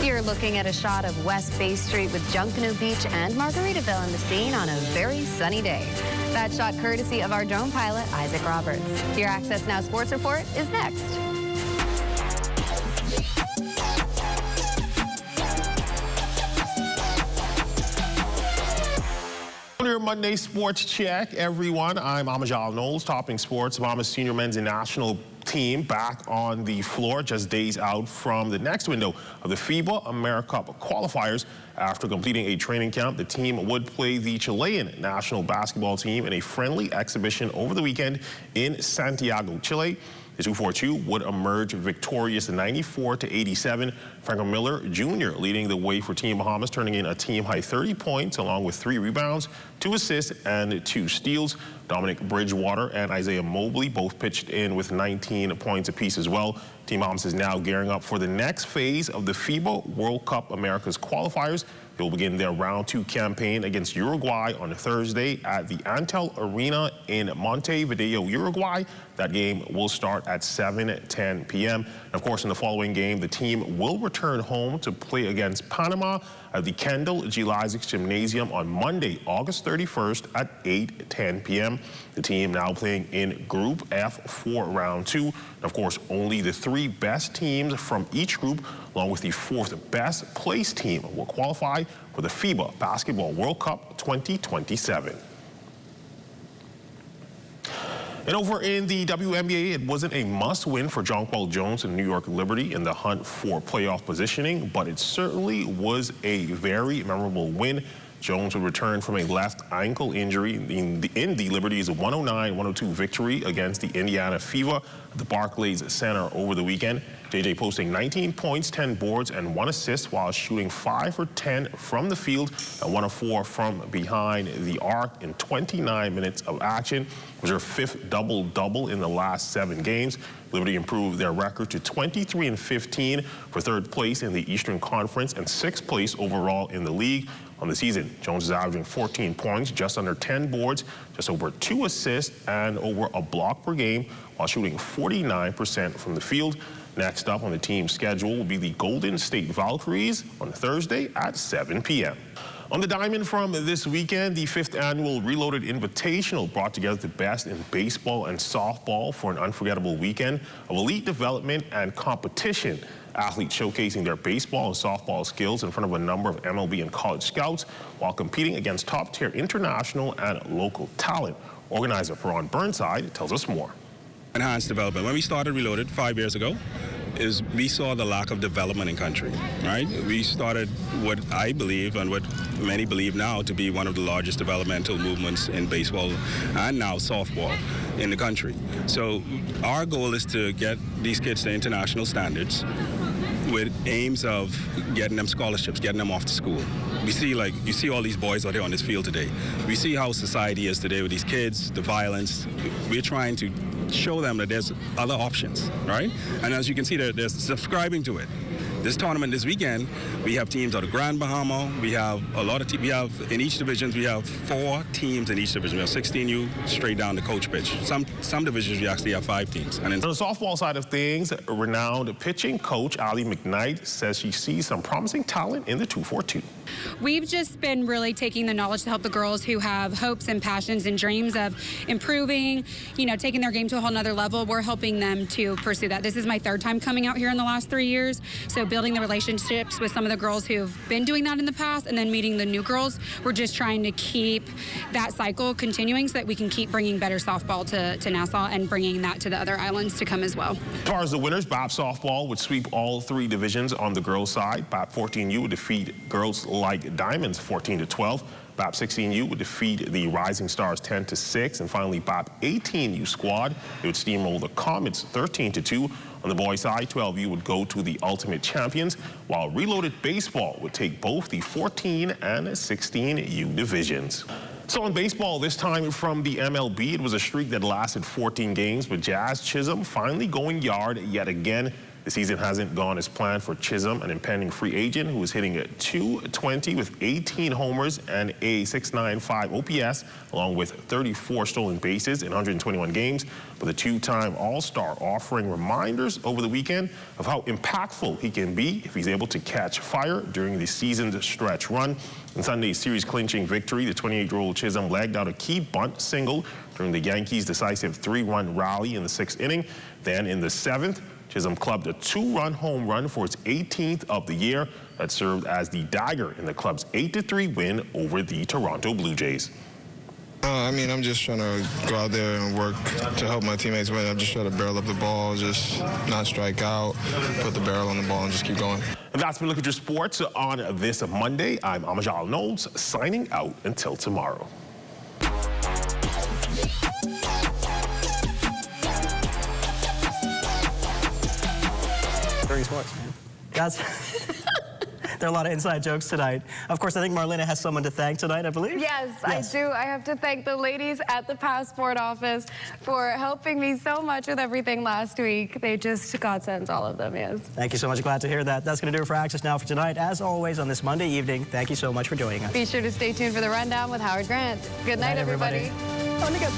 You're looking at a shot of West Bay Street with Junkanoo Beach and Margaritaville in the scene on a very sunny day. That shot courtesy of our drone pilot, Isaac Roberts. Your Access Now Sports Report is next. On your Monday Sports Check, everyone, I'm Amajal Knowles, topping sports. Bahamas senior men's and national team back on the floor just days out from the next window of the FIBA AmeriCup qualifiers. After completing a training camp, the team would play the Chilean national basketball team in a friendly exhibition over the weekend in Santiago, Chile. The 242 would emerge victorious 94-87. Franklin Miller Jr. leading the way for Team Bahamas, turning in a team-high 30 points along with 3 rebounds, 2 assists, and 2 steals. Dominic Bridgewater and Isaiah Mobley both pitched in with 19 points apiece as well. Team Bahamas is now gearing up for the next phase of the FIBA World Cup Americas qualifiers. They will begin their round 2 campaign against Uruguay on Thursday at the Antel Arena in Montevideo, Uruguay. That game will start at 7:10 p.m. Of course, in the following game, the team will return home to play against Panama at the Kendall G. Lysick Gymnasium on Monday, August 31st at 8:10 p.m. The team now playing in Group F for round 2. Of course, only the 3 best teams from each group, along with the 4th best placed team, will qualify for the FIBA Basketball World Cup 2027. And over in the WNBA, it wasn't a must-win for Jonquel Jones and New York Liberty in the hunt for playoff positioning, but it certainly was a very memorable win. Jones would return from a left ankle injury in the Liberty's 109-102 victory against the Indiana Fever at the Barclays Center over the weekend. JJ posting 19 points, 10 boards, and 1 assist while shooting 5 for 10 from the field and 1 of 4 from behind the arc in 29 minutes of action. It was her 5th double-double in the last 7 games. Liberty improved their record to 23-15 for 3rd place in the Eastern Conference and 6th place overall in the league. On the season, Jones is averaging 14 points, just under 10 boards, just over 2 assists, and over a block per game while shooting 49% from the field. Next up on the team's schedule will be the Golden State Valkyries on Thursday at 7 p.m. On the diamond from this weekend, the 5th annual Reloaded Invitational brought together the best in baseball and softball for an unforgettable weekend of elite development and competition. Athletes showcasing their baseball and softball skills in front of a number of MLB and college scouts while competing against top-tier international and local talent. Organizer Perron Burnside tells us more. Enhanced development. When we started Reloaded 5 years ago, we saw the lack of development in country, right? We started what I believe and what many believe now to be one of the largest developmental movements in baseball and now softball in the country. So our goal is to get these kids to international standards with aims of getting them scholarships, getting them off to school. We see, like, you see all these boys out here on this field today. We see how society is today with these kids, the violence. We're trying to show them that there's other options, right? And as you can see, they're subscribing to it. This tournament this weekend, we have teams out of Grand Bahama. We have a lot of we have in each division. We have 4 teams in each division. We have 16U straight down to coach pitch. Some divisions we actually have 5 teams. And on the softball side of things, renowned pitching coach Ali McKnight says she sees some promising talent in the 242. We've just been really taking the knowledge to help the girls who have hopes and passions and dreams of improving, taking their game to a whole nother level. We're helping them to pursue that. This is my 3rd time coming out here in the last 3 years. So building the relationships with some of the girls who've been doing that in the past and then meeting the new girls. We're just trying to keep that cycle continuing so that we can keep bringing better softball to Nassau and bringing that to the other islands to come as well. As far as the winners, BAP softball would sweep all 3 divisions on the girls' side. BAP 14U would defeat Girls Like Diamonds 14-12. BAP 16U would defeat the Rising Stars 10-6, and finally BAP 18U squad, they would steamroll the Comets 13-2. On the boys' side, 12U would go to the Ultimate Champions, while Reloaded Baseball would take both the 14 and 16U divisions. So in baseball, this time from the MLB, it was a streak that lasted 14 games, but Jazz Chisholm finally going yard yet again. The season hasn't gone as planned for Chisholm, an impending free agent who is hitting at .220 with 18 homers and a .695 OPS, along with 34 stolen bases in 121 games. But the 2-time All-Star offering reminders over the weekend of how impactful he can be if he's able to catch fire during the season's stretch run. In Sunday's series-clinching victory, the 28-year-old Chisholm legged out a key bunt single during the Yankees' decisive 3-run rally in the 6th inning. Then in the 7th, Chisholm clubbed a 2-run home run for its 18th of the year that served as the dagger in the club's 8-3 win over the Toronto Blue Jays. I'm just trying to go out there and work to help my teammates win. I'm just trying to barrel up the ball, just not strike out, put the barrel on the ball, and just keep going. And that's been Look at Your Sports on this Monday. I'm Amajal Knowles, signing out until tomorrow. Sports, man. There are a lot of inside jokes tonight. Of course, I think Marlena has someone to thank tonight, I believe. Yes, I do. I have to thank the ladies at the passport office for helping me so much with everything last week. They just godsends, all of them, yes. Thank you so much. Glad to hear that. That's going to do it for Access Now for tonight. As always, on this Monday evening, thank you so much for joining us. Be sure to stay tuned for the rundown with Howard Grant. Good night, everybody. On to go.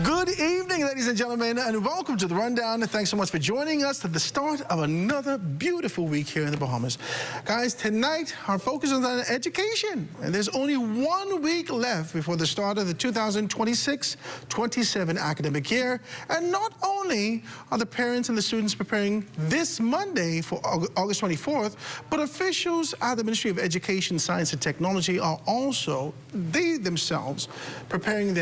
Good evening, ladies and gentlemen, and welcome to the Rundown. Thanks so much for joining us at the start of another beautiful week here in the Bahamas. Guys, tonight our focus is on education, and there's only 1 week left before the start of the 2026-27 academic year. And not only are the parents and the students preparing this Monday for August 24th, but officials at the Ministry of Education, Science and Technology are also, they themselves, preparing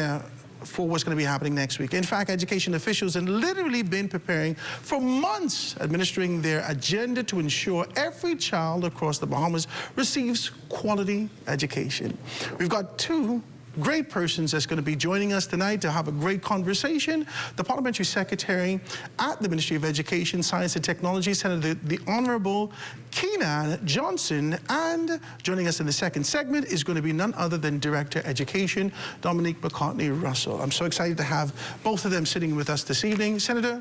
for what's going to be happening next week. In fact, education officials have literally been preparing for months, administering their agenda to ensure every child across the Bahamas receives quality education. We've got two great persons that's going to be joining us tonight to have a great conversation. The Parliamentary Secretary at the Ministry of Education, Science and Technology, Senator the Honorable Keenan Johnson, and joining us in the second segment is going to be none other than Director Education, Dominique McCartney-Russell. I'm so excited to have both of them sitting with us this evening. Senator?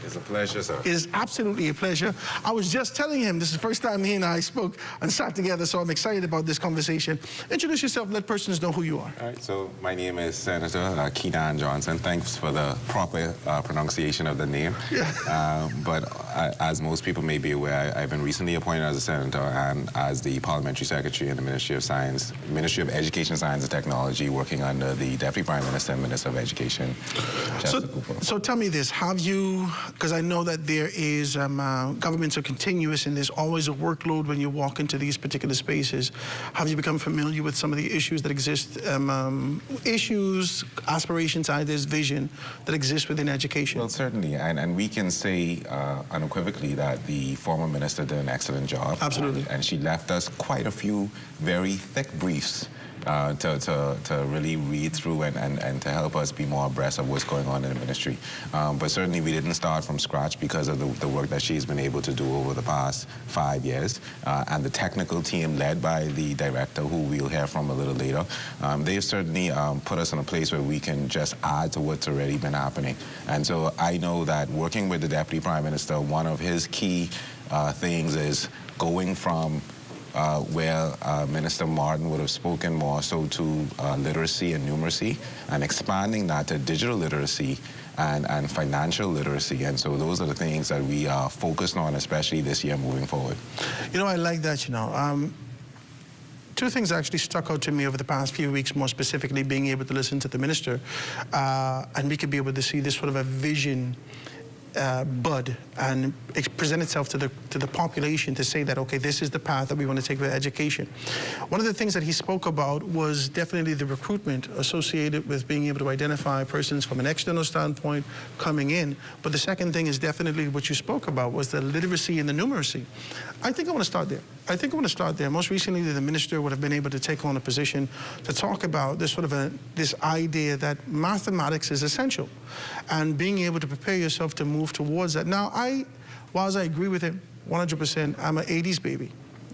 It's a pleasure, sir. It is absolutely a pleasure. I was just telling him this is the first time he and I spoke and sat together, so I'm excited about this conversation. Introduce yourself, let persons know who you are. All right, so my name is Senator Keenan Johnson. Thanks for the proper pronunciation of the name. Yeah. But as most people may be aware, I've been recently appointed as a senator and as the Parliamentary Secretary in the Ministry of Education, Science and Technology, working under the Deputy Prime Minister and Minister of Education, So tell me this, have you, because I know that there is, governments are continuous and there's always a workload when you walk into these particular spaces. Have you become familiar with some of the issues that exist, issues, aspirations, ideas, vision that exist within education? Well, certainly, and we can say unequivocally that the former minister did an excellent job. Absolutely. And she left us quite a few very thick briefs to really read through and to help us be more abreast of what's going on in the ministry. But certainly we didn't start from scratch because of the work that she's been able to do over the past 5 years. And the technical team led by the director, who we'll hear from a little later, they've certainly put us in a place where we can just add to what's already been happening. And so I know that working with the Deputy Prime Minister, one of his key things is going from where Minister Martin would have spoken more so to literacy and numeracy, and expanding that to digital literacy and financial literacy. And so those are the things that we are focused on, especially this year moving forward. You know, I like that, you know. Two things actually stuck out to me over the past few weeks, more specifically being able to listen to the minister, and we could be able to see this sort of a vision bud and present itself to the population to say that, okay, this is the path that we want to take with education. One of the things that he spoke about was definitely the recruitment associated with being able to identify persons from an external standpoint coming in. But the second thing is definitely what you spoke about was the literacy and the numeracy. I think I want to start there. Most recently, the minister would have been able to take on a position to talk about this sort of this idea that mathematics is essential, and being able to prepare yourself to move towards that. Now, whilst I agree with him 100%, I'm an 80s baby.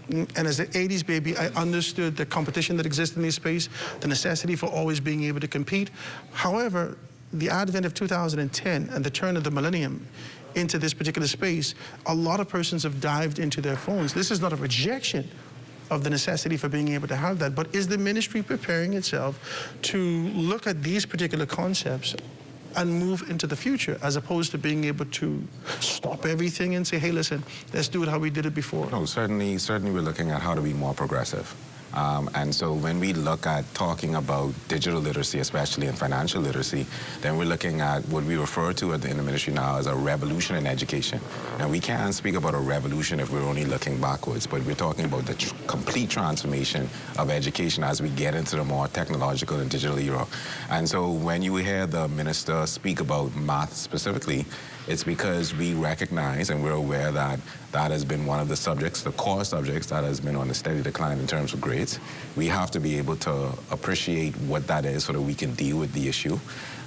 And as an 80s baby, I understood the competition that exists in this space, the necessity for always being able to compete. However, the advent of 2010 and the turn of the millennium into this particular space, a lot of persons have dived into their phones. This is not a rejection of the necessity for being able to have that, but is the ministry preparing itself to look at these particular concepts and move into the future, as opposed to being able to stop everything and say, hey, listen, let's do it how we did it before? No, certainly we're looking at how to be more progressive. And so when we look at talking about digital literacy, especially in financial literacy, then we're looking at what we refer to in the ministry now as a revolution in education. Now, we can't speak about a revolution if we're only looking backwards, but we're talking about the complete transformation of education as we get into the more technological and digital era. And so when you hear the minister speak about math specifically, it's because we recognize and we're aware that that has been one of the subjects, the core subjects, that has been on a steady decline in terms of grades. We have to be able to appreciate what that is so that we can deal with the issue.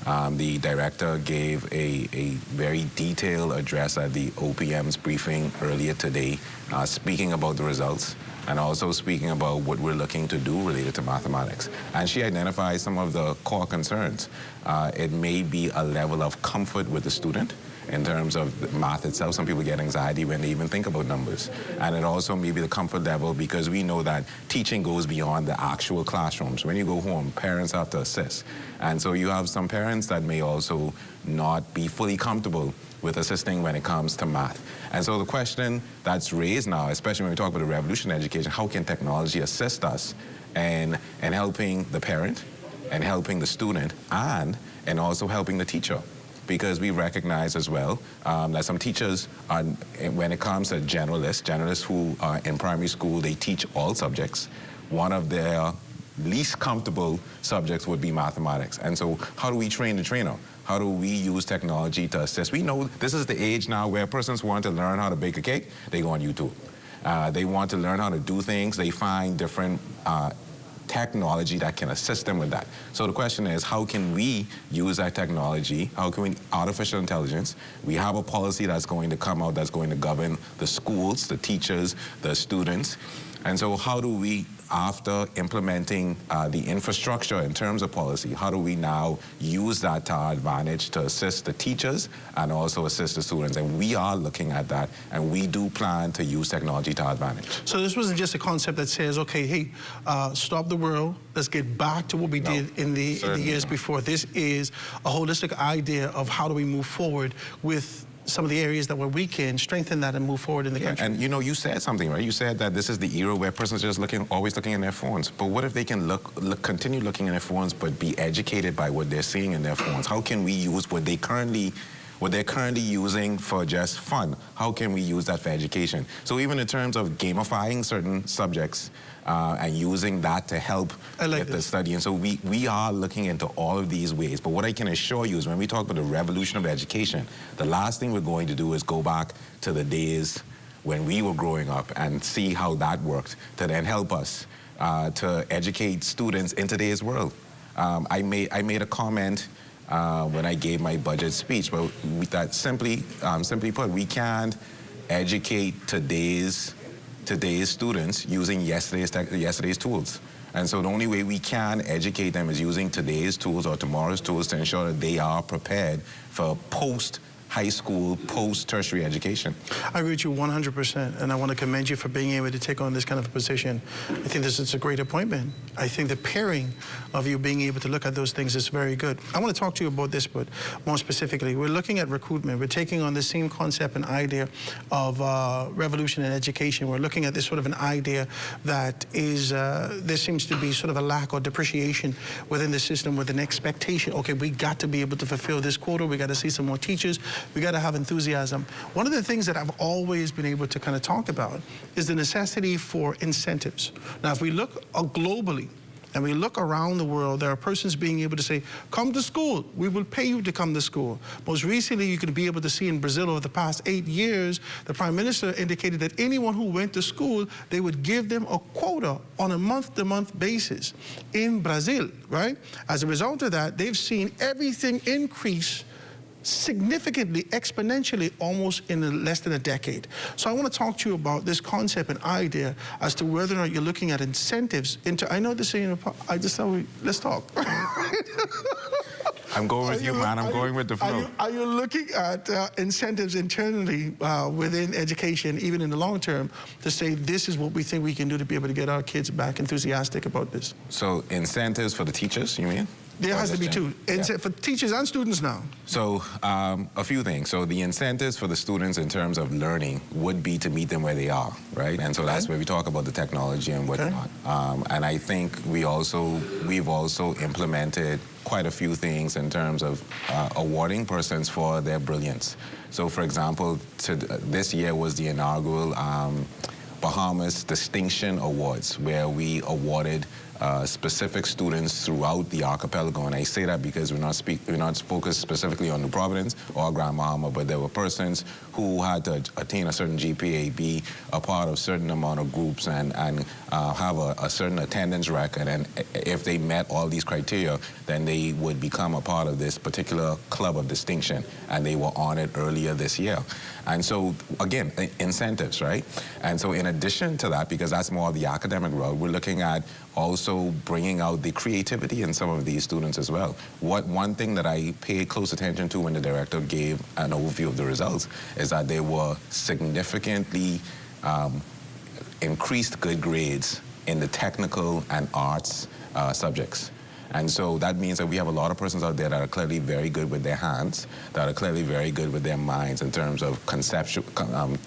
The director gave a very detailed address at the OPM's briefing earlier today, speaking about the results and also speaking about what we're looking to do related to mathematics. And she identified some of the core concerns. It may be a level of comfort with the student in terms of math itself. Some people get anxiety when they even think about numbers. And it also may be the comfort level, because we know that teaching goes beyond the actual classrooms. When you go home, parents have to assist. And so you have some parents that may also not be fully comfortable with assisting when it comes to math. And so the question that's raised now, especially when we talk about the revolution in education, how can technology assist us in helping the parent and helping the student and also helping the teacher? Because we recognize as well that some teachers are, when it comes to generalists who are in primary school, they teach all subjects. One of their least comfortable subjects would be mathematics. And so how do we train the trainer? How do we use technology to assist? We know this is the age now where persons want to learn how to bake a cake, they go on YouTube. They want to learn how to do things, they find different technology that can assist them with that. So the question is, how can we use that technology? How can we, artificial intelligence, we have a policy that's going to come out that's going to govern the schools, the teachers, the students. And so how do we, after implementing the infrastructure in terms of policy, how do we now use that to our advantage to assist the teachers and also assist the students? And we are looking at that, and we do plan to use technology to our advantage. So this wasn't just a concept that says, okay, hey, stop the world, let's get back to what we did in the years before. This is a holistic idea of how do we move forward with some of the areas that where we can strengthen that and move forward in the country. And you know, you said something, right? You said that this is the era where persons are just always looking in their phones. But what if they can continue looking in their phones but be educated by what they're seeing in their phones? How can we use what they're currently using for just fun? How can we use that for education? So even in terms of gamifying certain subjects and using that to help with the study. And so we are looking into all of these ways. But what I can assure you is when we talk about the revolution of education, the last thing we're going to do is go back to the days when we were growing up and see how that worked to then help us to educate students in today's world. I made a comment when I gave my budget speech, but that simply put, we can't educate today's students using yesterday's tools. And so the only way we can educate them is using today's tools or tomorrow's tools to ensure that they are prepared for post-high school, post-tertiary education. I agree with you 100%, and I want to commend you for being able to take on this kind of a position. I think this is a great appointment. I think the pairing of you being able to look at those things is very good. I want to talk to you about this, but more specifically, we're looking at recruitment. We're taking on the same concept and idea of revolution in education. We're looking at this sort of an idea that is, there seems to be sort of a lack or depreciation within the system with an expectation. Okay, we got to be able to fulfill this quota. We got to see some more teachers. We got to have enthusiasm. One of the things that I've always been able to kind of talk about is the necessity for incentives. Now, if we look globally, and we look around the world, there are persons being able to say, come to school, we will pay you to come to school. Most recently, you could be able to see in Brazil over the past 8 years, the Prime Minister indicated that anyone who went to school, they would give them a quota on a month-to-month basis in Brazil, right? As a result of that, they've seen everything increase significantly, exponentially, almost in less than a decade. So I want to talk to you about this concept and idea as to whether or not you're looking at incentives into, I know this, I just thought let's talk. I'm going with you, man. I'm going with the flow. Are you looking at incentives internally within education, even in the long term, to say this is what we think we can do to be able to get our kids back enthusiastic about this? So incentives for the teachers, you mean? There has to be two, for teachers and students now. So a few things. So the incentives for the students in terms of learning would be to meet them where they are, right? And so that's where we talk about the technology and whatnot. And I think we've also implemented quite a few things in terms of awarding persons for their brilliance. So for example, this year was the inaugural Bahamas Distinction Awards, where we awarded specific students throughout the archipelago. And I say that because we're not focused specifically on New Providence or Grand Bahama, but there were persons who had to attain a certain GPA, be a part of a certain amount of groups, and have a certain attendance record. And if they met all these criteria, then they would become a part of this particular club of distinction. And they were honored earlier this year. And so, again, incentives, right? And so in addition to that, because that's more of the academic route, we're looking at also bringing out the creativity in some of these students as well. One thing that I paid close attention to when the director gave an overview of the results is that there were significantly increased good grades in the technical and arts subjects. And so that means that we have a lot of persons out there that are clearly very good with their hands, that are clearly very good with their minds in terms of conceptual,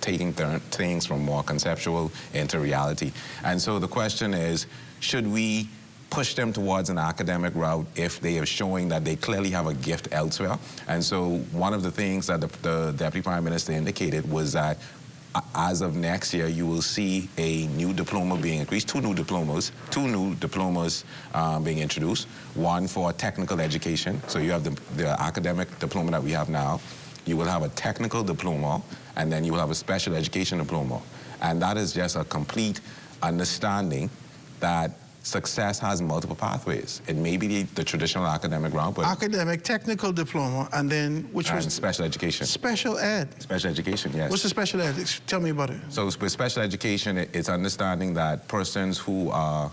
taking things from more conceptual into reality. And so the question is, should we push them towards an academic route if they are showing that they clearly have a gift elsewhere? And so one of the things that the Deputy Prime Minister indicated was that as of next year, you will see a new diploma being increased, two new diplomas being introduced, one for technical education. So you have the academic diploma that we have now. You will have a technical diploma, and then you will have a special education diploma. And that is just a complete understanding that success has multiple pathways. It may be the traditional academic route, but academic, technical diploma, and then which was special education. Special ed. Special education, yes. What's the special ed? Tell me about it. So with special education, it's understanding that persons who are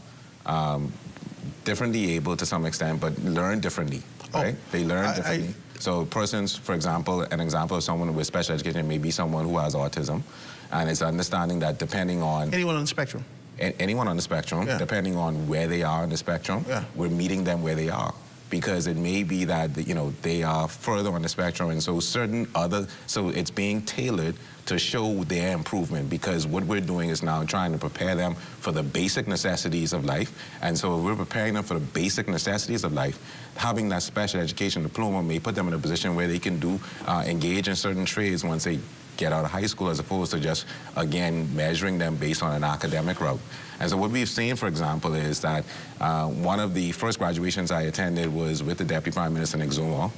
differently able to some extent, but learn differently, right? They learn differently. So persons, for example, an example of someone with special education may be someone who has autism, and it's understanding that depending on anyone on the spectrum. Anyone on the spectrum, depending on where they are on the spectrum, we're meeting them where they are. Because it may be that, they are further on the spectrum, and so so it's being tailored to show their improvement, because what we're doing is now trying to prepare them for the basic necessities of life. And so if we're preparing them for the basic necessities of life, having that special education diploma may put them in a position where they can engage in certain trades once they get out of high school, as opposed to just, again, measuring them based on an academic route. And so what we've seen, for example, is that one of the first graduations I attended was with the Deputy Prime Minister in Exuma,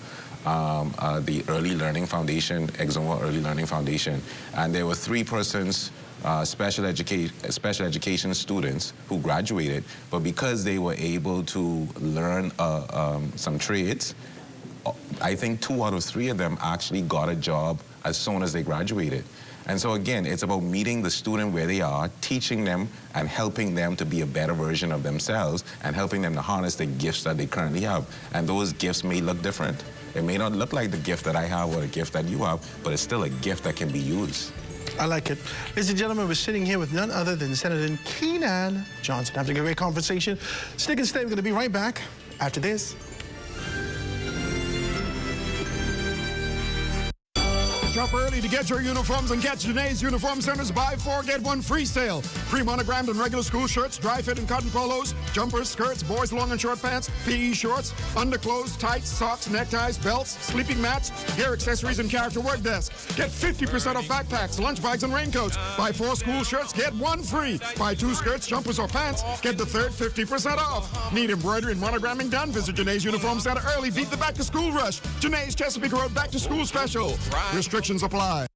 the Early Learning Foundation, Exuma Early Learning Foundation. And there were 3 persons, special education students who graduated, but because they were able to learn some trades, I think 2 out of 3 of them actually got a job as soon as they graduated. And so again, it's about meeting the student where they are, teaching them and helping them to be a better version of themselves, and helping them to harness the gifts that they currently have. And those gifts may look different. It may not look like the gift that I have or the gift that you have, but it's still a gift that can be used. I like it. Ladies and gentlemen, we're sitting here with none other than Senator Keenan Johnson, having a great conversation. Stick and stay. We're going to be right back after this. Shop early to get your uniforms and catch Janae's Uniform Center's buy 4, get 1 free sale. Pre-monogrammed and regular school shirts, dry fit and cotton polos, jumpers, skirts, boys long and short pants, PE shorts, underclothes, tights, socks, neckties, belts, sleeping mats, hair accessories, and character work desks. Get 50% off backpacks, lunch bags, and raincoats. Buy 4 school shirts, get 1 free. Buy 2 skirts, jumpers, or pants, get the third 50% off. Need embroidery and monogramming done? Visit Janae's Uniform Center early. Beat the back-to-school rush. Janae's Chesapeake Road back-to-school special. Restrictions apply.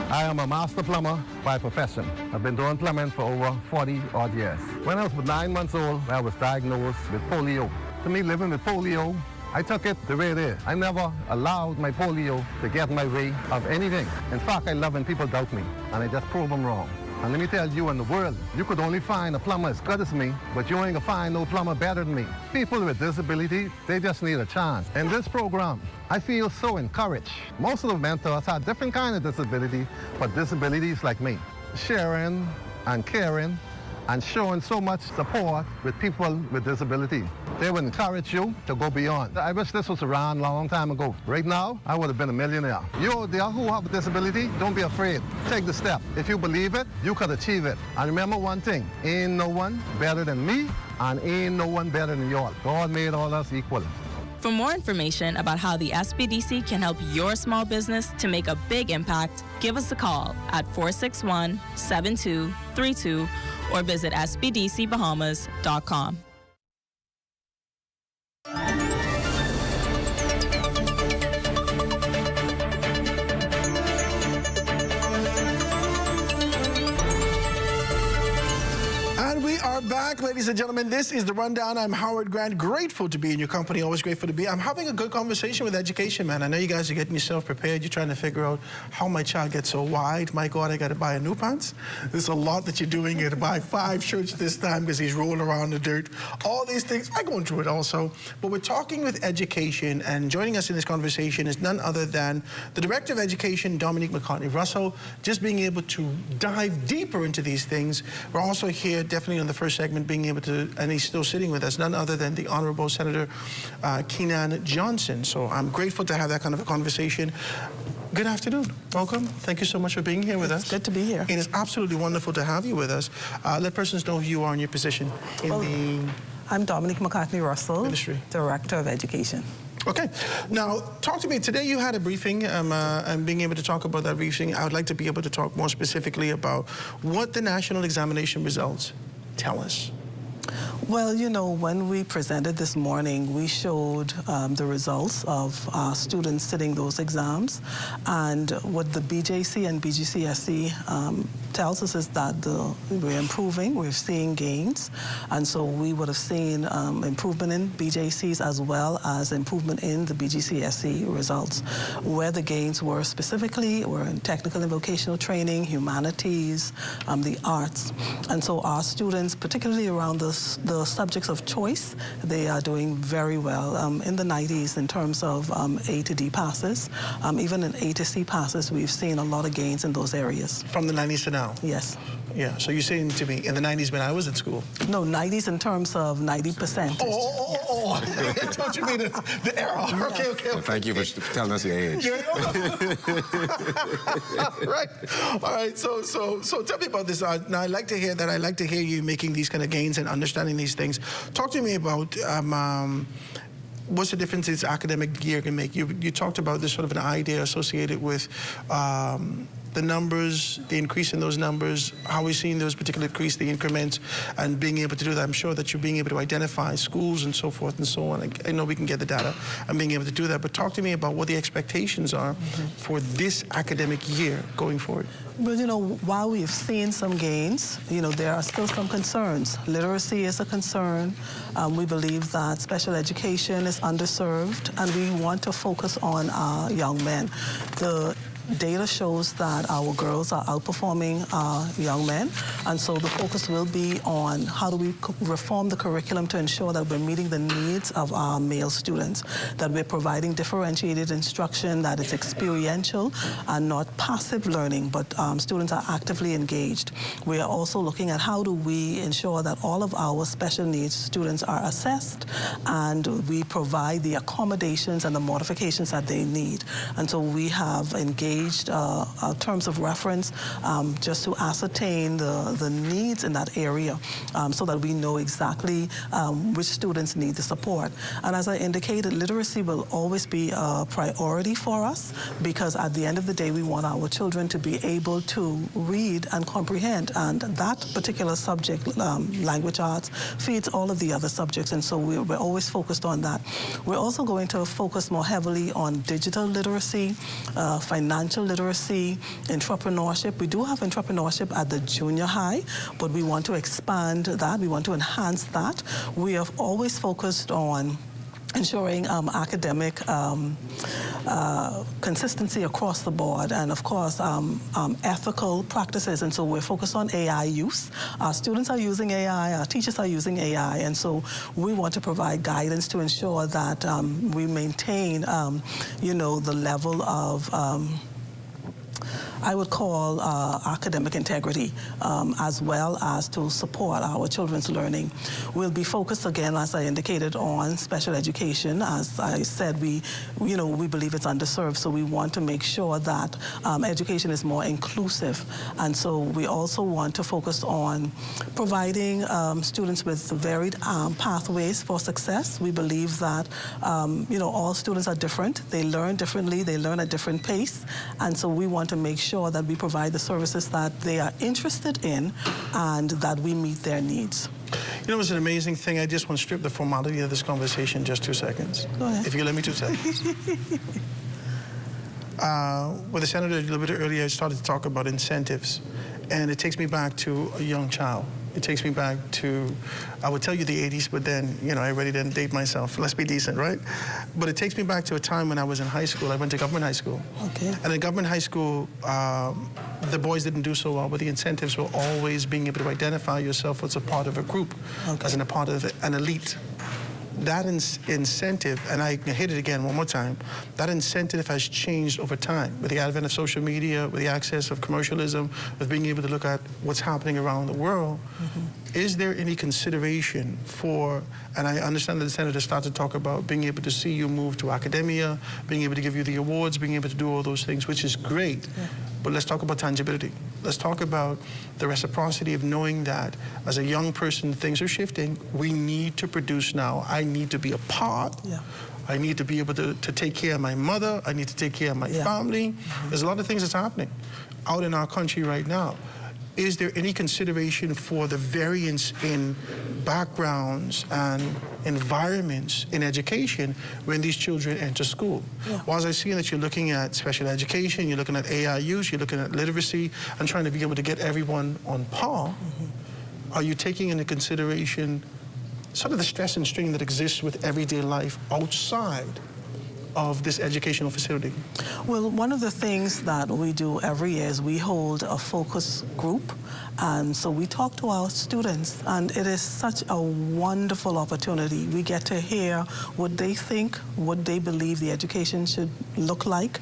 I am a master plumber by profession. I've been doing plumbing for over 40-odd years. When I was 9 months old, I was diagnosed with polio. To me, living with polio, I took it the way it is. I never allowed my polio to get in my way of anything. In fact, I love when people doubt me, and I just prove them wrong. And let me tell you, in the world, you could only find a plumber as good as me, but you ain't gonna find no plumber better than me. People with disability, they just need a chance. In this program, I feel so encouraged. Most of the mentors have different kind of disability, but disabilities like me. Sharing and caring and showing so much support with people with disability. They would encourage you to go beyond. I wish this was around a long time ago. Right now, I would have been a millionaire. You out there who have a disability, don't be afraid. Take the step. If you believe it, you could achieve it. And remember one thing, ain't no one better than me, and ain't no one better than y'all. God made all us equal. For more information about how the SBDC can help your small business to make a big impact, give us a call at 461-7232 or visit sbdcbahamas.com. And we are back, ladies and gentlemen. This is The Rundown. I'm Howard Grant. Grateful to be in your company. Always grateful to be. I'm having a good conversation with education, man. I know you guys are getting yourself prepared. You're trying to figure out how my child gets so wide. My God, I got to buy a new pants. There's a lot that you're doing. You got to buy 5 shirts this time because he's rolling around the dirt. All these things. I'm going through it also. But we're talking with education, and joining us in this conversation is none other than the Director of Education, Dominique McCartney-Russell. Just being able to dive deeper into these things. We're also here, definitely on the first segment, being able to, and he's still sitting with us, none other than the Honorable Senator Keenan Johnson. So I'm grateful to have that kind of a conversation. Good afternoon. Welcome. Thank you so much for being here with us. Good to be here. It is absolutely wonderful to have you with us. Let persons know who you are in your position in I'm Dominique McCartney-Russell, Ministry. Director of Education. Okay. Now, talk to me. Today you had a briefing, and being able to talk about that briefing, I would like to be able to talk more specifically about what the national examination results tell us. Well, you know, when we presented this morning, we showed the results of students sitting those exams. And what the BJC and BGCSE tells us is that we're improving, we're seeing gains. And so we would have seen improvement in BJCs as well as improvement in the BGCSE results. Where the gains were specifically were in technical and vocational training, humanities, the arts. And so our students, particularly around the subjects of choice, they are doing very well, in the 90s in terms of A to D passes. Even in A to C passes, we've seen a lot of gains in those areas. From the 90s to now? Yes. Yeah, so you're saying to me, in the 90s when I was in school? No, 90s in terms of 90%. Oh. Don't you mean the era? Yes. Okay. Well, thank you for telling us your age. Right. All right. So tell me about this. Now, I like to hear that. I like to hear you making these kind of gains and understanding these things. Talk to me about what's the difference this academic year can make. You talked about this sort of an idea associated with the numbers, the increase in those numbers, how we're seeing those particular increase, the increments, and being able to do that. I'm sure that you're being able to identify schools and so forth and so on. I know we can get the data and being able to do that, but talk to me about what the expectations are for this academic year going forward. Well, you know, while we've seen some gains, you know, there are still some concerns. Literacy is a concern. We believe that special education is underserved, and we want to focus on our young men. The data shows that our girls are outperforming young men, and so the focus will be on how do we reform the curriculum to ensure that we're meeting the needs of our male students, that we're providing differentiated instruction, that it's experiential and not passive learning, but students are actively engaged. We are also looking at how do we ensure that all of our special needs students are assessed and we provide the accommodations and the modifications that they need. And so we have engaged terms of reference just to ascertain the needs in that area so that we know exactly which students need the support. And as I indicated, literacy will always be a priority for us because at the end of the day, we want our children to be able to read and comprehend. And that particular subject, language arts, feeds all of the other subjects. And so we're always focused on that. We're also going to focus more heavily on digital literacy, financial literacy, entrepreneurship. We do have entrepreneurship at the junior high, but we want to expand that. We want to enhance that. We have always focused on ensuring academic consistency across the board, and of course, ethical practices. And so we're focused on AI use. Our students are using AI, our teachers are using AI, and so we want to provide guidance to ensure that we maintain, the level of I would call academic integrity, as well as to support our children's learning. We'll be focused again, as I indicated, on special education. As I said, we believe it's underserved, so we want to make sure that education is more inclusive. And so we also want to focus on providing students with varied pathways for success. We believe that, all students are different. They learn differently. They learn at different pace. And so we want to make sure that we provide the services that they are interested in and that we meet their needs. You know, it's an amazing thing. I just want to strip the formality of this conversation just 2 seconds. Go ahead. If you let me 2 seconds. With the senator a little bit earlier, I started to talk about incentives. And it takes me back to a young child. It takes me back to, I would tell you the 80s, but then, I already didn't date myself. Let's be decent, right? But it takes me back to a time when I was in high school. I went to government high school. Okay. And in government high school, the boys didn't do so well, but the incentives were always being able to identify yourself as a part of a group, as a part of an elite. That incentive, and I hit it again one more time, that incentive has changed over time with the advent of social media, with the access of commercialism, with being able to look at what's happening around the world. Is there any consideration for, and I understand that the senator started to talk about being able to see you move to academia, being able to give you the awards, being able to do all those things, which is great. Yeah. But let's talk about tangibility. Let's talk about the reciprocity of knowing that as a young person, things are shifting. We need to produce now. I need to be a part. Yeah. I need to be able to take care of my mother. I need to take care of my family. There's a lot of things that's happening out in our country right now. Is there any consideration for the variance in backgrounds and environments in education when these children enter school? Yeah. Whilst I see that you're looking at special education, you're looking at AI use, you're looking at literacy, and trying to be able to get everyone on par, are you taking into consideration sort of the stress and strain that exists with everyday life outside of this educational facility? Well, one of the things that we do every year is we hold a focus group, and so we talk to our students, and it is such a wonderful opportunity. We get to hear what they think, what they believe the education should look like,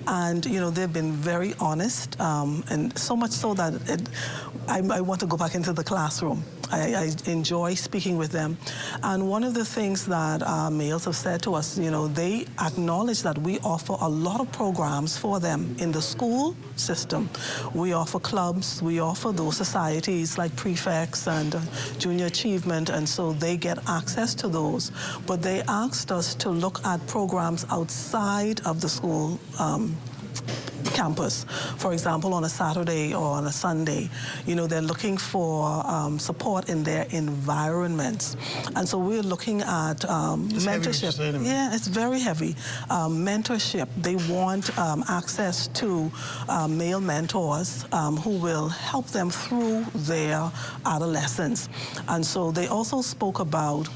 and they've been very honest, and so much so that I want to go back into the classroom. I enjoy speaking with them. And one of the things that males have said to us, they acknowledge that we offer a lot of programs for them in the school system. We offer clubs, we offer those societies like prefects and junior achievement, and so they get access to those. But they asked us to look at programs outside of the school campus. For example, on a Saturday or on a Sunday, they're looking for support in their environments. And so we're looking at mentorship. Yeah, it's very heavy. Mentorship. They want access to male mentors who will help them through their adolescence. And so they also spoke about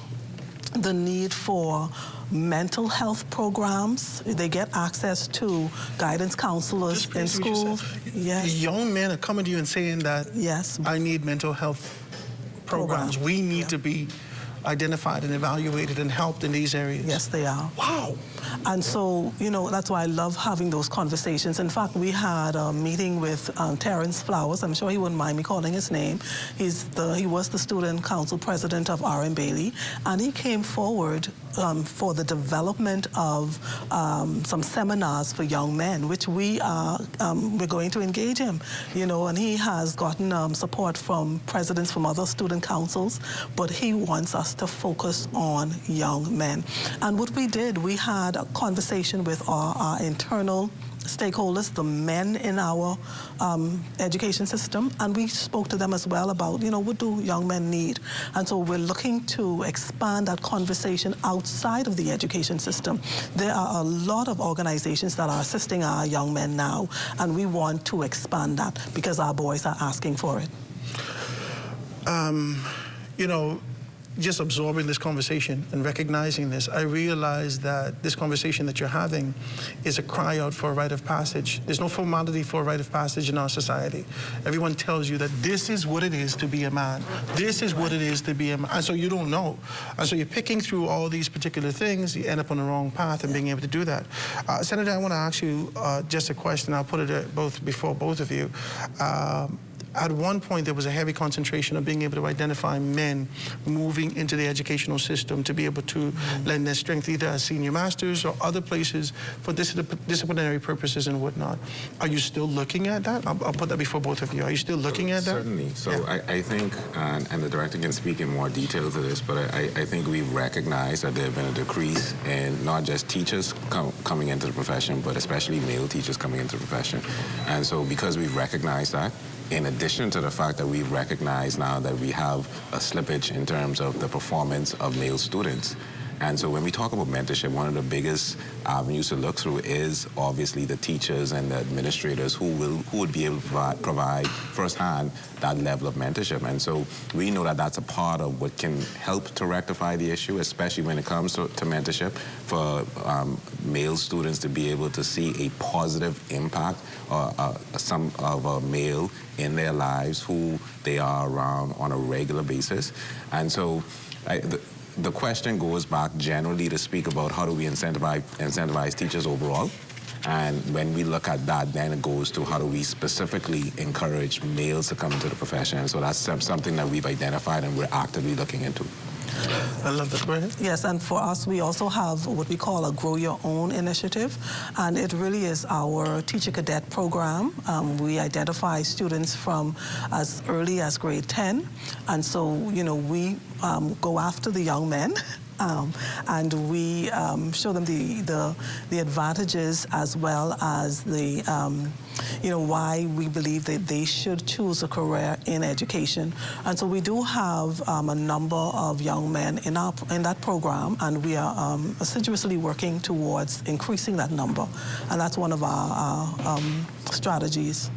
the need for mental health programs. They get access to guidance counselors in school. Yes. Young men are coming to you and saying that, yes, I need mental health programs. We need to be identified and evaluated and helped in these areas. Yes, they are. Wow. And so, that's why I love having those conversations. In fact, we had a meeting with Terrence Flowers. I'm sure he wouldn't mind me calling his name. He was the student council president of R.M. Bailey, and he came forward for the development of some seminars for young men, which we're going to engage him, and he has gotten support from presidents from other student councils, but he wants us to focus on young men. And what we did, we had a conversation with our internal stakeholders, the men in our education system, and we spoke to them as well about, what do young men need? And so we're looking to expand that conversation outside of the education system. There are a lot of organizations that are assisting our young men now, and we want to expand that because our boys are asking for it. just absorbing this conversation and recognizing this, I realize that this conversation that you're having is a cry out for a rite of passage. There's no formality for a rite of passage in our society. Everyone tells you that this is what it is to be a man. This is what it is to be a man. And so you don't know. And so you're picking through all these particular things, you end up on the wrong path and being able to do that. Senator, I want to ask you just a question. I'll put it before both of you. At one point, there was a heavy concentration of being able to identify men moving into the educational system to be able to lend their strength either as senior masters or other places for disciplinary purposes and whatnot. Are you still looking at that? I'll put that before both of you. Are you still looking at that? Certainly. So yeah. I think, and the director can speak in more detail to this, but I think we've recognized that there have been a decrease in not just teachers coming into the profession, but especially male teachers coming into the profession. And so because we've recognized that, in addition to the fact that we recognize now that we have a slippage in terms of the performance of male students. And so when we talk about mentorship, one of the biggest avenues to look through is obviously the teachers and the administrators who would be able to provide firsthand that level of mentorship. And so we know that that's a part of what can help to rectify the issue, especially when it comes to mentorship, for male students to be able to see a positive impact some of a male in their lives who they are around on a regular basis. And so the question goes back generally to speak about how do we incentivize teachers overall. And when we look at that, then it goes to how do we specifically encourage males to come into the profession. And so that's something that we've identified and we're actively looking into. I love that. Go ahead. Yes, and for us, we also have what we call a Grow Your Own initiative, and it really is our teacher cadet program. We identify students from as early as grade 10, and so, you know, we go after the young men. And we show them the advantages as well as the, you know, why we believe that they should choose a career in education. And so we do have a number of young men in that program, and we are assiduously working towards increasing that number. And that's one of our strategies.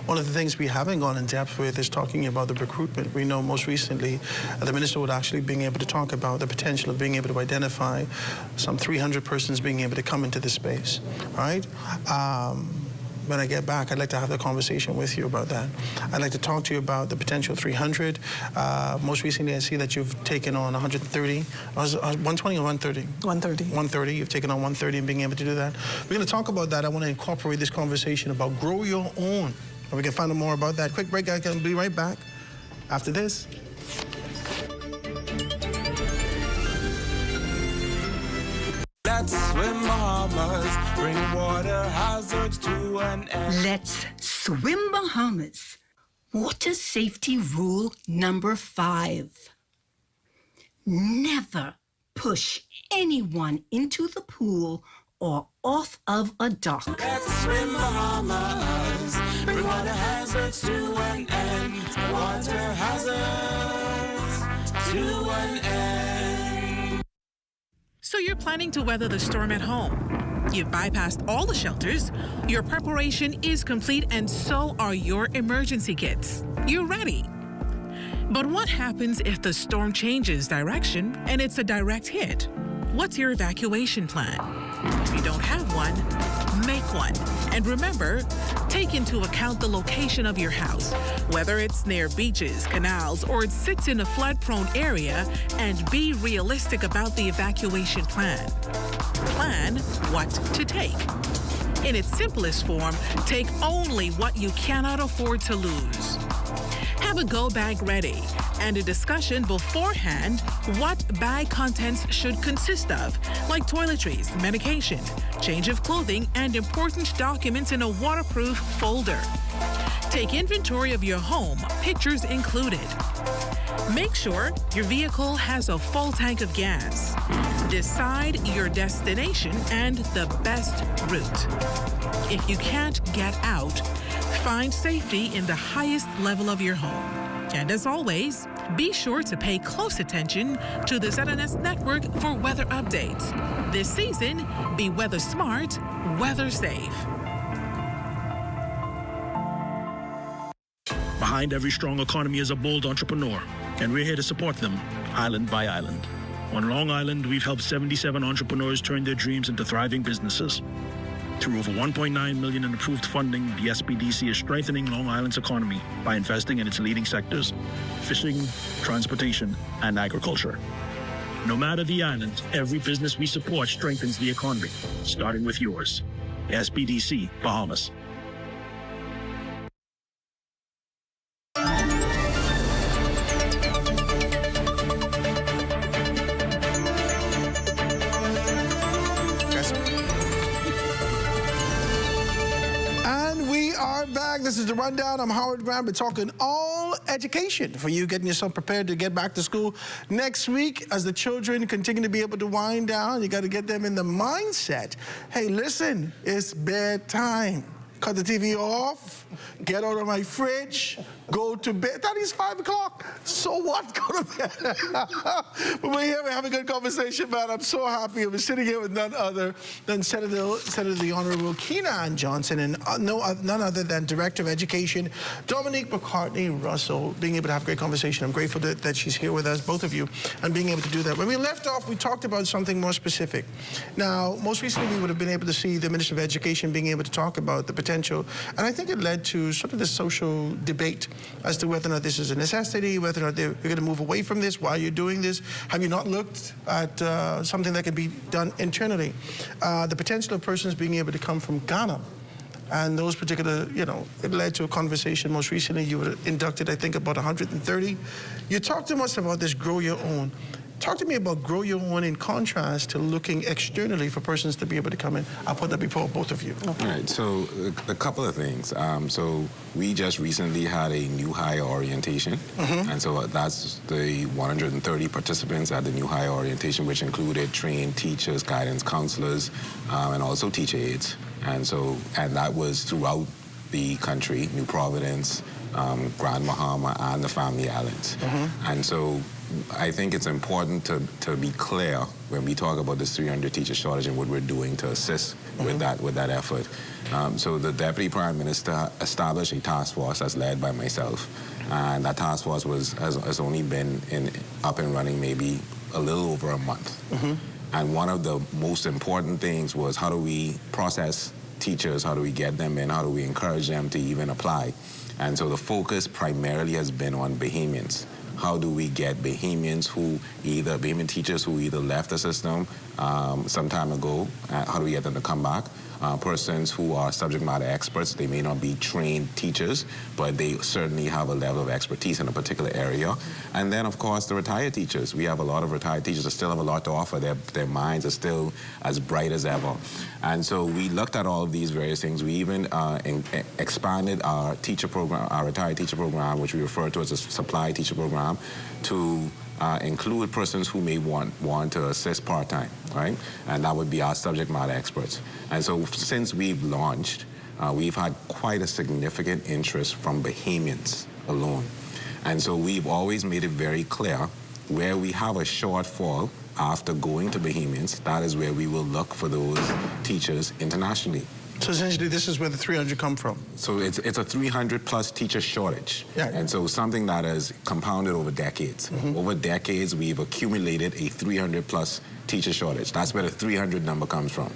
One of the things we haven't gone in depth with is talking about the recruitment. We know most recently the minister would actually being able to talk about the potential of being able to identify some 300 persons being able to come into this space, right? When I get back, I'd like to have the conversation with you about that. I'd like to talk to you about the potential 300. Most recently, I see that you've taken on 130. 120 or 130? 130. 130. You've taken on 130 and being able to do that. We're going to talk about that. I want to incorporate this conversation about Grow Your Own. And we can find out more about that. Quick break. I can be right back after this. Let's swim, Bahamas, bring water hazards to an end. Let's swim, Bahamas. Water safety rule number 5. Never push anyone into the pool or off of a dock. Let's swim, Bahamas, bring water hazards to an end. Water hazards to an end. So you're planning to weather the storm at home. You've bypassed all the shelters, your preparation is complete, and so are your emergency kits. You're ready. But what happens if the storm changes direction and it's a direct hit? What's your evacuation plan? If you don't have one, make one. And remember, take into account the location of your house, whether it's near beaches, canals, or it sits in a flood-prone area, and be realistic about the evacuation plan. Plan what to take. In its simplest form, take only what you cannot afford to lose. Have a go bag ready and a discussion beforehand what bag contents should consist of, like toiletries, medication, change of clothing, and important documents in a waterproof folder. Take inventory of your home, pictures included. Make sure your vehicle has a full tank of gas. Decide your destination and the best route. If you can't get out, find safety in the highest level of your home. And as always, be sure to pay close attention to the ZNS network for weather updates. This season, be weather smart, weather safe. Behind every strong economy is a bold entrepreneur, and we're here to support them. island by island. On Long Island, we've helped 77 entrepreneurs turn their dreams into thriving businesses. Through over $1.9 million in approved funding, the SBDC is strengthening Long Island's economy by investing in its leading sectors: fishing, transportation, and agriculture. No matter the island, every business we support strengthens the economy, starting with yours. SBDC, Bahamas. This is The Rundown. I'm Howard Graham. We're talking all education for you, getting yourself prepared to get back to school next week as the children continue to be able to wind down. You got to get them in the mindset. Hey, listen, it's bedtime. Cut the TV off, get out of my fridge, go to bed. Daddy's 5 o'clock. So what? Go to bed. But we're here, we're having a good conversation, man. I'm so happy. I'm sitting here with none other than Senator the Honorable Keenan Johnson and none other than Director of Education, Dominique McCartney-Russell, being able to have a great conversation. I'm grateful that she's here with us, both of you, and being able to do that. When we left off, we talked about something more specific. Now, most recently, we would have been able to see the Minister of Education being able to talk about the potential, and I think it led to sort of this social debate as to whether or not this is a necessity, whether or not you're going to move away from this, why you're doing this. Have you not looked at something that can be done internally? The potential of persons being able to come from Ghana. And those particular, it led to a conversation. Most recently, you were inducted, I think, about 130. You talked to us about this Grow Your Own. Talk to me about Grow Your Own in contrast to looking externally for persons to be able to come in. I'll put that before both of you. All right, so a couple of things. So we just recently had a new hire orientation, and so that's the 130 participants at the new hire orientation, which included trained teachers, guidance counselors, and also teacher aides. And that was throughout the country, New Providence, Grand Bahama, and the Family Islands. And so I think it's important to be clear when we talk about this 300 teacher shortage and what we're doing to assist with that effort. So the Deputy Prime Minister established a task force that's led by myself, and that task force has only been up and running maybe a little over a month. And one of the most important things was, how do we process teachers, how do we get them in, how do we encourage them to even apply? And so the focus primarily has been on Bahamians. How do we get Bahamian teachers who either left the system some time ago, how do we get them to come back? Persons who are subject matter experts, they may not be trained teachers, but they certainly have a level of expertise in a particular area. And then, of course, the retired teachers. We have a lot of retired teachers that still have a lot to offer. Their minds are still as bright as ever. And so we looked at all of these various things. We even expanded our teacher program, our retired teacher program, which we refer to as a supply teacher program, to include persons who may want to assist part-time, right? And that would be our subject matter experts. And so since we've launched, we've had quite a significant interest from Bahamians alone. And so we've always made it very clear, where we have a shortfall after going to Bahamians, that is where we will look for those teachers internationally. So essentially, this is where the 300 come from. So it's a 300-plus teacher shortage. Yeah. And so something that has compounded over decades. Over decades, we've accumulated a 300-plus teacher shortage. That's where the 300 number comes from.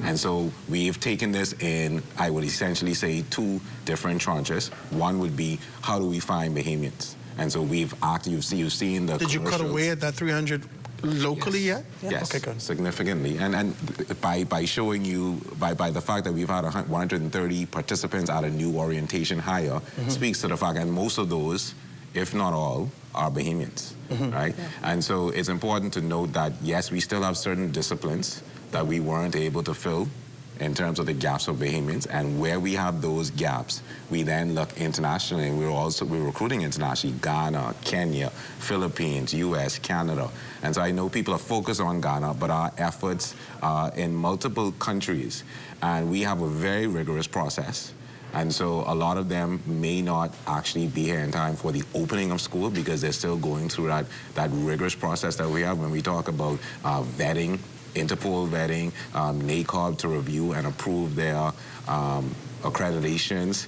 And so we've taken this in, I would essentially say, 2 different tranches. One would be, how do we find Bahamians? And so you've seen the Did you cut away at that 300 locally yet? Yes, Okay, good. significantly. And by showing you, by the fact that we've had 130 participants at a new orientation hire, speaks to the fact that most of those, if not all, are Bahamians, right? And so it's important to note that, yes, we still have certain disciplines that we weren't able to fill in terms of the gaps of Bahamians, and where we have those gaps, we then look internationally, and we're recruiting internationally: Ghana, Kenya, Philippines, US, Canada. And so I know people are focused on Ghana, but our efforts are in multiple countries, and we have a very rigorous process. And so a lot of them may not actually be here in time for the opening of school, because they're still going through that rigorous process that we have when we talk about vetting, Interpol vetting, NACOB to review and approve their accreditations.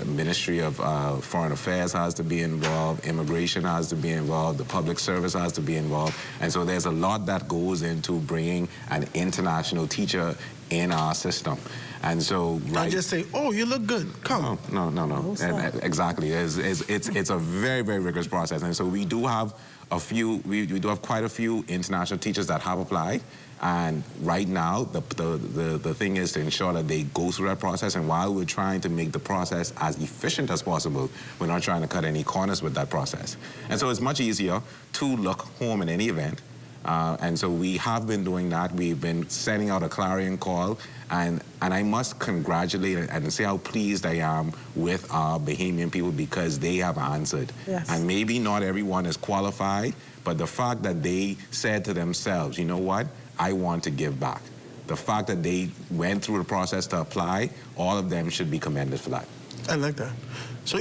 Ministry of Foreign Affairs has to be involved. Immigration has to be involved. The public service has to be involved. And so there's a lot that goes into bringing an international teacher in our system. And so, I just say, oh, you look good, come. No. And, exactly. It's a very, very rigorous process. And so we do have we do have quite a few international teachers that have applied. And right now, the thing is to ensure that they go through that process. And while we're trying to make the process as efficient as possible, we're not trying to cut any corners with that process. And so it's much easier to look home in any event. And so we have been doing that. We've been sending out a clarion call. And I must congratulate and say how pleased I am with our Bahamian people because they have answered. Yes. And maybe not everyone is qualified, but the fact that they said to themselves, you know what, I want to give back. The fact that they went through the process to apply, all of them should be commended for that. I like that. So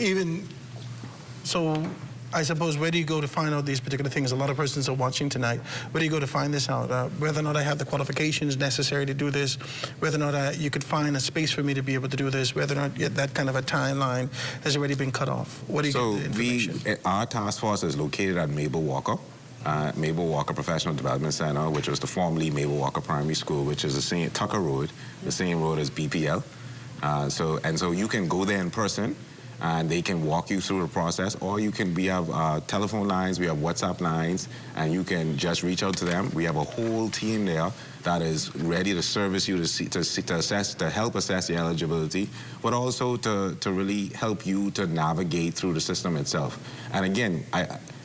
I suppose, where do you go to find out these particular things? A lot of persons are watching tonight. Where do you go to find this out? Whether or not I have the qualifications necessary to do this, whether or not you could find a space for me to be able to do this, whether or not that kind of a timeline has already been cut off. What do you get the information? Our task force is located at Mabel Walker Professional Development Center, which was the formerly Mabel Walker Primary School, which is the same Tucker Road, the same road as BPL. So you can go there in person, and they can walk you through the process, or we have telephone lines, we have WhatsApp lines, and you can just reach out to them. We have a whole team there that is ready to service you to help assess your eligibility, but also to really help you to navigate through the system itself. And again,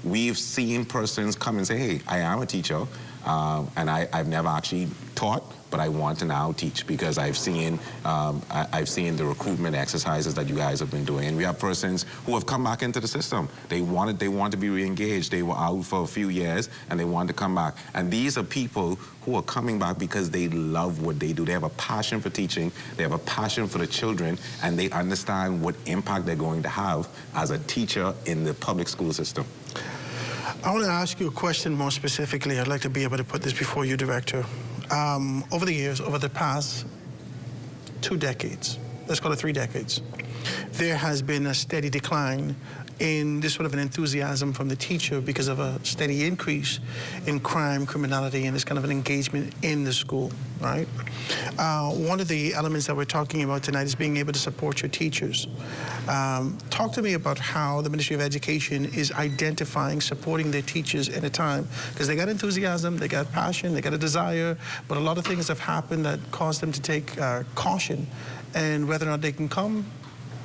we've seen persons come and say, hey, I am a teacher, and I've never actually taught, but I want to now teach because I've seen the recruitment exercises that you guys have been doing. And we have persons who have come back into the system. They want to be re-engaged. They were out for a few years and they want to come back. And these are people who are coming back because they love what they do. They have a passion for teaching. They have a passion for the children, and they understand what impact they're going to have as a teacher in the public school system. I want to ask you a question more specifically. I'd like to be able to put this before you, Director. Over the years, over the past 2 decades, let's call it 3 decades, there has been a steady decline in this sort of an enthusiasm from the teacher because of a steady increase in crime, criminality, and this kind of an engagement in the school, right? One of the elements that we're talking about tonight is being able to support your teachers. Talk to me about how the Ministry of Education is identifying, supporting their teachers in a time, because they got enthusiasm, they got passion, they got a desire, but a lot of things have happened that caused them to take caution and whether or not they can come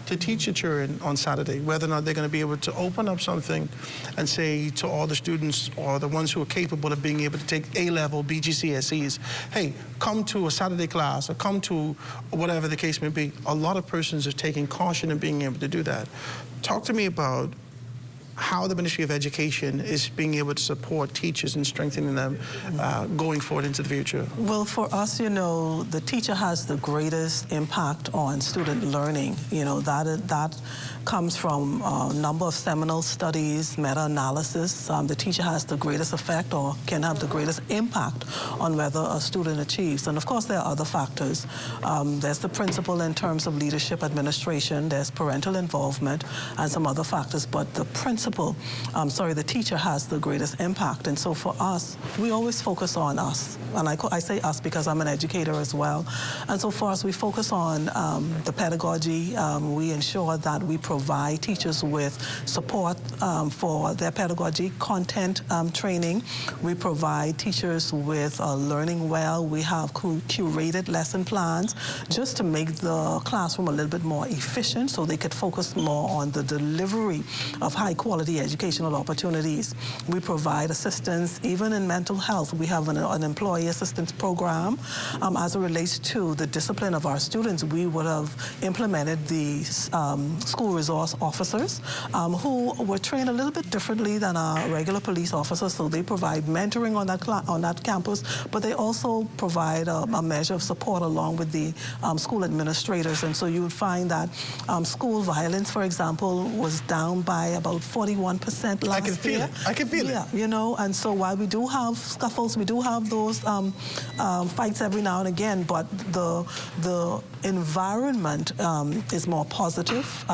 to teach your children on Saturday, whether or not they're going to be able to open up something and say to all the students or the ones who are capable of being able to take A-level BGCSEs, hey, come to a Saturday class or come to whatever the case may be. A lot of persons are taking caution in being able to do that. Talk to me about how the Ministry of Education is being able to support teachers and strengthening them going forward into the future. Well, for us, you know, the teacher has the greatest impact on student learning. You know, that comes from a number of seminal studies, meta-analysis. The teacher has the greatest effect or can have the greatest impact on whether a student achieves. And of course, there are other factors. There's the principal in terms of leadership, administration, there's parental involvement, and some other factors. But the the teacher has the greatest impact. And so for us, we always focus on us. And I say us because I'm an educator as well. And so for us, we focus on the pedagogy. We ensure that we provide teachers with support for their pedagogy, content training. We provide teachers with learning well. We have curated lesson plans just to make the classroom a little bit more efficient so they could focus more on the delivery of high-quality educational opportunities. We provide assistance even in mental health. We have an employee assistance program. As it relates to the discipline of our students, we would have implemented the school resource officers who were trained a little bit differently than our regular police officers. So they provide mentoring on that campus, but they also provide a measure of support along with the school administrators. And so you would find that school violence, for example, was down by about 41% last year. I can feel it. I can feel it. Yeah, you know, and so while we do have scuffles, we do have those fights every now and again, but the environment is more positive,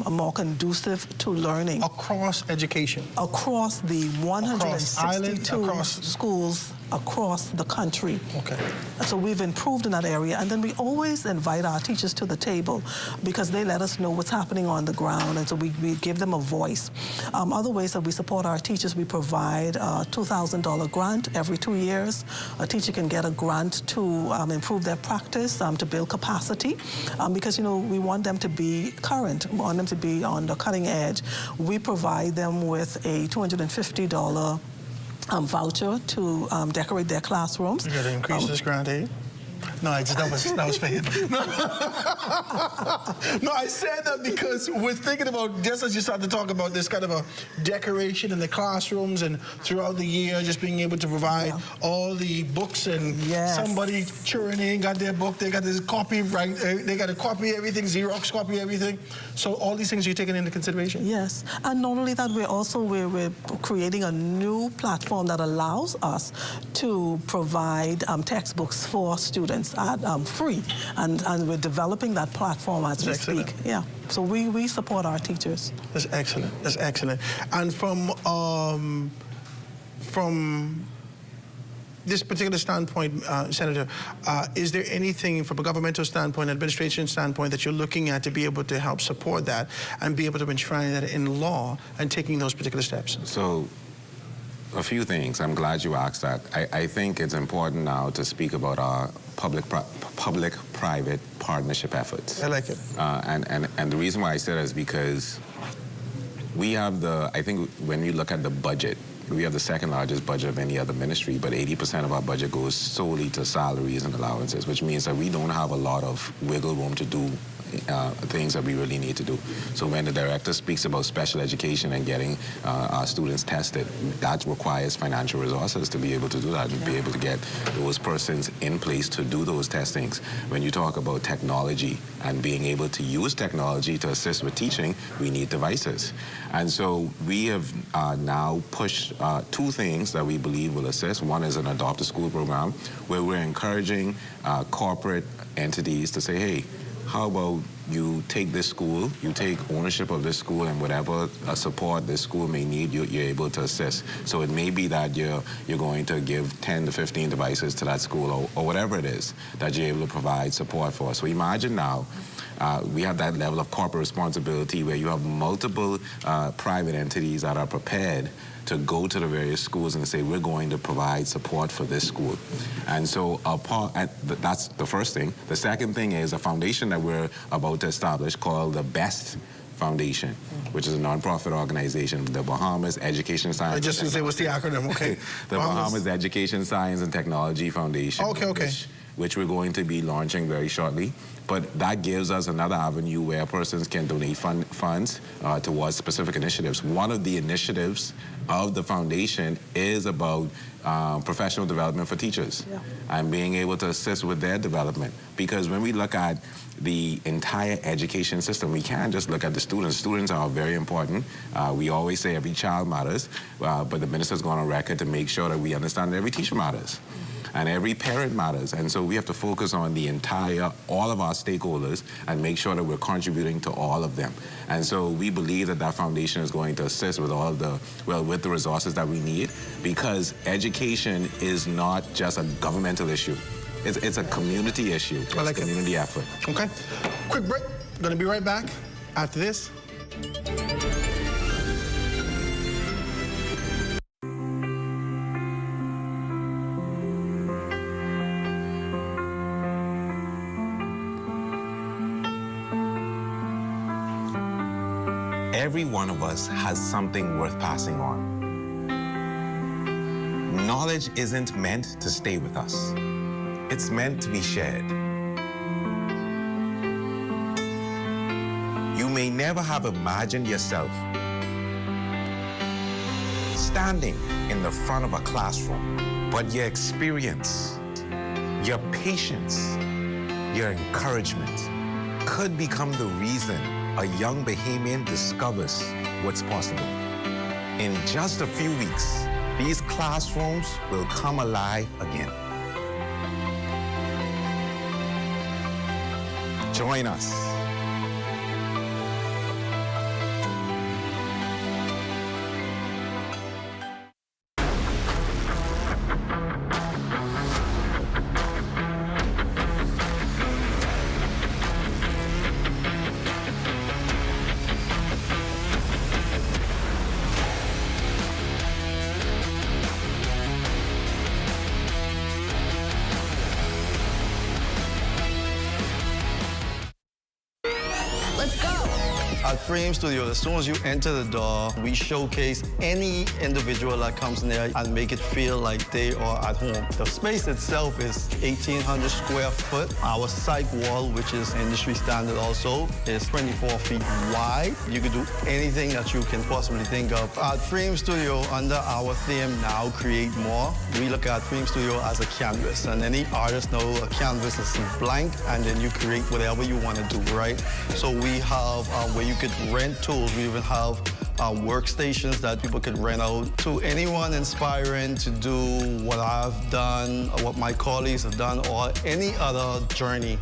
more conducive to learning. Across education? Across the 162 schools across the country. Okay. So we've improved in that area, and then we always invite our teachers to the table because they let us know what's happening on the ground, and so we give them a voice. Other ways that we support our teachers, we provide a $2,000 grant every 2 years. A teacher can get a grant to improve their practice, to build capacity, because, you know, we want them to be current, we want them to be on the cutting edge. We provide them with a $250 voucher to decorate their classrooms. You got to increase this grant, eh? No, that was fake. No, I said that because we're thinking about, just as you started to talk about this kind of a decoration in the classrooms and throughout the year, just being able to provide all the books, and somebody churning, got their book, they got this copy, right? They got to copy everything, Xerox copy everything. So all these things you're taking into consideration. Yes, and not only that, we're creating a new platform that allows us to provide textbooks for students at free, and we're developing that platform as we speak. Yeah, so we support our teachers. That's excellent. That's excellent. And from this particular standpoint, Senator, is there anything from a governmental standpoint, administration standpoint, that you're looking at to be able to help support that and be able to enshrine that in law and taking those particular steps? So, a few things. I'm glad you asked that. I think it's important now to speak about our public-private partnership efforts. I like it. And the reason why I say that is because we have I think when you look at the budget, we have the second largest budget of any other ministry, but 80% of our budget goes solely to salaries and allowances, which means that we don't have a lot of wiggle room to do things that we really need to do. So when the director speaks about special education and getting our students tested, that requires financial resources to be able to do that and be able to get those persons in place to do those testings. When you talk about technology and being able to use technology to assist with teaching, we need devices. And so we have now pushed two things that we believe will assist. One is an Adopt a School program, where we're encouraging corporate entities to say, hey, how about you take this school, you take ownership of this school, and whatever support this school may need, you're able to assist. So it may be that you're going to give 10 to 15 devices to that school, or whatever it is that you're able to provide support for. So imagine now, we have that level of corporate responsibility where you have multiple private entities that are prepared to go to the various schools and say, we're going to provide support for this school. And so that's the first thing. The second thing is a foundation that we're about to establish called the BEST Foundation, which is a nonprofit organization, the Bahamas Education Science. I just going to say, what's the acronym? Okay. The Bahamas Education Science and Technology Foundation. Okay. Which we're going to be launching very shortly. But that gives us another avenue where persons can donate funds towards specific initiatives. One of the initiatives of the foundation is about professional development for teachers and being able to assist with their development. Because when we look at the entire education system, we can't just look at the students. Students are very important. We always say every child matters, but the minister's gone on record to make sure that we understand that every teacher matters. And every parent matters. And so we have to focus on all of our stakeholders and make sure that we're contributing to all of them. And so we believe that that foundation is going to assist with with the resources that we need, because education is not just a governmental issue. It's a community issue. It's a community effort. Okay. Quick break. Going to be right back after this. Every one of us has something worth passing on. Knowledge isn't meant to stay with us. It's meant to be shared. You may never have imagined yourself standing in the front of a classroom, but your experience, your patience, your encouragement could become the reason a young Bahamian discovers what's possible. In just a few weeks, these classrooms will come alive again. Join us. At Frame Studio, as soon as you enter the door, we showcase any individual that comes in there and make it feel like they are at home. The space itself is 1,800 square foot. Our psych wall, which is industry standard also, is 24 feet wide. You can do anything that you can possibly think of. At Frame Studio, under our theme, Now Create More, we look at Frame Studio as a canvas. And any artist knows a canvas is blank, and then you create whatever you want to do, right? So we have where you could rent tools. We even have workstations that people could rent out. To anyone inspiring to do what I've done, or what my colleagues have done, or any other journey,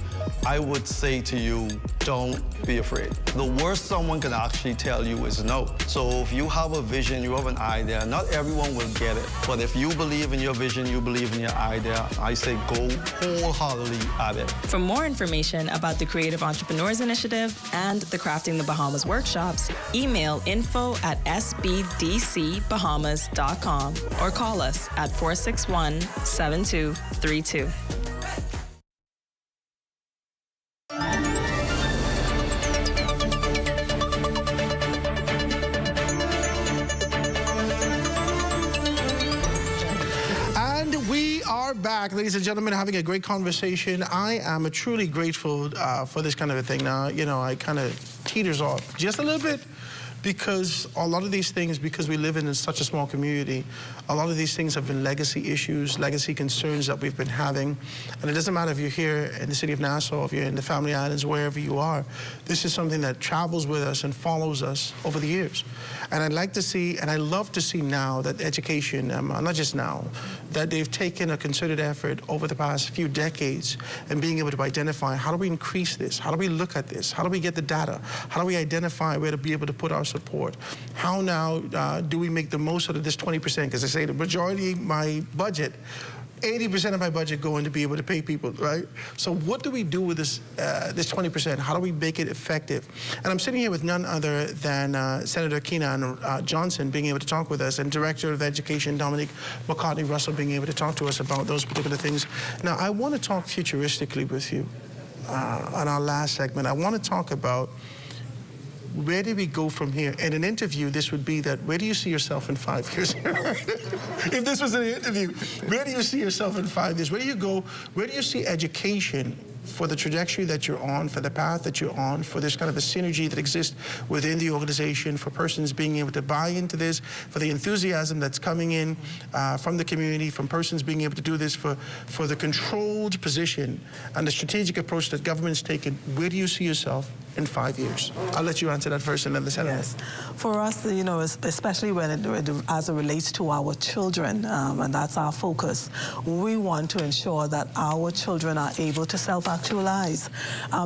I would say to you, don't be afraid. The worst someone can actually tell you is no. So if you have a vision, you have an idea, not everyone will get it. But if you believe in your vision, you believe in your idea, I say go wholeheartedly at it. For more information about the Creative Entrepreneurs Initiative and the Crafting the Bahamas workshops, email info@sbdcbahamas.com or call us at 461-7232. Back, ladies and gentlemen, having a great conversation. I am truly grateful for this kind of a thing. Now, you know, I kind of teeters off just a little bit because a lot of these things, because we live in such a small community, a lot of these things have been legacy issues, legacy concerns that we've been having. And it doesn't matter if you're here in the city of Nassau, if you're in the Family Islands, wherever you are, this is something that travels with us and follows us over the years. And I'd like to see, and I love to see now that education, not just now, that they've taken a concerted effort over the past few decades and being able to identify how do we increase this? How do we look at this? How do we get the data? How do we identify where to be able to put our support? How now do we make the most out of this 20%? Because I say the majority of my budget, 80% of my budget going to be able to pay people, right? So what do we do with this this 20%? How do we make it effective? And I'm sitting here with none other than Senator Keenan Johnson being able to talk with us, and Director of Education Dominic McCartney-Russell being able to talk to us about those particular things. Now, I want to talk futuristically with you on our last segment. I want to talk about where do we go from here? In an interview, this would be that, where do you see yourself in 5 years? If this was an interview, where do you see yourself in 5 years? Where do you go? Where do you see education for the trajectory that you're on, for the path that you're on, for this kind of a synergy that exists within the organization, for persons being able to buy into this, for the enthusiasm that's coming in from the community, from persons being able to do this, for the controlled position and the strategic approach that government's taken? Where do you see yourself in 5 years? I'll let you answer that first, and then the Senator. Yes. For us, you know, especially when as it relates to our children, and that's our focus, we want to ensure that our children are able to self-actualize.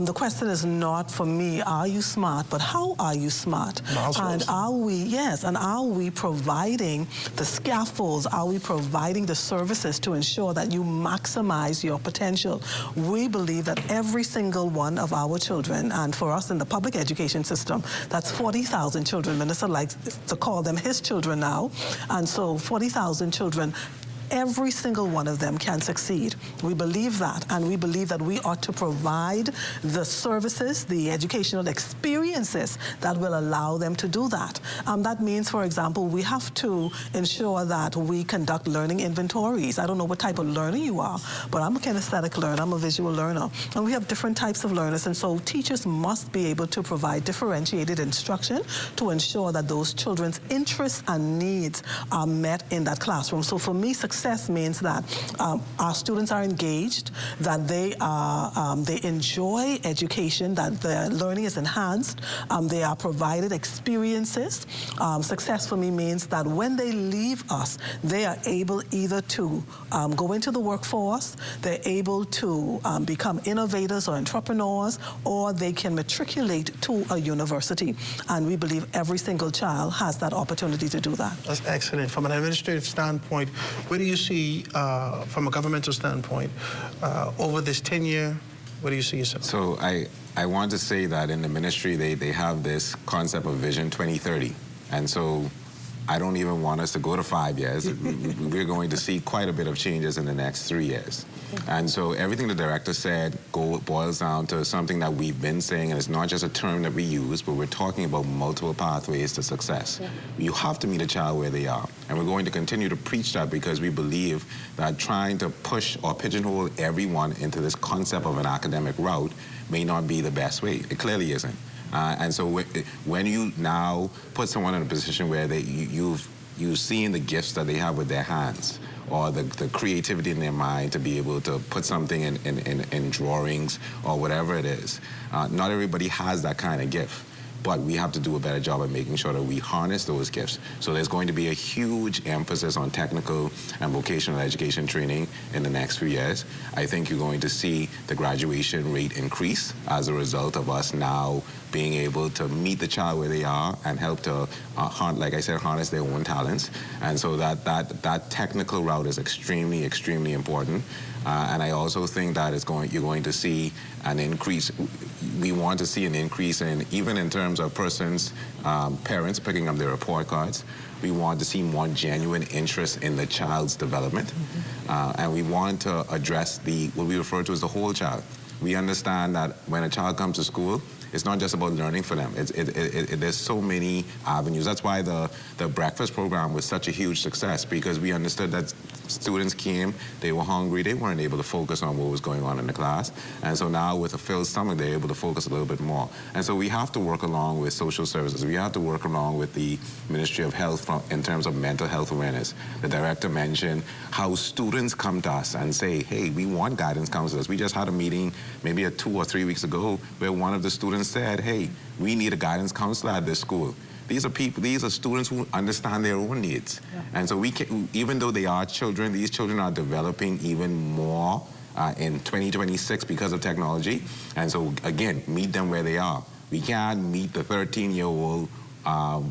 The question is not for me, are you smart, but how are you smart? And are we providing the scaffolds? Are we providing the services to ensure that you maximize your potential? We believe that every single one of our children, and for us in the public education system, that's 40,000 children. Minister likes to call them his children now. And so 40,000 children, every single one of them can succeed. We believe that, and we believe that we ought to provide the services, the educational experiences that will allow them to do that. That means, for example, we have to ensure that we conduct learning inventories. I don't know what type of learner you are, but I'm a kinesthetic learner, I'm a visual learner, and we have different types of learners, and so teachers must be able to provide differentiated instruction to ensure that those children's interests and needs are met in that classroom. So for me, success success means that our students are engaged, that they enjoy education, that their learning is enhanced, they are provided experiences. Success for me means that when they leave us, they are able either to go into the workforce, they're able to become innovators or entrepreneurs, or they can matriculate to a university. And we believe every single child has that opportunity to do that. That's excellent. From an administrative standpoint, where do you see, from a governmental standpoint, over this tenure, where do you see yourself? So I want to say that in the ministry, they have this concept of Vision 2030. And so I don't even want us to go to 5 years. We're going to see quite a bit of changes in the next 3 years. And so everything the director said boils down to something that we've been saying, and it's not just a term that we use, but we're talking about multiple pathways to success. Yeah. You have to meet a child where they are. And we're going to continue to preach that because we believe that trying to push or pigeonhole everyone into this concept of an academic route may not be the best way. It clearly isn't. And so when you now put someone in a position where you've seen the gifts that they have with their hands, or the creativity in their mind to be able to put something in drawings or whatever it is, not everybody has that kind of gift. But we have to do a better job at making sure that we harness those gifts. So there's going to be a huge emphasis on technical and vocational education training in the next few years. I think you're going to see the graduation rate increase as a result of us now being able to meet the child where they are and help to, like I said, harness their own talents. And so that technical route is extremely, extremely important. And I also think that you're going to see an increase. We want to see an increase even in terms of persons, parents picking up their report cards. We want to see more genuine interest in the child's development. And we want to address what we refer to as the whole child. We understand that when a child comes to school, it's not just about learning for them. There's so many avenues. That's why the breakfast program was such a huge success, because we understood that students came, they were hungry, they weren't able to focus on what was going on in the class. And so now with a filled stomach, they're able to focus a little bit more. And so we have to work along with social services. We have to work along with the Ministry of Health in terms of mental health awareness. The director mentioned how students come to us and say, hey, we want guidance counselors. We just had a meeting maybe 2 or 3 weeks ago where one of the students said, hey, we need a guidance counselor at this school. These are students who understand their own needs. Yeah. And so even though they are children, these children are developing even more in 2026 because of technology. And so again, meet them where they are. We can't meet the 13-year-old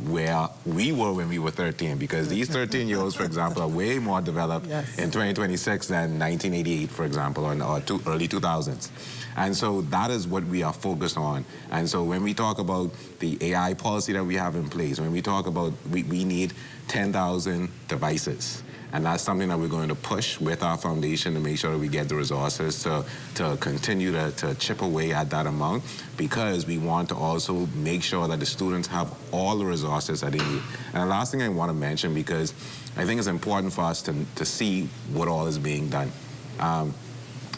where we were when we were 13, because these 13-year-olds, for example, are way more developed in 2026 than 1988, for example, or early 2000s. And so that is what we are focused on. And so when we talk about the AI policy that we have in place, when we talk about we need 10,000 devices, and that's something that we're going to push with our foundation to make sure that we get the resources to continue to chip away at that amount, because we want to also make sure that the students have all the resources that they need. And the last thing I want to mention, because I think it's important for us to see what all is being done.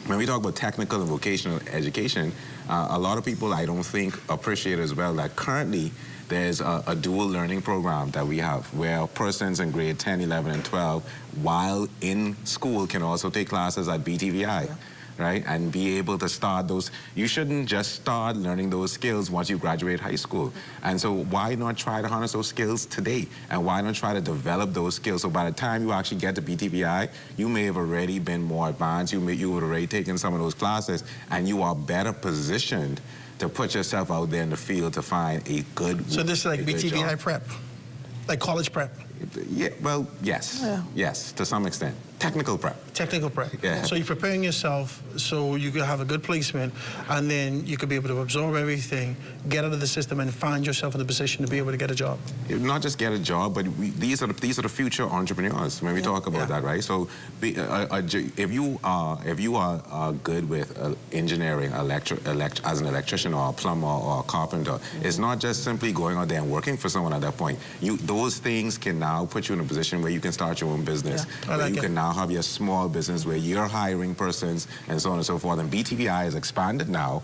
When we talk about technical and vocational education, a lot of people, I don't think, appreciate as well that currently there's a dual learning program that we have where persons in grade 10, 11, and 12, while in school, can also take classes at BTVI. Yeah. Right? And be able to start those. You shouldn't just start learning those skills once you graduate high school. And so why not try to harness those skills today? And why not try to develop those skills so by the time you actually get to BTVI, you may have already been more advanced, you would have already taken some of those classes, and you are better positioned to put yourself out there in the field to find a good So this is like BTVI prep, like college prep? Yeah, well, yes. Yeah. Yes, to some extent. Technical prep. Technical prep. Yeah. So you're preparing yourself so you can have a good placement, and then you could be able to absorb everything, get out of the system, and find yourself in a position to be able to get a job. Not just get a job, but these are the future entrepreneurs when we talk about that, right? So if you are good with engineering, as an electrician or a plumber or a carpenter, it's not just simply going out there and working for someone at that point. Those things can now put you in a position where you can start your own business. Yeah. Where you can now have your small business where you're hiring persons and so on and so forth. And BTVI has expanded now.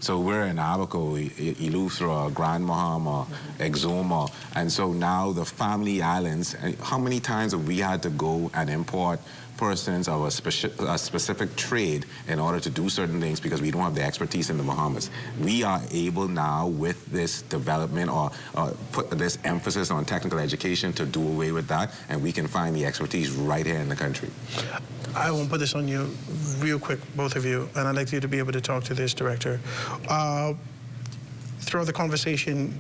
So we're in Abaco, Eleuthera, Grand Bahama, Exuma. And so now the family islands, how many times have we had to go and import persons of a specific trade in order to do certain things because we don't have the expertise in the Bahamas. We are able now with this development or put this emphasis on technical education to do away with that, and we can find the expertise right here in the country. I won't put this on you real quick, both of you, and I'd like you to be able to talk to this director. Throughout the conversation,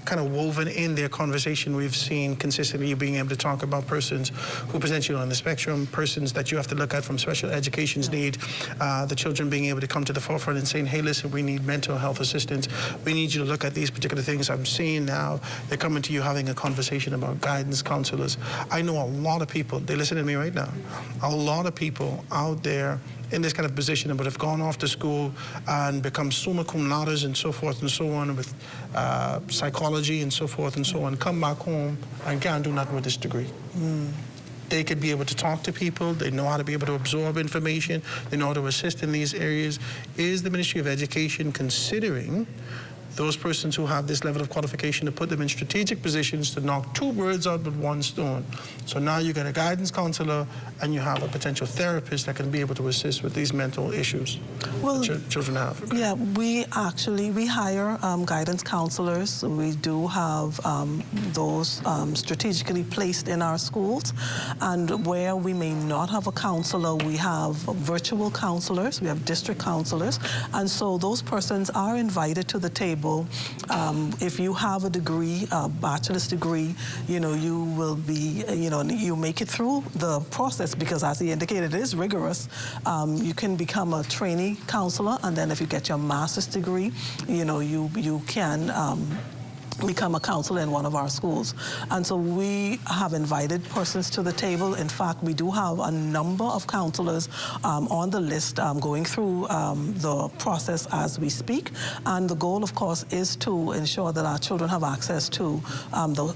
kind of woven in their conversation, we've seen consistently you being able to talk about persons who potentially are on the spectrum, persons that you have to look at from special education's need, the children being able to come to the forefront and saying, hey, listen, we need mental health assistance. We need you to look at these particular things. I'm seeing now they're coming to you having a conversation about guidance counselors. I know a lot of people, they listen to me right now, a lot of people out there in this kind of position, but have gone off to school and become summa cum laudes and so forth and so on with psychology and so forth and so on, come back home and can't do nothing with this degree. They could be able to talk to people, they know how to be able to absorb information, they know how to assist in these areas. Is the Ministry of Education considering those persons who have this level of qualification to put them in strategic positions to knock two birds out with one stone? So now you get a guidance counselor and you have a potential therapist that can be able to assist with these mental issues that children have. Yeah, we hire guidance counselors. We do have those strategically placed in our schools. And where we may not have a counselor, we have virtual counselors, we have district counselors. And so those persons are invited to the table. If you have a degree, a bachelor's degree, you know, you will be, you know, you make it through the process because, as he indicated, it is rigorous. You can become a trainee counselor, and then if you get your master's degree, you know, you can become a counselor in one of our schools. And so we have invited persons to the table. In fact, we do have a number of counselors on the list going through the process as we speak. And the goal, of course, is to ensure that our children have access to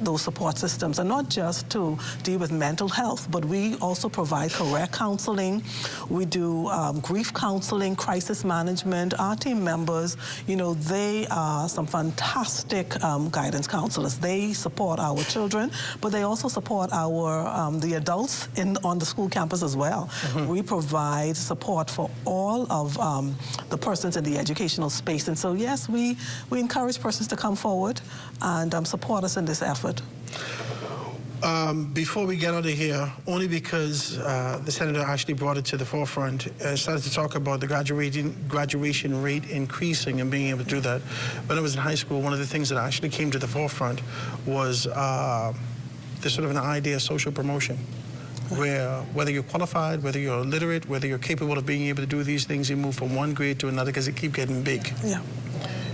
those support systems, and not just to deal with mental health, but we also provide career counseling. We do grief counseling, crisis management. Our team members, you know, they are some fantastic guidance counselors. They support our children, but they also support our the adults on the school campus as well. We provide support for all of the persons in the educational space. And so, yes, we encourage persons to come forward and support us in this effort. Before we get out of here, only because the Senator actually brought it to the forefront, started to talk about the graduation rate increasing and being able to do that. When I was in high school, one of the things that actually came to the forefront was this sort of an idea of social promotion, where whether you're qualified, whether you're literate, whether you're capable of being able to do these things, you move from one grade to another because it keeps getting big. Yeah.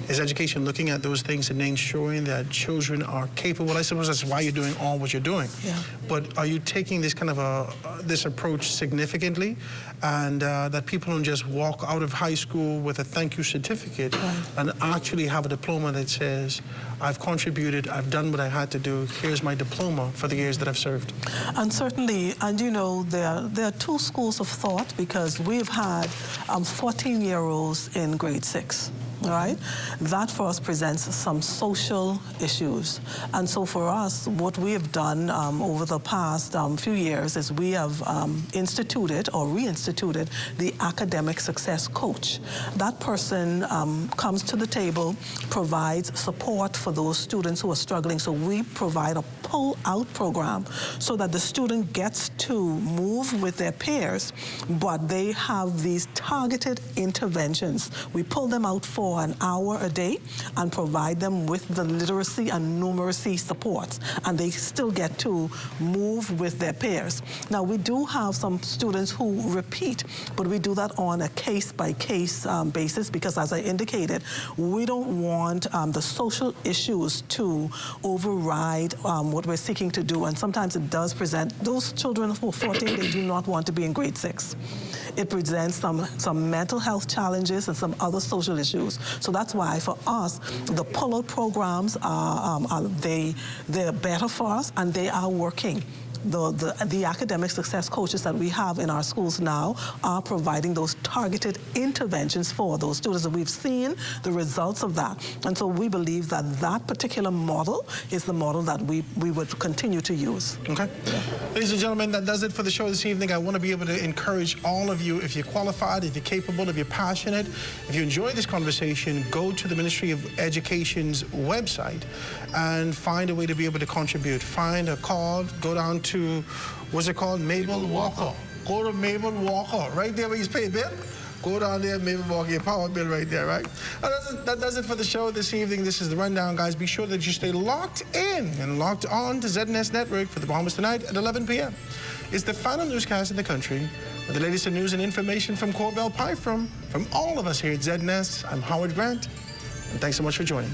Is education looking at those things and ensuring that children are capable? I suppose that's why you're doing all what you're doing. Yeah. But are you taking this kind of this approach significantly, and that people don't just walk out of high school with a thank you certificate and actually have a diploma that says, I've contributed, I've done what I had to do, here's my diploma for the years that I've served? And certainly, and you know, there are two schools of thought, because we've had 14-year-olds in grade 6. All right? That for us presents some social issues. And so for us, what we have done over the past few years is we have instituted or reinstituted the academic success coach. That person comes to the table, provides support for those students who are struggling. So we provide a pull-out program so that the student gets to move with their peers, but they have these targeted interventions. We pull them out for an hour a day and provide them with the literacy and numeracy supports, and they still get to move with their peers. Now, we do have some students who repeat, but we do that on a case-by-case basis, because, as I indicated, we don't want the social issues to override what we're seeking to do, and sometimes it does present, those children who are 14, they do not want to be in grade 6. It presents some mental health challenges and some other social issues. So that's why, for us, the pull-out programs they're better for us, and they are working. the academic success coaches that we have in our schools now are providing those targeted interventions for those students, and we've seen the results of that. And so we believe that that particular model is the model that we would continue to use. Okay. Yeah. Ladies and gentlemen, that does it for the show this evening. I want to be able to encourage all of you, if you're qualified, if you're capable, if you're passionate, if you enjoy this conversation, go to the Ministry of Education's website and find a way to be able to contribute. Find a call, go down to, what's it called? Mabel Walker. Go to Mabel Walker, right there where you pay a bill. Go down there, Mabel Walker, your power bill right there, right? That does it for the show this evening. This is The Rundown, guys. Be sure that you stay locked in and locked on to ZNS Network for the Bahamas Tonight at 11 p.m. It's the final newscast in the country with the latest in news and information from Corvell Pie from all of us here at ZNS. I'm Howard Grant, and thanks so much for joining.